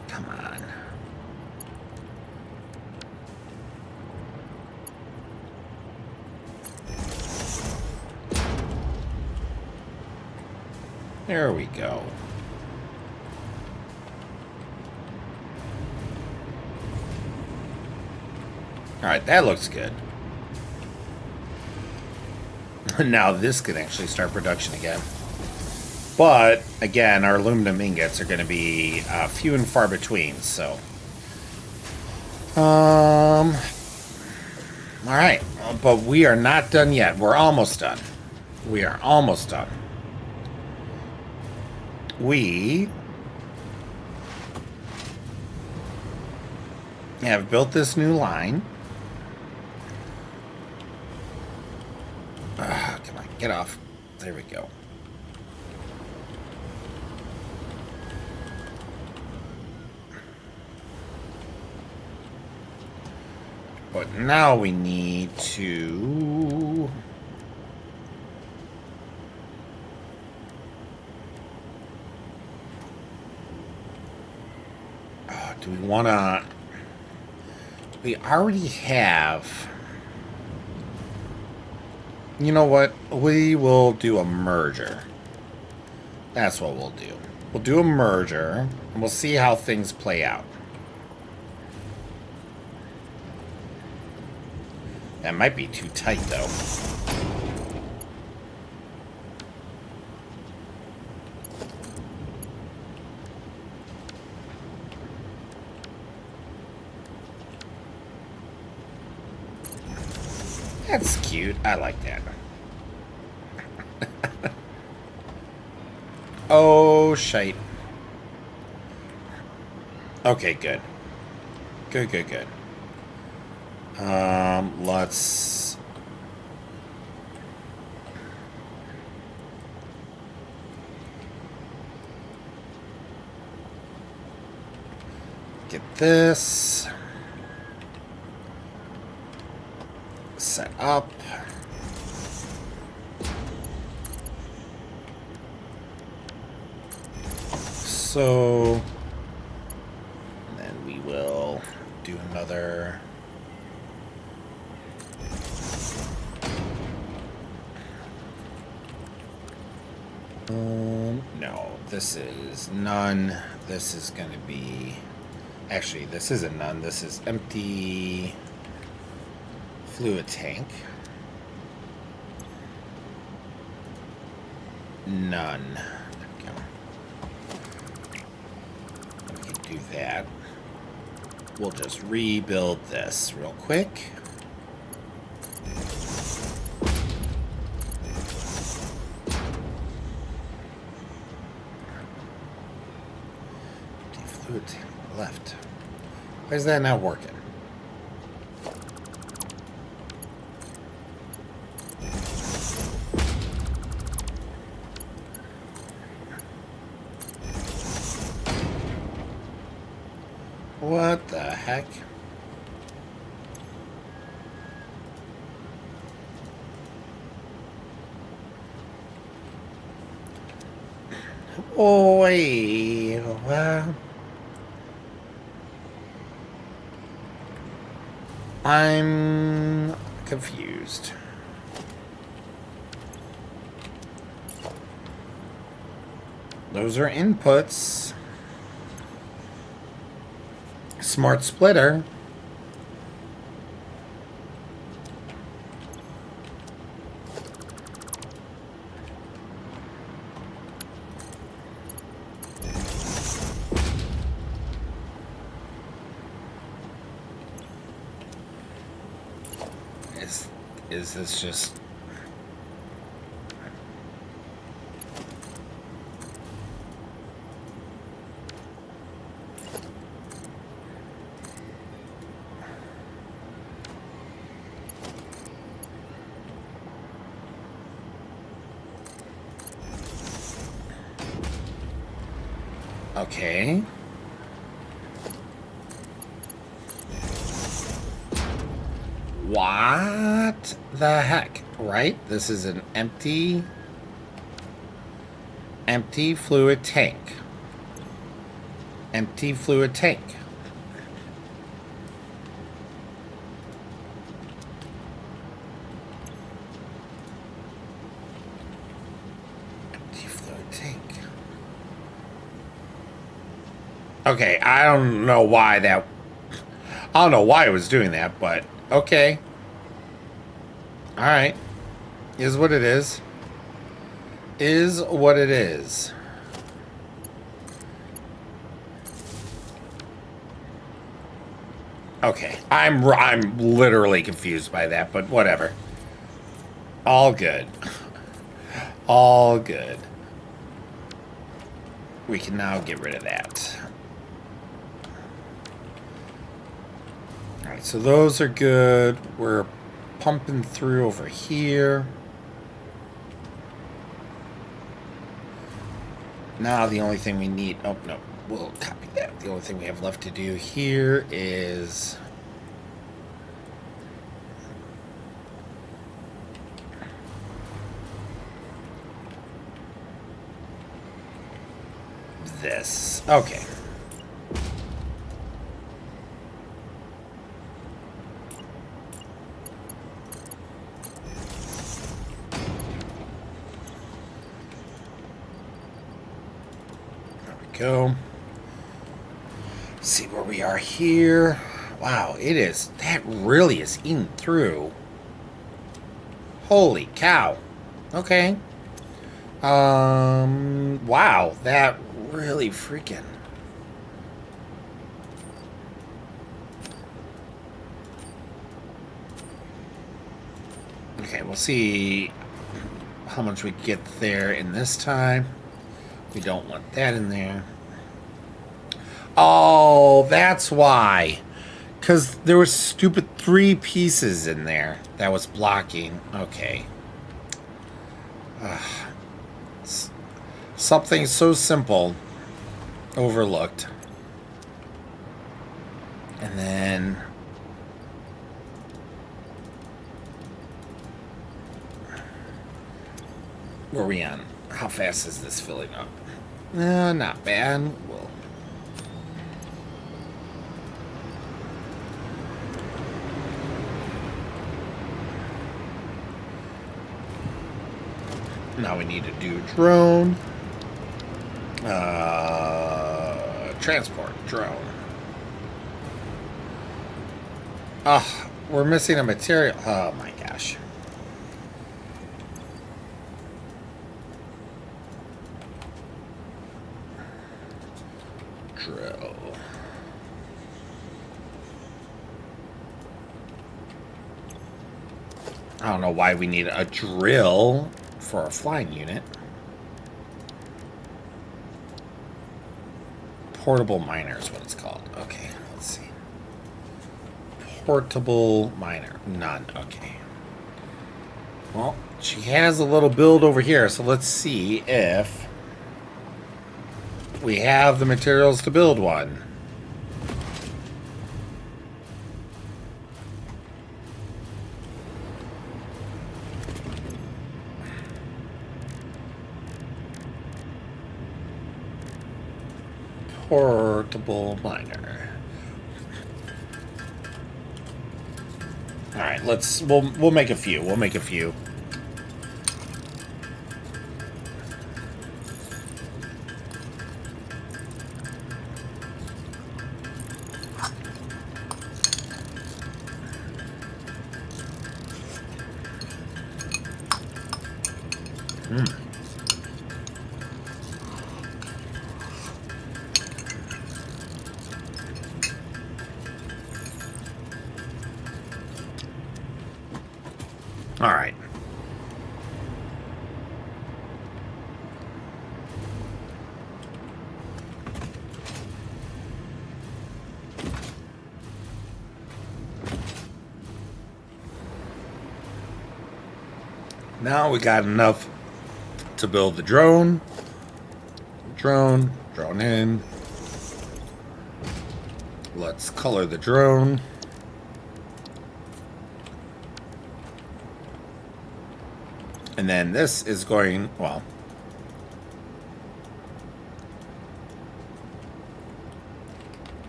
Come on. There we go. All right, that looks good. Now this can actually start production again. But, again, our aluminum ingots are going to be few and far between, so. Alright, but we are not done yet. We're almost done. We are almost done. We have built this new line. Come on, get off. There we go. But now we need to do we want to? We already have. You know what? We will do a merger. That's what we'll do. We'll do a merger, and we'll see how things play out. That might be too tight, though. That's cute. I like that. Oh, shite. Okay, good. Good, good, good. Let's get this set up. So, and then we will do another. No, this is none. This is going to be... Actually, this isn't none. This is empty fluid tank. None. There we go. We can do that. We'll just rebuild this real quick. Fluid tank left. Why is that not working? heck? Oh, wait. Well, I'm confused. Those are inputs. Smart splitter. Is this just... Okay. What the heck? Right? This is an empty fluid tank. Empty fluid tank. Empty fluid tank. Okay, I don't know why that... I don't know why it was doing that, but okay. Alright. Is what it is. Is what it is. Okay. I'm literally confused by that, but whatever. All good. All good. We can now get rid of that. Alright, so those are good. We're pumping through over here. Now the only thing we need... Oh, no. We'll copy that. The only thing we have left to do here is... this. Okay. Go. See where we are here. Wow, it is. That really is eating through. Holy cow. Okay. Wow, that really freaking. Okay, we'll see how much we get there in this time. We don't want that in there. Oh, that's why. Because there were stupid 3 pieces in there that was blocking. Okay. Something so simple overlooked. And then... where are we on? How fast is this filling up? Not bad. We'll... now we need to do drone. Transport drone. Oh, we're missing a material. Oh my gosh. Drill. I don't know why we need a drill for a flying unit. Portable miner is what it's called. Okay, let's see. Portable miner. None. Okay. Well, she has a little build over here, so let's see if we have the materials to build one. portable miner. All right, we'll make a few. We'll make a few. All right. Now we got enough to build the drone. Drone in. Let's color the drone. And then this is going, well,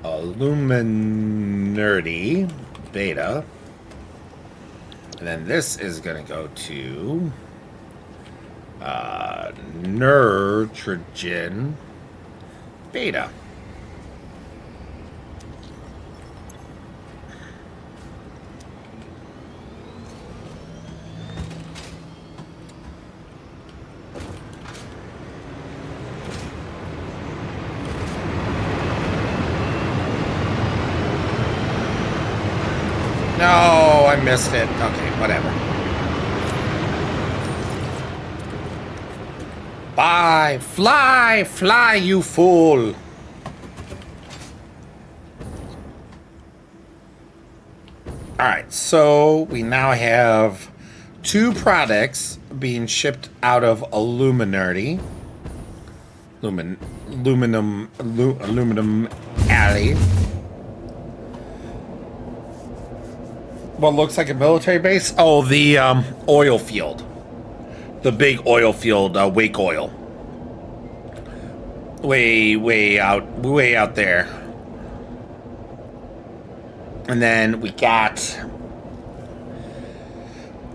Illuminati beta. And then this is going to go to Nitro-Nitrogen beta. No, I missed it. Okay, whatever. Bye. Fly, fly, you fool. Alright, so we now have 2 products being shipped out of Illuminati. Aluminum Alley. What looks like a military base? Oh, the oil field. The big oil field, Wake Oil. Way out there. And then we got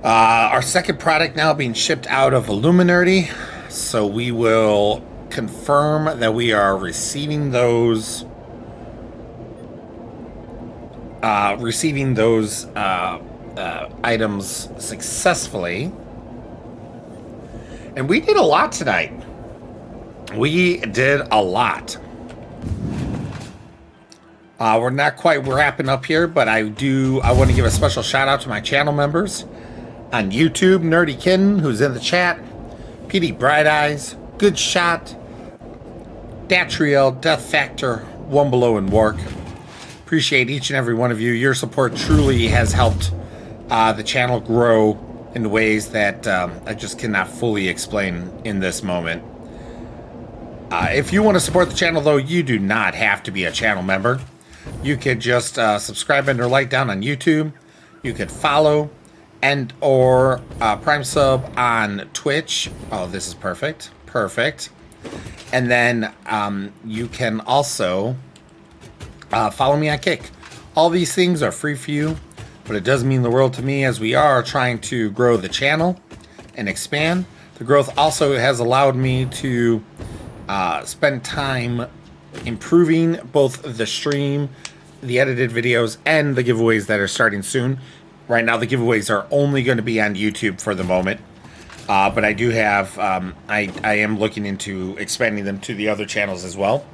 our second product now being shipped out of Illuminati. So we will confirm that we are receiving those items successfully. And we did a lot tonight. We did a lot. We're not quite wrapping up here, but I want to give a special shout out to my channel members on YouTube. Nerdy Kitten, who's in the chat. PD Bright Eyes, Good Shot, Datriel, Death Factor, One Below, and Wark. Appreciate each and every one of you. Your support truly has helped the channel grow in ways that I just cannot fully explain in this moment. If you want to support the channel, though, you do not have to be a channel member. You could just subscribe and or like down on YouTube. You could follow and or prime sub on Twitch. Oh, this is perfect. Perfect. And then you can also follow me on Kick. All these things are free for you, but it does mean the world to me as we are trying to grow the channel and expand. The growth also has allowed me to spend time improving both the stream, the edited videos, and the giveaways that are starting soon. Right now, the giveaways are only going to be on YouTube for the moment. But I do have, I am looking into expanding them to the other channels as well.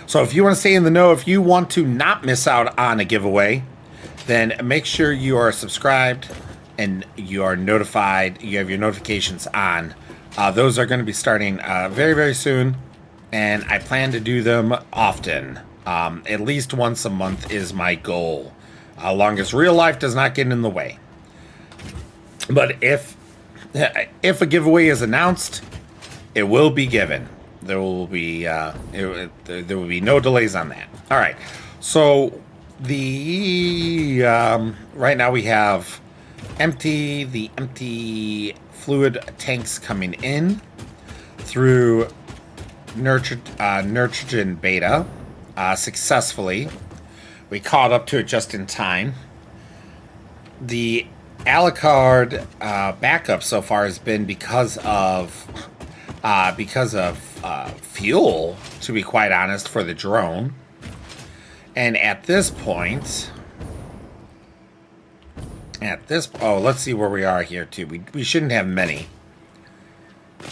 So if you want to stay in the know, if you want to not miss out on a giveaway, then make sure you are subscribed and you are notified, you have your notifications on. Those are going to be starting very, very soon. And I plan to do them often. At least once a month is my goal. Long as real life does not get in the way. But if a giveaway is announced, it will be given. There will be there will be no delays on that. All right. So the right now we have the empty fluid tanks coming in through Nitrogen beta successfully. We caught up to it just in time. The Alucard backup so far has been because of fuel, to be quite honest, for the drone. And at this point, oh, let's see where we are here too. We shouldn't have many,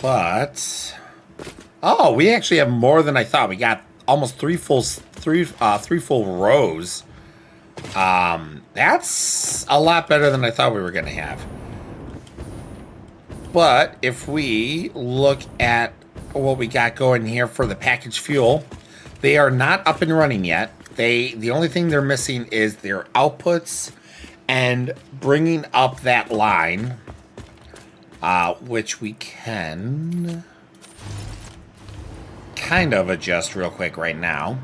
but oh, we actually have more than I thought. We got almost three full rows. That's a lot better than I thought we were going to have. But if we look at what we got going here for the packaged fuel, they are not up and running yet. The only thing they're missing is their outputs and bringing up that line, which we can kind of adjust real quick right now.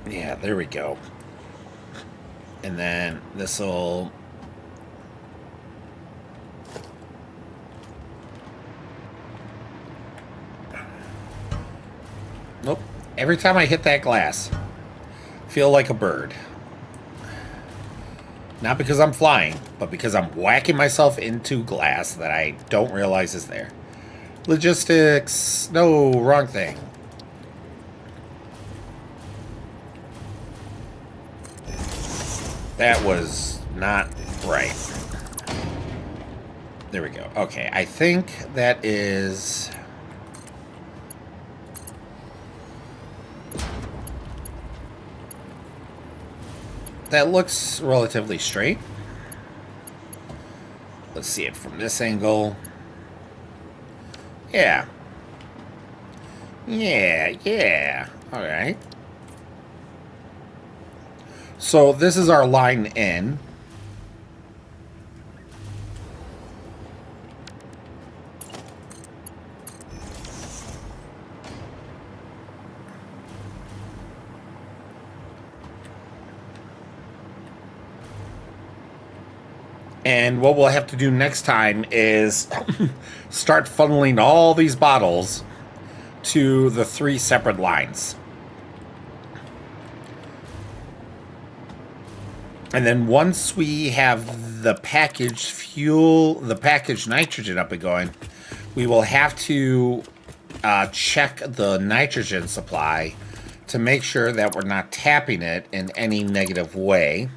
Yeah, there we go. And then this'll... Nope. Every time I hit that glass, I feel like a bird. Not because I'm flying, but because I'm whacking myself into glass that I don't realize is there. Logistics. No, wrong thing. That was not right. There we go. Okay, I think that is... That looks relatively straight. Let's see it from this angle. Yeah. Yeah. All right. So this is our line in. And what we'll have to do next time is start funneling all these bottles to the 3 separate lines. And then once we have the packaged fuel, the packaged nitrogen up and going, we will have to check the nitrogen supply to make sure that we're not tapping it in any negative way.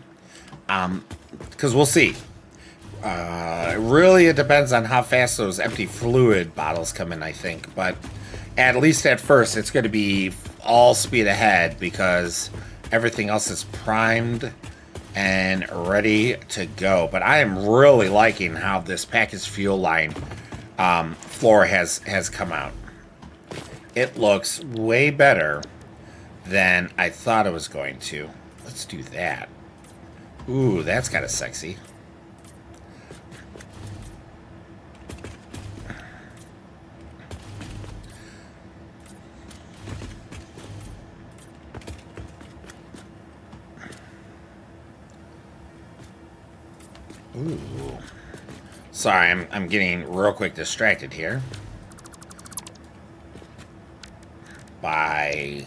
Because we'll see. Really, it depends on how fast those empty fluid bottles come in, I think. But at least at first, it's going to be all speed ahead because everything else is primed and ready to go. But I am really liking how this packaged fuel line floor has come out. It looks way better than I thought it was going to. Let's do that. Ooh, that's kind of sexy. Ooh. Sorry, I'm getting real quick distracted here by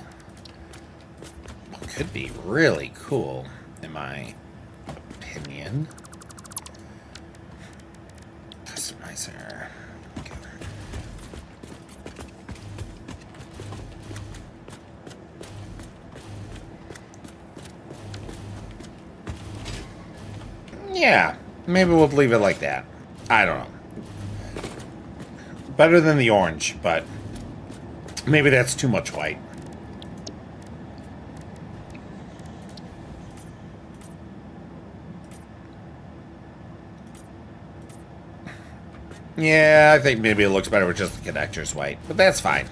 what could be really cool, in my opinion. Customizer. Okay. Yeah. Maybe we'll leave it like that. I don't know. Better than the orange, but maybe that's too much white. Yeah, I think maybe it looks better with just the connectors white, but that's fine.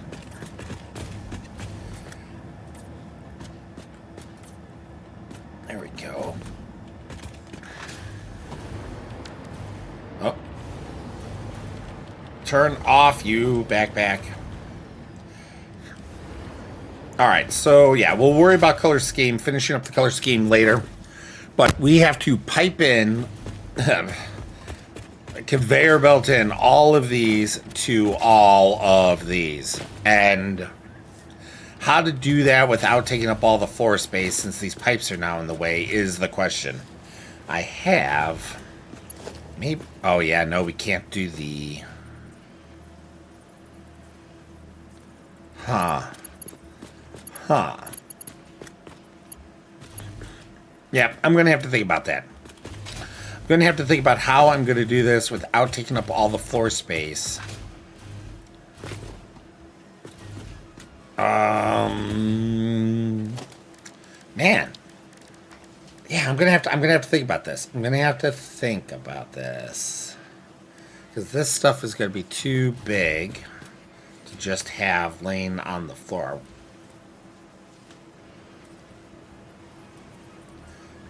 There we go. Oh. Turn off, you backpack. All right, so yeah, we'll worry about color scheme, finishing up the color scheme later. But we have to pipe in, conveyor belt in all of these to all of these. And how to do that without taking up all the floor space, since these pipes are now in the way, is the question. I have... maybe... oh yeah, no, we can't do the... Huh. Yeah, I'm going to have to think about that. I'm going to have to think about how I'm going to do this without taking up all the floor space. Man. Yeah, I'm going to have to think about this. I'm going to have to think about this. Because this stuff is going to be too big to just have laying on the floor.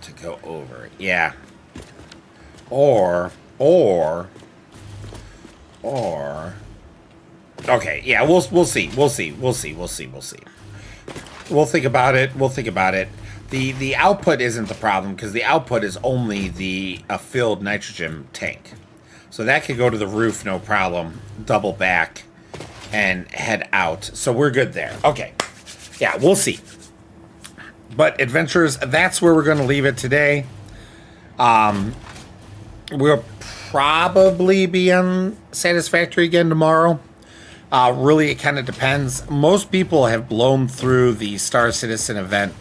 To go over it. Yeah. Or okay, yeah, we'll see. We'll think about it. The output isn't the problem, because the output is only a filled nitrogen tank. So that could go to the roof, no problem. Double back and head out. So we're good there. Okay. Yeah, we'll see. But adventurers, that's where we're going to leave it today. We'll probably be on Satisfactory again tomorrow. Really, it kind of depends. Most people have blown through the Star Citizen event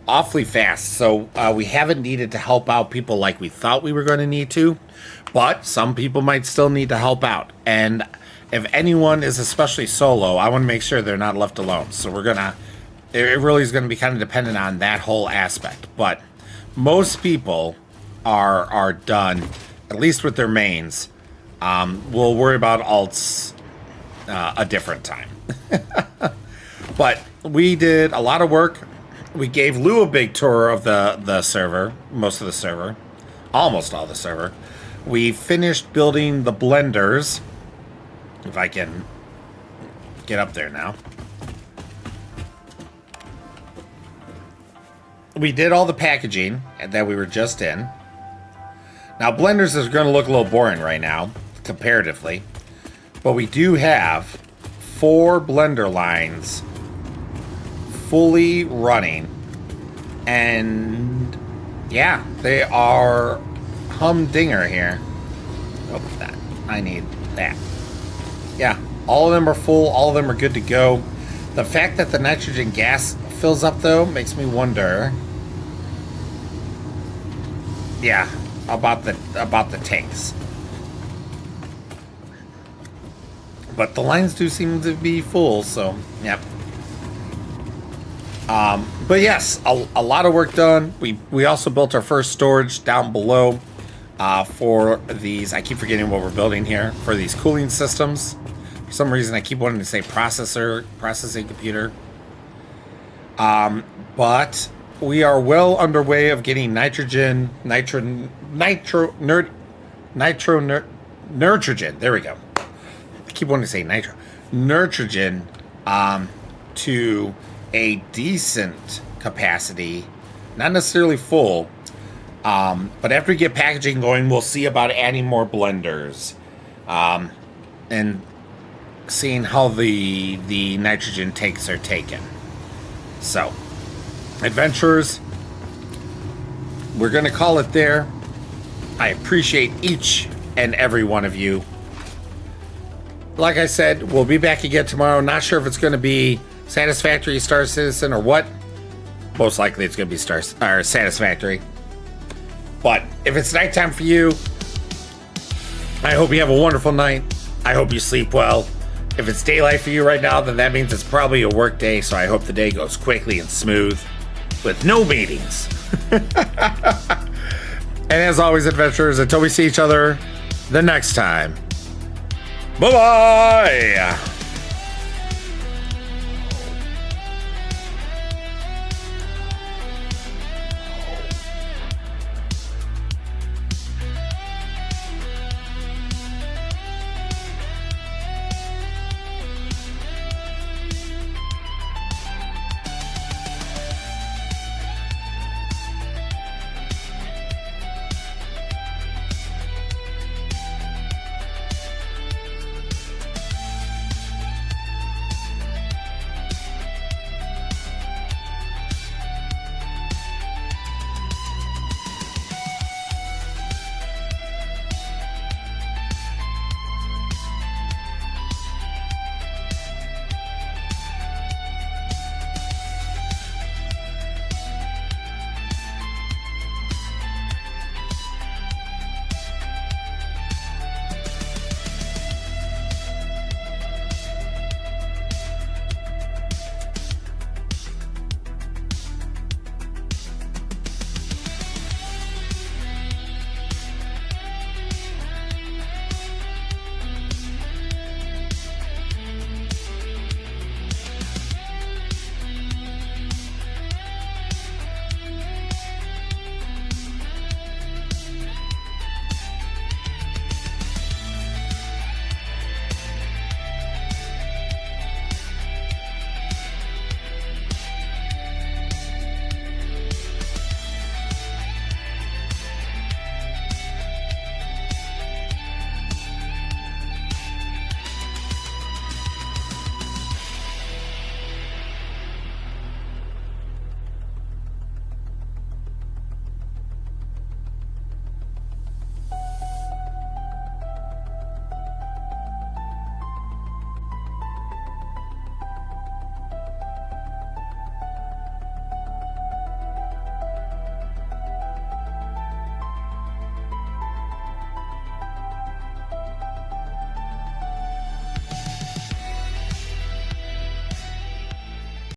awfully fast, so we haven't needed to help out people like we thought we were going to need to. But some people might still need to help out. And if anyone is especially solo, I want to make sure they're not left alone. So we're going to... it really is going to be kind of dependent on that whole aspect. But most people are done, at least with their mains. We'll worry about alts a different time. But we did a lot of work. We gave Lou a big tour of the server, most of the server, almost all the server. We finished building the blenders. If I can get up there now. We did all the packaging that we were just in. Now, blenders is going to look a little boring right now, comparatively. But we do have 4 blender lines fully running. And, yeah, they are humdinger here. Oh, that. I need that. Yeah, all of them are full. All of them are good to go. The fact that the nitrogen gas fills up, though, makes me wonder... yeah, about the tanks. But the lines do seem to be full, so, yep. But yes, a lot of work done. We also built our first storage down below for these... I keep forgetting what we're building here. For these cooling systems. For some reason, I keep wanting to say processing computer. But we are well underway of getting nitrogen. There we go. I keep wanting to say nitro. Nitrogen to a decent capacity. Not necessarily full. But after we get packaging going, we'll see about adding more blenders. And seeing how the nitrogen tanks are taken. So, adventurers, we're going to call it there. I appreciate each and every one of you. Like I said, we'll be back again tomorrow. Not sure if it's going to be Satisfactory, Star Citizen, or what. Most likely it's going to be Satisfactory. But if it's nighttime for you, I hope you have a wonderful night. I hope you sleep well. If it's daylight for you right now, then that means it's probably a work day, so I hope the day goes quickly and smooth with no meetings. And as always, adventurers, until we see each other the next time, bye-bye!